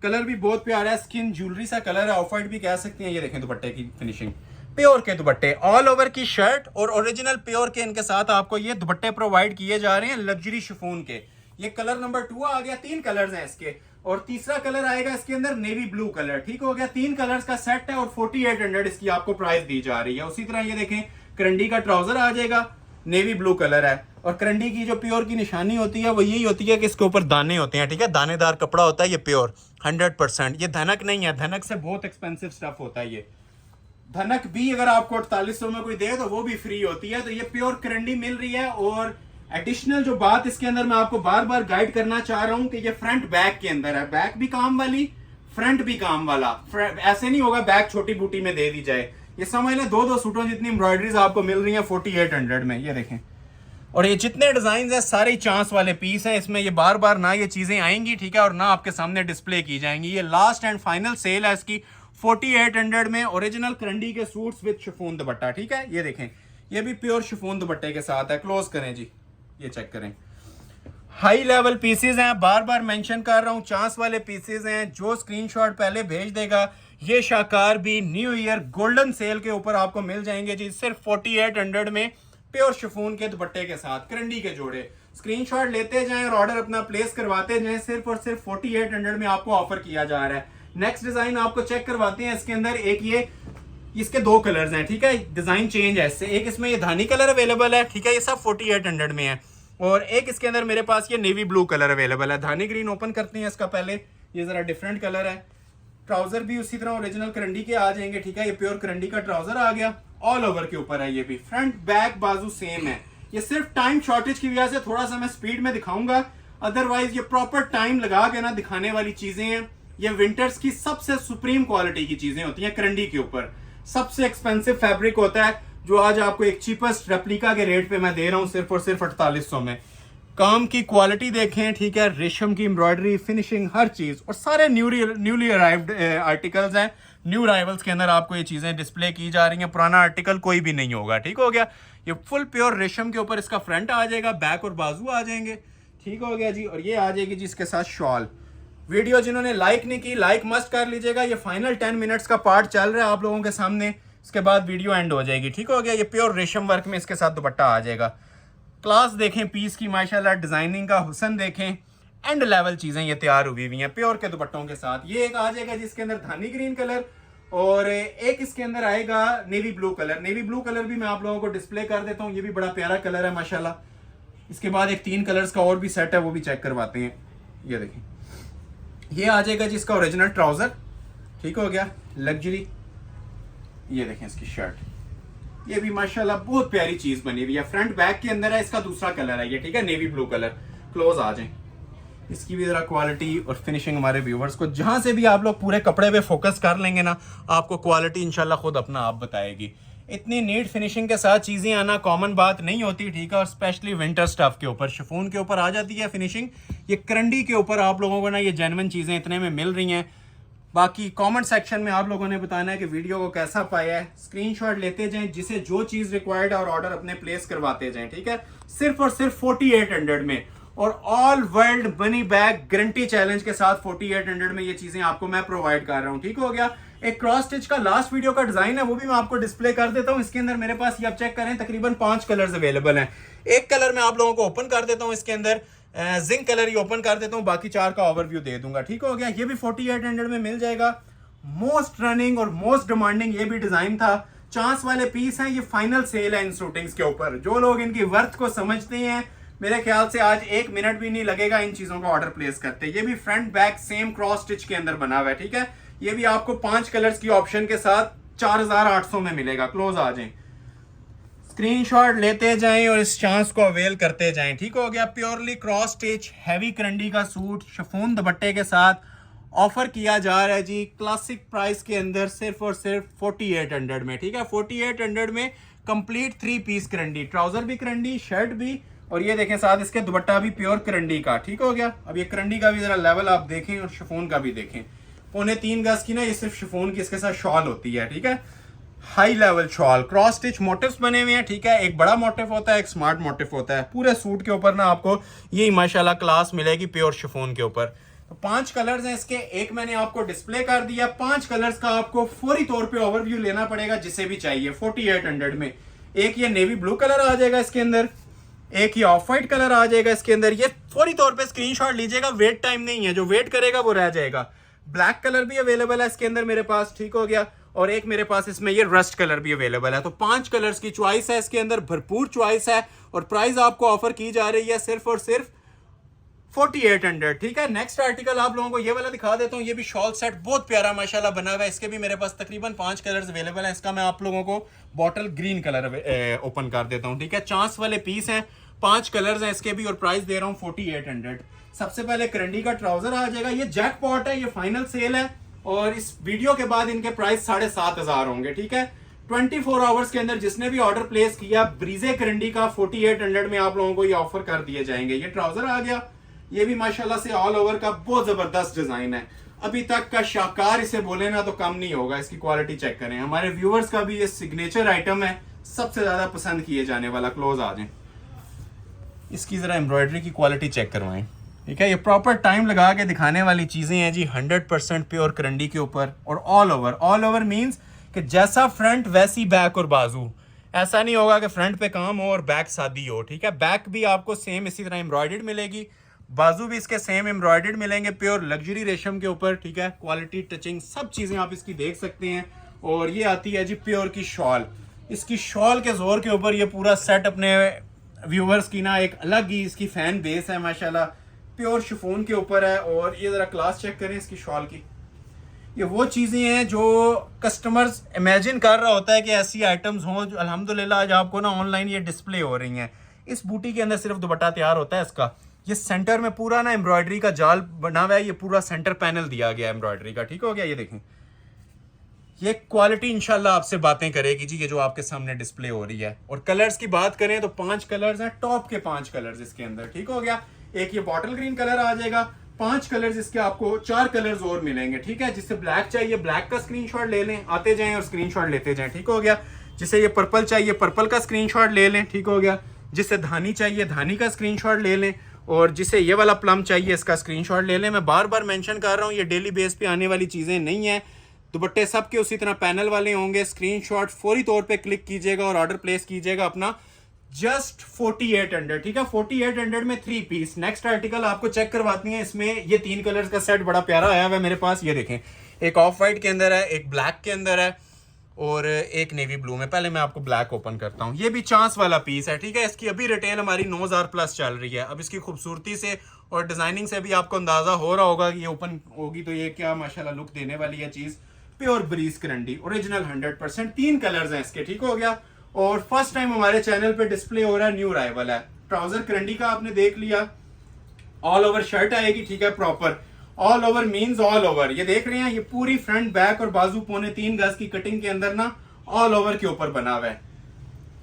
कलर भी बहुत प्यारा है, स्किन ज्वेलरी सा कलर है, ऑफ व्हाइट भी कह सकते हैं। ये देखें दुपट्टे की फिनिशिंग, प्योर के दुपट्टे, ऑल ओवर की शर्ट और ओरिजिनल प्योर के इनके साथ आपको ये दुपट्टे प्रोवाइड किए जा रहे हैं लग्जरी शिफॉन के। ये कलर नंबर 2 आ गया, 3 कलर्स हैं इसके और तीसरा कलर आएगा इसके अंदर नेवी ब्लू कलर, ठीक हो गया। 3 कलर्स का सेट है और 4800 इसकी आपको प्राइस दी जा रही है। उसी तरह ये देखें करंडी का ट्राउजर आ जाएगा, नेवी ब्लू कलर है और करंडी की जो प्योर की निशानी होती है वो यही होती है कि इसके ऊपर दाने होते हैं, ठीक है, दानेदार कपड़ा होता है ये प्योर 100%। ये धनक नहीं है, धनक से बहुत एक्सपेंसिव स्टफ होता है। ये धनक भी अगर आपको 4800 में कोई दे तो वो भी फ्री होती है, तो ये प्योर करंडी मिल रही है। और एडिशनल जो बात इसके अंदर मैं आपको बार बार गाइड करना चाह रहा हूं कि ये फ्रंट बैक के अंदर है, बैक भी काम वाली फ्रंट भी काम वाला, ऐसे नहीं होगा बैक छोटी बूटी में दे दी जाए। ये समझ लें 2-2 सूटों जितनी एम्ब्रॉयडरीज आपको मिल रही है 4800 में, ये देखें। और ये जितने डिजाइन है सारे चांस वाले पीस हैं, इसमें ये बार बार ना ये चीजें आएंगी, ठीक है, और ना आपके सामने डिस्प्ले की जाएंगी। ये लास्ट एंड फाइनल सेल है इसकी 4800 में, ओरिजिनल करंडी के सूट्स विद शिफॉन दुपट्टा, ठीक है। ये देखें ये भी प्योर शिफॉन दुपट्टे के साथ है। क्लोज करें जी, ये चेक करें, हाई लेवल पीसेज हैं, बार बार मेंशन कर रहा हूं, चांस वाले पीसेज हैं। जो स्क्रीनशॉट पहले भेज देगा ये शाकार भी न्यू ईयर गोल्डन सेल के ऊपर आपको मिल जाएंगे जी सिर्फ 4800 में, प्योर शिफॉन के दुपट्टे के साथ करंडी के जोड़े। स्क्रीनशॉट लेते जाएं और ऑर्डर अपना प्लेस करवाते जाएं, सिर्फ और सिर्फ 4800 में आपको ऑफर किया जा रहा है। नेक्स्ट डिजाइन आपको चेक करवाते हैं, इसके अंदर एक ये इसके 2 कलर्स हैं, ठीक है, डिजाइन चेंज है इससे। एक इसमें ये धानी कलर अवेलेबल है, ठीक है, ये सब 4800 में है। और एक इसके अंदर मेरे पास ये नेवी ब्लू कलर अवेलेबल है। धानी ग्रीन ओपन करते हैं इसका पहले, ये जरा डिफरेंट कलर है। ट्राउजर भी उसी तरह ओरिजिनल करंडी के आ जाएंगे, ठीक है, ये प्योर करंडी का ट्राउजर आ गया, ऑल ओवर के ऊपर है। ये भी फ्रंट बैक बाजू सेम है। ये सिर्फ टाइम शॉर्टेज की वजह से थोड़ा सा मैं स्पीड में दिखाऊंगा, अदरवाइज ये प्रॉपर टाइम लगा के ना दिखाने वाली चीजें हैं। ये विंटर्स की सबसे सुप्रीम क्वालिटी की चीजें होती हैं करंडी के ऊपर। सबसे एक्सपेंसिव फैब्रिक होता है जो आज आपको एक चीपेस्ट रेप्लिका के रेट पे मैं दे रहा हूं सिर्फ और सिर्फ 4800 में। काम की क्वालिटी देखें, ठीक है, रेशम की एम्ब्रॉयडरी, फिनिशिंग, हर चीज, और सारे न्यूली अराइव्ड आर्टिकल्स हैं। न्यू अराइवल्स के अंदर आपको ये चीजें डिस्प्ले की जा रही हैं, पुराना आर्टिकल कोई भी नहीं होगा। ठीक हो गया, ये फुल प्योर रेशम के ऊपर इसका फ्रंट आ जाएगा, बैक और बाजू आ जाएंगे। ठीक हो गया जी, और ये आ जाएगी जी इसके साथ शॉल। वीडियो जिन्होंने लाइक नहीं की, लाइक मस्ट कर लीजिएगा। ये फाइनल 10 मिनट्स का पार्ट चल रहा है आप लोगों के सामने, इसके बाद वीडियो एंड हो जाएगी। ठीक हो गया, ये प्योर रेशम वर्क में इसके साथ दुपट्टा आ जाएगा। क्लास देखें पीस की, माशाल्लाह, डिजाइनिंग का हुसन देखें, एंड लेवल चीजें ये तैयार हुई हुई हैं प्योर के दुपट्टों के साथ। ये एक आ जाएगा जिसके अंदर धानी ग्रीन कलर, और एक इसके अंदर आएगा navy blue colour. Navy blue colour भी मैं आप लोगों को डिस्प्ले कर देता हूँ, ये भी बड़ा प्यारा कलर है माशाल्लाह। इसके बाद एक 3 कलर्स का और भी सेट है, वो भी चेक करवाते हैं। ये देखें, ये आ जाएगा जिसका ओरिजिनल ट्राउजर। ठीक हो गया, लग्जरी। ये देखें इसकी शर्ट, ये भी माशाल्लाह बहुत प्यारी चीज बनी हुई है। फ्रंट बैक के अंदर है, इसका दूसरा कलर है ये, ठीक है, नेवी ब्लू कलर। क्लोज आ जाए, इसकी भी जरा क्वालिटी और फिनिशिंग हमारे व्यूवर्स को, जहां से भी आप लोग पूरे कपड़े पे फोकस कर लेंगे ना, आपको क्वालिटी इंशाल्लाह खुद अपना आप बताएगी। इतनी नीट फिनिशिंग के साथ चीजें आना कॉमन बात नहीं होती, ठीक है, और स्पेशली विंटर स्टफ के ऊपर, शिफॉन के ऊपर आ जाती है फिनिशिंग। ये करंडी के ऊपर आप लोगों को ना ये जेन्युइन चीजें इतने में मिल रही हैं। बाकी कमेंट सेक्शन में आप लोगों ने बताना है कि वीडियो को कैसा पाया है। स्क्रीनशॉट लेते जाएं, जिसे जो चीज रिक्वायर्ड है, और ऑर्डर अपने प्लेस करवाते जाएं। ठीक है, सिर्फ और सिर्फ 4800 में, और all world money back guarantee challenge के साथ 4800 में ये चीजें आपको मैं प्रोवाइड कर रहा हूँ। ठीक हो गया, एक क्रॉस स्टिच का लास्ट वीडियो का डिजाइन है, वो भी मैं आपको डिस्प्ले कर देता हूँ। इसके अंदर मेरे पास, ये आप चेक करें, तकरीबन 5 कलर्स अवेलेबल हैं। एक कलर मैं आप लोगों को ओपन कर देता हूँ, इसके अंदर जिंक कलर ही ओपन कर देता हूँ, बाकी 4 का ओवरव्यू दे दूंगा। ठीक हो गया, ये भी 4800 में मिल जाएगा। मोस्ट रनिंग और मोस्ट डिमांडिंग ये भी डिजाइन था। चांस वाले पीस हैं, ये फाइनल सेल है इन शूटिंग्स के ऊपर। जो लोग इनकी वर्थ को समझते हैं, मेरे ख्याल से आज 1 मिनट भी नहीं लगेगा इन चीजों का ऑर्डर प्लेस करते। ये भी front back same cross stitch के अंदर बना हुआ है। ठीक है, ये भी आपको 5 कलर्स की ऑप्शन के साथ 4800 में मिलेगा। क्लोज आ जाएं, स्क्रीनशॉट लेते जाएं और इस चांस को अवेल करते जाएं। ठीक हो गया, प्योरली क्रॉस स्टिच हैवी करंडी का सूट शिफॉन दुपट्टे के साथ ऑफर किया जा रहा है जी, क्लासिक प्राइस के अंदर, सिर्फ और सिर्फ 4800 में। ठीक है, 4800 में कंप्लीट 3 पीस करंडी, ट्राउजर भी करंडी, शर्ट भी, और ये देखें साथ इसके दुपट्टा भी प्योर करंडी का। ठीक हो गया, अब ये करंडी का भी जरा लेवल आप देखें और शिफॉन का भी देखें। 3.25 गज की ना ये सिर्फ शिफॉन की इसके साथ शॉल होती है। ठीक है, high level shawl, cross stitch motifs बने हुए हैं। ठीक है, एक बड़ा मोटिव होता है, एक स्मार्ट मोटिव होता है। पूरे सूट के ऊपर ना आपको यही माशाल्लाह क्लास मिलेगी प्योर शिफॉन के ऊपर। तो 5 कलर्स हैं इसके, एक मैंने आपको डिस्प्ले कर दिया। 5 कलर्स का आपको फौरी तौर पे ओवरव्यू लेना पड़ेगा जिसे भी चाहिए 4800 में। एक ये नेवी ब्लू कलर आ जाएगा इसके अंदर, एक ये ऑफ वाइट कलर आ जाएगा इसके अंदर। ये फौरी तौर पे स्क्रीनशॉट लीजिएगा, वेट टाइम नहीं है, जो वेट करेगा वो रह जाएगा। ब्लैक कलर भी अवेलेबल है इसके अंदर मेरे पास। ठीक हो गया, और एक मेरे पास इसमें ये रस्ट कलर भी अवेलेबल है। तो 5 कलर्स की चॉइस है इसके अंदर, भरपूर चॉइस है, और प्राइस आपको ऑफर की जा रही है सिर्फ और सिर्फ 4800। ठीक है, नेक्स्ट आर्टिकल आप लोगों को ये वाला दिखा देता हूँ। ये भी शॉल सेट बहुत प्यारा माशाल्लाह बना हुआ है। इसके भी मेरे पास तकरीबन 5 कलर्स अवेलेबल हैं। इसका मैं आप लोगों को बॉटल ग्रीन कलर ओपन कर देता हूँ। ठीक है, चांस वाले पीस हैं, 5 कलर्स हैं इसके भी, और प्राइस दे रहा हूँ 4800। सबसे पहले करंडी का ट्राउजर आ जाएगा, ये जैकपॉट है, ये फाइनल सेल है, और इस वीडियो के बाद इनके प्राइस 7500 होंगे। ठीक है, 24 आवर्स के अंदर जिसने भी ऑर्डर प्लेस किया ब्रीजे करंडी का 4800 में आप लोगों को ये ऑफर कर दिए जाएंगे। ये ट्राउजर आ गया, ये भी माशाल्लाह से ऑल ओवर का बहुत जबरदस्त डिजाइन है। अभी तक का शाकार इसे बोले ना तो कम नहीं होगा। इसकी क्वालिटी चेक करें, हमारे व्यूवर्स का भी ये सिग्नेचर आइटम है, सबसे ज्यादा पसंद किए जाने वाला। क्लोज आ जाए, इसकी जरा एम्ब्रॉयडरी की क्वालिटी चेक करवाएं। ठीक है, ये प्रॉपर टाइम लगा के दिखाने वाली चीजें हैं जी, 100% प्योर करंडी के ऊपर, और all over. All over means कि जैसा फ्रंट वैसी बैक और बाजू। ऐसा नहीं होगा कि फ्रंट पे काम हो और बैक सादी हो। ठीक है, बैक भी आपको सेम इसी तरह एम्ब्रॉयडर्ड मिलेगी, बाजू भी इसके सेम एम्ब्रॉयडर्ड मिलेंगे, प्योर लग्जरी रेशम के ऊपर। ठीक है, क्वालिटी, टचिंग, सब चीजें आप इसकी देख सकते हैं। और ये आती है जी प्योर की शॉल। इसकी शॉल के जोर के ऊपर ये पूरा सेट अपने व्यूवर्स की ना एक अलग ही इसकी फैन बेस है माशाल्लाह। प्योर शिफॉन के ऊपर है, और ये जरा क्लास चेक करें इसकी शॉल की। ये वो चीजें हैं जो कस्टमर्स इमेजिन कर रहा होता है कि ऐसी आइटम्स हों, जो अल्हम्दुलिल्लाह आज आपको ना ऑनलाइन ये डिस्प्ले हो रही हैं। इस बूटी के अंदर सिर्फ दुपट्टा तैयार होता है इसका, ये सेंटर में पूरा ना एम्ब्रॉयडरी का जाल बना हुआ है, ये पूरा सेंटर पैनल दिया गया है एम्ब्रॉयडरी का, ठीक हो गया। ये देखें, ये क्वालिटी इंशाल्लाह आपसे बातें करेगी जी, ये जो आपके सामने डिस्प्ले हो रही है। और कलर्स की बात करें तो 5 कलर्स हैं, टॉप के 5 कलर्स इसके अंदर, ठीक हो गया। एक ये बॉटल ग्रीन कलर आ जाएगा, 5 कलर्स इसके आपको 4 कलर्स और मिलेंगे, ठीक है। जिससे ब्लैक चाहिए ब्लैक का स्क्रीनशॉट ले लें, आते जाएं और स्क्रीनशॉट लेते जाएं, ठीक हो गया। जिसे ये पर्पल चाहिए पर्पल का स्क्रीनशॉट ले लें, ठीक हो गया। जिसे धानी चाहिए धानी का स्क्रीनशॉट ले लें, और जिसे ये वाला प्लम चाहिए इसका स्क्रीनशॉट ले लें। मैं बार बार मेंशन कर रहा हूँ, ये डेली बेस पे आने वाली चीज़ें नहीं है। दुपट्टे सबके उसी तरह पैनल वाले होंगे। स्क्रीनशॉट फौरी तौर पे क्लिक कीजिएगा और ऑर्डर प्लेस कीजिएगा अपना, जस्ट 4800, ठीक है। 4800 में 3 पीस। नेक्स्ट आर्टिकल आपको चेक करवाती है, इसमें ये 3 कलर्स का सेट बड़ा प्यारा आया हुआ है मेरे पास। ये देखें, एक ऑफ वाइट के अंदर है, एक ब्लैक के अंदर है और एक नेवी ब्लू में। पहले मैं आपको ब्लैक ओपन करता हूँ। ये भी चांस वाला पीस है, ठीक है। इसकी अभी रिटेल हमारी 9000 प्लस चल रही है। अब इसकी खूबसूरती से और डिजाइनिंग से भी आपको अंदाजा हो रहा होगा कि ये ओपन होगी तो ये क्या माशाल्लाह लुक देने वाली है चीज। प्योर ब्रीज करंडी ओरिजिनल 100%, 3 कलर्स हैं इसके, ठीक हो गया। और फर्स्ट टाइम हमारे चैनल पे डिस्प्ले हो रहा है, न्यू अराइवल है। ट्राउजर करंडी का आपने देख लिया, ऑल ओवर शर्ट आएगी, ठीक है, proper all over means all over. ये देख रहे हैं, ये पूरी फ्रंट बैक और बाजू 3.25 गज की कटिंग के अंदर ना ऑल ओवर के ऊपर बना हुआ है।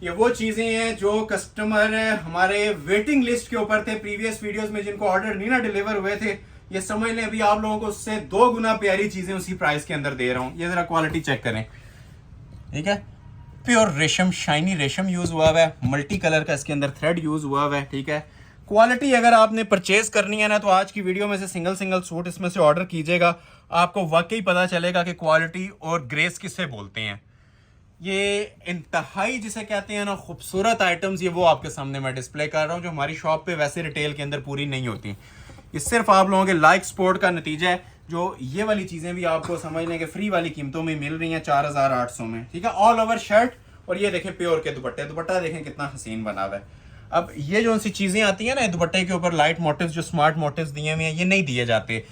ये वो चीजें हैं जो कस्टमर हमारे वेटिंग लिस्ट के ऊपर थे प्रीवियस वीडियोस में, जिनको ऑर्डर नहीं ना डिलीवर हुए थे। ये समझ लें अभी आप लोगों को उससे 2 गुना प्यारी चीजें उसी प्राइस के अंदर दे रहा हूं। ये जरा क्वालिटी चेक करें, ठीक है। प्योर रेशम, शाइनी रेशम यूज हुआ है, मल्टी कलर का इसके अंदर थ्रेड यूज हुआ है, ठीक है। क्वालिटी अगर आपने परचेज करनी है ना तो आज की वीडियो में से सिंगल सिंगल सूट इसमें से ऑर्डर कीजिएगा, आपको वाकई पता चलेगा कि क्वालिटी और ग्रेस किसे बोलते हैं। ये इंतहाई जिसे कहते हैं ना खूबसूरत आइटम्स, ये वो आपके सामने मैं डिस्प्ले कर रहा हूँ जो हमारी शॉप पे वैसे रिटेल के अंदर पूरी नहीं होती। ये सिर्फ आप लोगों के लाइक सपोर्ट का नतीजा है, जो ये वाली चीज़ें भी आपको समझ लें कि फ्री वाली कीमतों में मिल रही हैं 4800 में, ठीक है। ऑल ओवर शर्ट, और ये देखें प्योर के दुपट्टे, दुपट्टा देखें कितना हसीन बना हुआ है। अब ये जो सी चीज़ें आती हैं ना दुपट्टे के ऊपर लाइट मोटिव्स, जो स्मार्ट मोटिव्स दिए हुए हैं, ये नहीं दिए जाते।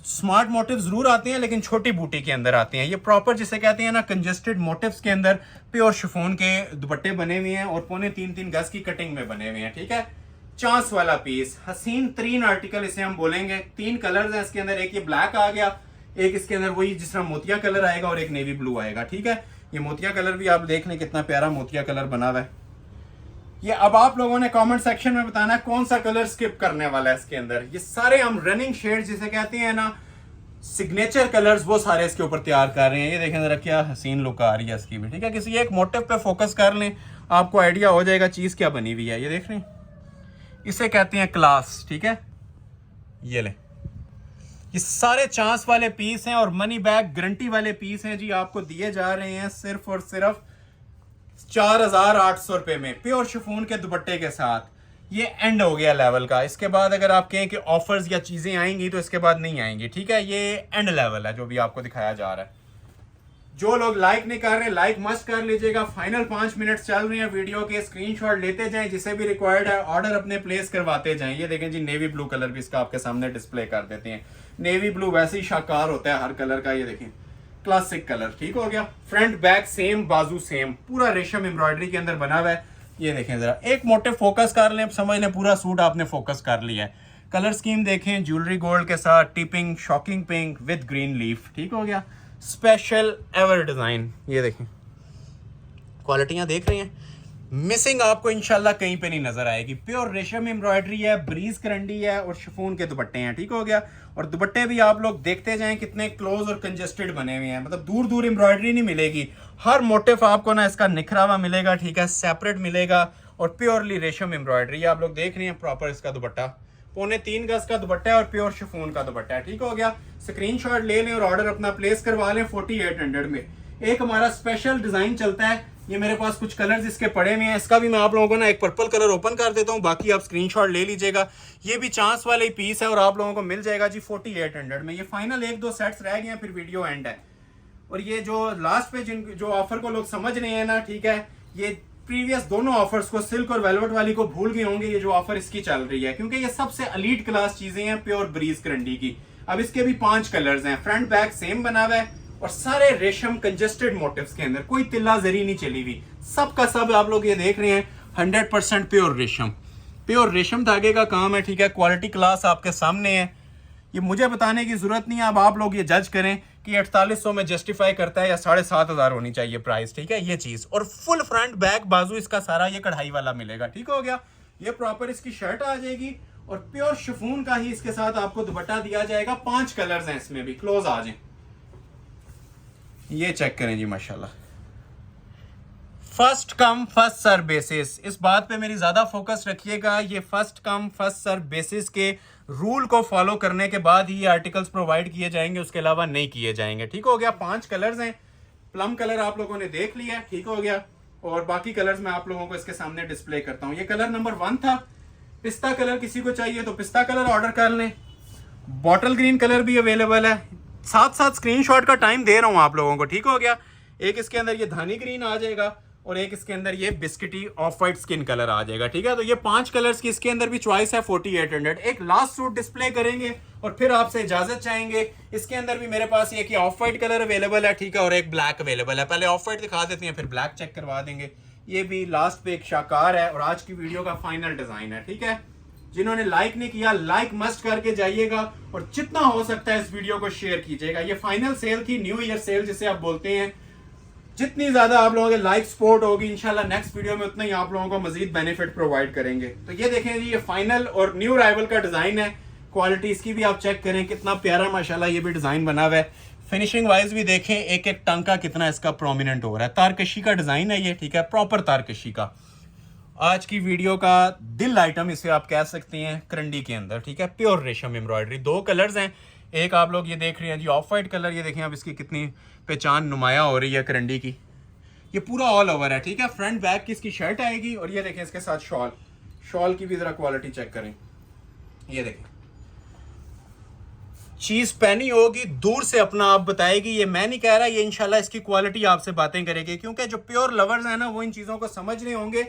स्मार्ट मोटिव जरूर आते हैं लेकिन छोटी बूटी के अंदर आते हैं। ये प्रॉपर जिसे कहते हैं ना कंजेस्टेड मोटिव्स के अंदर प्योर शिफॉन के दुपट्टे बने हुए हैं और 3.25 गज की कटिंग में बने हुए हैं, ठीक है। चांस वाला पीस, हसीन 3 आर्टिकल इसे हम बोलेंगे। 3 कलर्स हैं इसके अंदर, एक ये ब्लैक आ गया, एक इसके अंदर वही जिस तरह मोतिया कलर आएगा और एक नेवी ब्लू आएगा, ठीक है। ये मोतिया कलर भी आप देख लें कितना प्यारा मोतिया कलर बना हुआ है। ये अब आप लोगों ने कमेंट सेक्शन में बताना है कौन सा कलर स्किप करने वाला है इसके अंदर। ये सारे हम रनिंग शेड्स जिसे कहते हैं ना सिग्नेचर कलर्स, वो सारे इसके ऊपर तैयार कर रहे हैं। ये देखें जरा क्या हसीन लुक आ रही है इसकी भी, ठीक है। किसी एक मोटिव पे फोकस कर लें, आपको आइडिया हो जाएगा चीज क्या बनी हुई है। ये देख रहे हैं, इसे कहते हैं क्लास, ठीक है। ये ले, ये सारे चांस वाले पीस हैं और मनी बैक गारंटी वाले पीस हैं जी। आपको दिए जा रहे हैं सिर्फ और सिर्फ 4800 रुपए में, प्योर शिफॉन के दुपट्टे के साथ। ये एंड हो गया लेवल का। इसके बाद अगर आप कहें कि ऑफर्स या चीजें आएंगी तो इसके बाद नहीं आएंगी, ठीक है। ये एंड लेवल है जो भी आपको दिखाया जा रहा है। जो लोग लाइक नहीं कर रहे, लाइक मस्ट कर लीजिएगा। फाइनल 5 मिनट चल रहे हैं वीडियो के, स्क्रीनशॉट लेते जाएं, जिसे भी रिक्वायर्ड है ऑर्डर अपने प्लेस करवाते जाएं। ये देखें जी, नेवी ब्लू कलर भी इसका आपके सामने डिस्प्ले कर देते हैं। नेवी ब्लू वैसे ही शाकार होता है हर कलर का। ये देखें क्लासिक कलर, ठीक हो गया। फ्रंट बैक सेम, बाजू सेम, पूरा रेशम एम्ब्रॉयडरी के अंदर बना हुआ है। ये देखें जरा, एक मोटे फोकस कर लें, समझ लें पूरा सूट आपने फोकस कर लिया है। कलर स्कीम देखें, ज्वेलरी गोल्ड के साथ, tipping, shocking pink with green leaf, ठीक हो गया। स्पेशल एवर डिजाइन, ये देखें क्वालिटियां देख रहे हैं, मिसिंग आपको इंशाल्लाह कहीं पे नहीं नजर आएगी। प्योर रेशम एम्ब्रॉयडरी है, ब्रीज करंडी है और शिफॉन के दुपट्टे हैं, ठीक हो गया। और दुपट्टे भी आप लोग देखते जाएं कितने क्लोज और कंजेस्टेड बने हुए हैं, मतलब दूर दूर एम्ब्रॉयडरी नहीं मिलेगी। हर मोटिव आपको ना इसका निखरा हुआ मिलेगा, ठीक है, सेपरेट मिलेगा और प्योरली रेशम एम्ब्रॉयडरी आप लोग देख रहे हैं। प्रॉपर इसका दुपट्टा 3.25 गज का दुपट्टा है और प्योर शिफॉन का दुपट्टा है, ठीक हो गया। स्क्रीनशॉट ले लें और ऑर्डर अपना प्लेस करवा लें 4800 में। एक हमारा स्पेशल डिजाइन चलता है, ये मेरे पास कुछ कलर्स इसके पड़े हुए हैं। इसका भी मैं आप लोगों को ना एक पर्पल कलर ओपन कर देता हूँ, बाकी आप स्क्रीनशॉट ले लीजिएगा। ये भी चांस वाले ही पीस है और आप लोगों को मिल जाएगा जी 4800 में। ये फाइनल 1-2 सेट्स रह गए हैं, फिर वीडियो एंड है। और ये जो लास्ट पे जो ऑफर को लोग समझ रहे हैं ना, ठीक है, ये प्रीवियस दोनों ऑफर्स को, सिल्क और वेलवेट वाली को भूल गए होंगे। ये जो ऑफर इसकी चल रही है, क्योंकि ये सबसे एलीट क्लास चीजें हैं प्योर ब्रीज करंडी की। अब इसके भी 5 कलर्स हैं, फ्रंट बैक सेम बना हुआ है और सारे रेशम कंजेस्टेड मोटिव्स के अंदर, कोई तिल्ला जरी नहीं चली हुई। सब का सब आप लोग ये देख रहे हैं 100% प्योर रेशम। प्योर रेशम धागे का काम है, ठीक है। क्वालिटी क्लास आपके सामने है, ये मुझे बताने की जरूरत नहीं है। अब आप लोग ये जज करें कि 4800 में जस्टिफाई करता है या 7500 होनी चाहिए प्राइस, ठीक है। ये चीज, और फुल फ्रंट बैक बाजू इसका सारा ये कढ़ाई वाला मिलेगा, ठीक हो गया। ये प्रॉपर इसकी शर्ट आ जाएगी और प्योर शिफॉन का ही इसके साथ आपको दुपट्टा दिया जाएगा। 5 कलर्स हैं इसमें भी, क्लोज आ जाए, ये चेक करें जी माशाल्लाह। First come first serve basis, इस बात पे मेरी ज्यादा फोकस रखिएगा। ये first come first serve basis के रूल को फॉलो करने के बाद ही ये आर्टिकल्स प्रोवाइड किए जाएंगे, उसके अलावा नहीं किए जाएंगे, ठीक हो गया। 5 कलर्स हैं, प्लम कलर आप लोगों ने देख लिया, ठीक हो गया। और बाकी कलर्स मैं आप लोगों को इसके सामने डिस्प्ले करता हूँ। ये कलर नंबर 1 था। पिस्ता कलर किसी को चाहिए तो पिस्ता कलर ऑर्डर कर लें। बॉटल ग्रीन कलर भी अवेलेबल है। साथ साथ स्क्रीनशॉट का टाइम दे रहा हूं आप लोगों को, ठीक हो गया। एक इसके अंदर ये धानी ग्रीन आ जाएगा और एक इसके अंदर ये बिस्किटी ऑफ वाइट स्किन कलर आ जाएगा, ठीक है। तो ये 5 कलर्स की इसके अंदर भी चॉइस है 4800। एक लास्ट सूट डिस्प्ले करेंगे और फिर आपसे इजाजत चाहेंगे। इसके अंदर भी मेरे पास एक ऑफ वाइट कलर अवेलेबल है, ठीक है, और एक ब्लैक अवेलेबल है। पहले ऑफ वाइट दिखा देते हैं, फिर ब्लैक चेक करवा देंगे। ये भी लास्ट पे एक शाकार है और आज की वीडियो का फाइनल डिजाइन है, ठीक है। जिन्होंने लाइक नहीं किया, लाइक मस्ट करके जाइएगा और जितना हो सकता है इस वीडियो को शेयर कीजिएगा। ये फाइनल सेल थी, न्यू ईयर सेल जिसे आप बोलते हैं। जितनी ज्यादा आप लोगों के लाइक सपोर्ट होगी, इंशाल्लाह नेक्स्ट वीडियो में उतना ही आप लोगों को मजीद बेनिफिट प्रोवाइड करेंगे। तो ये देखें जी, ये फाइनल और न्यू अराइवल का डिजाइन है। क्वालिटी इसकी भी आप चेक करें, कितना प्यारा माशाल्लाह ये भी डिजाइन बना हुआ है। फिनिशिंग वाइज भी देखें, एक एक टांका कितना इसका प्रोमिनेंट हो रहा है। तारकशी का डिजाइन है ये, ठीक है, प्रॉपर तारकशी का। आज की वीडियो का दिल आइटम इसे आप कह सकते हैं करंडी के अंदर, ठीक है, प्योर रेशम एम्ब्रॉयडरी। 2 कलर्स हैं, एक आप लोग ये देख रहे हैं जी ऑफ वाइट कलर। ये देखें अब इसकी कितनी पहचान नुमाया हो रही है करंडी की। ये पूरा ऑल ओवर है, ठीक है। फ्रंट बैक की इसकी शर्ट आएगी और ये देखें इसके साथ शॉल। शॉल की भी जरा क्वालिटी चेक करें, ये देखें, चीज पहनी होगी दूर से अपना आप बताएगी। ये मैं नहीं कह रहा, ये इंशाल्लाह इसकी क्वालिटी आपसे बातें करेगी, क्योंकि जो प्योर लवर्स है ना वो इन चीजों को समझ रहे होंगे।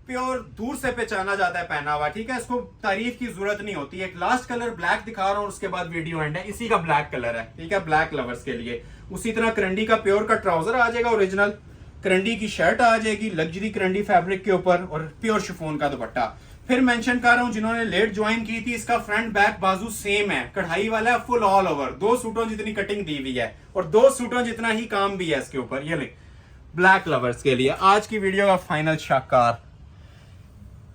प्योर दूर से पहचाना जाता है पहना हुआ, ठीक है, इसको तारीफ की जरूरत नहीं होती। एक लास्ट कलर ब्लैक दिखा रहा हूं, उसके बाद वीडियो एंड है। इसी का ब्लैक कलर है, ठीक है, ब्लैक लवर्स के लिए। उसी तरह करंडी का प्योर का ट्राउजर आ जाएगा, ओरिजिनल करंडी की शर्ट आ जाएगी, लग्जरी करंडी फैब्रिक के ऊपर, और प्योर शिफॉन का दुपट्टा। फिर मेंशन कर रहा हूं, जिन्होंने लेट ज्वाइन की थी, इसका फ्रंट बैक बाजू सेम है, कढ़ाई वाला है, फुल ऑल ओवर। 2 सूटों जितनी कटिंग दी हुई है और 2 सूटों जितना ही काम भी है इसके ऊपर। ये ले ब्लैक लवर्स के लिए आज की वीडियो का फाइनल शाकार।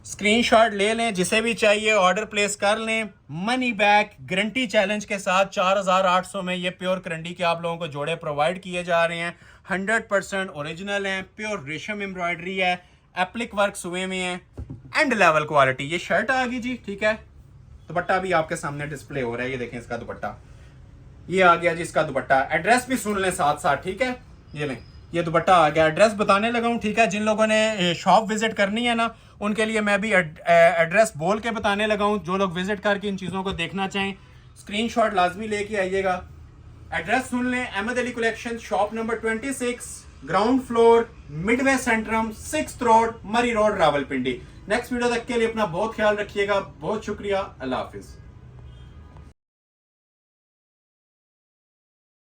स्क्रीनशॉट ले लें, जिसे भी चाहिए ऑर्डर प्लेस कर लें। मनी बैक गारंटी चैलेंज के साथ 4800 में ये प्योर करंडी के आप लोगों को जोड़े प्रोवाइड किए जा रहे हैं। 100% ओरिजिनल है, प्योर रेशम एम्ब्रॉयडरी है, एप्लिक वर्क हुए में है, एंड लेवल क्वालिटी। ये शर्ट आ गई जी, ठीक है। दुपट्टा भी आपके सामने डिस्प्ले हो रहा है, ये देखें इसका दुपट्टा, ये आ गया जी इसका दुपट्टा। एड्रेस भी सुन लें साथ साथ, ठीक है। ये लें, ये दुपट्टा आ गया। एड्रेस बताने लगा हूं, ठीक है। जिन लोगों ने शॉप विजिट करनी है ना, उनके लिए मैं भी एड्रेस बोल के बताने लगा हूं। जो लोग विजिट करके इन चीज़ों को देखना चाहें, स्क्रीनशॉट लाजमी लेके आइएगा। एड्रेस सुन लें, Ahmad Ali collection, shop number 26, ground floor, Midway Centrum, 6th road, Murree road, Rawalpindi. Next video तक के लिए अपना बहुत ख्याल रखिएगा। बहुत शुक्रिया, अल्लाह हाफिज।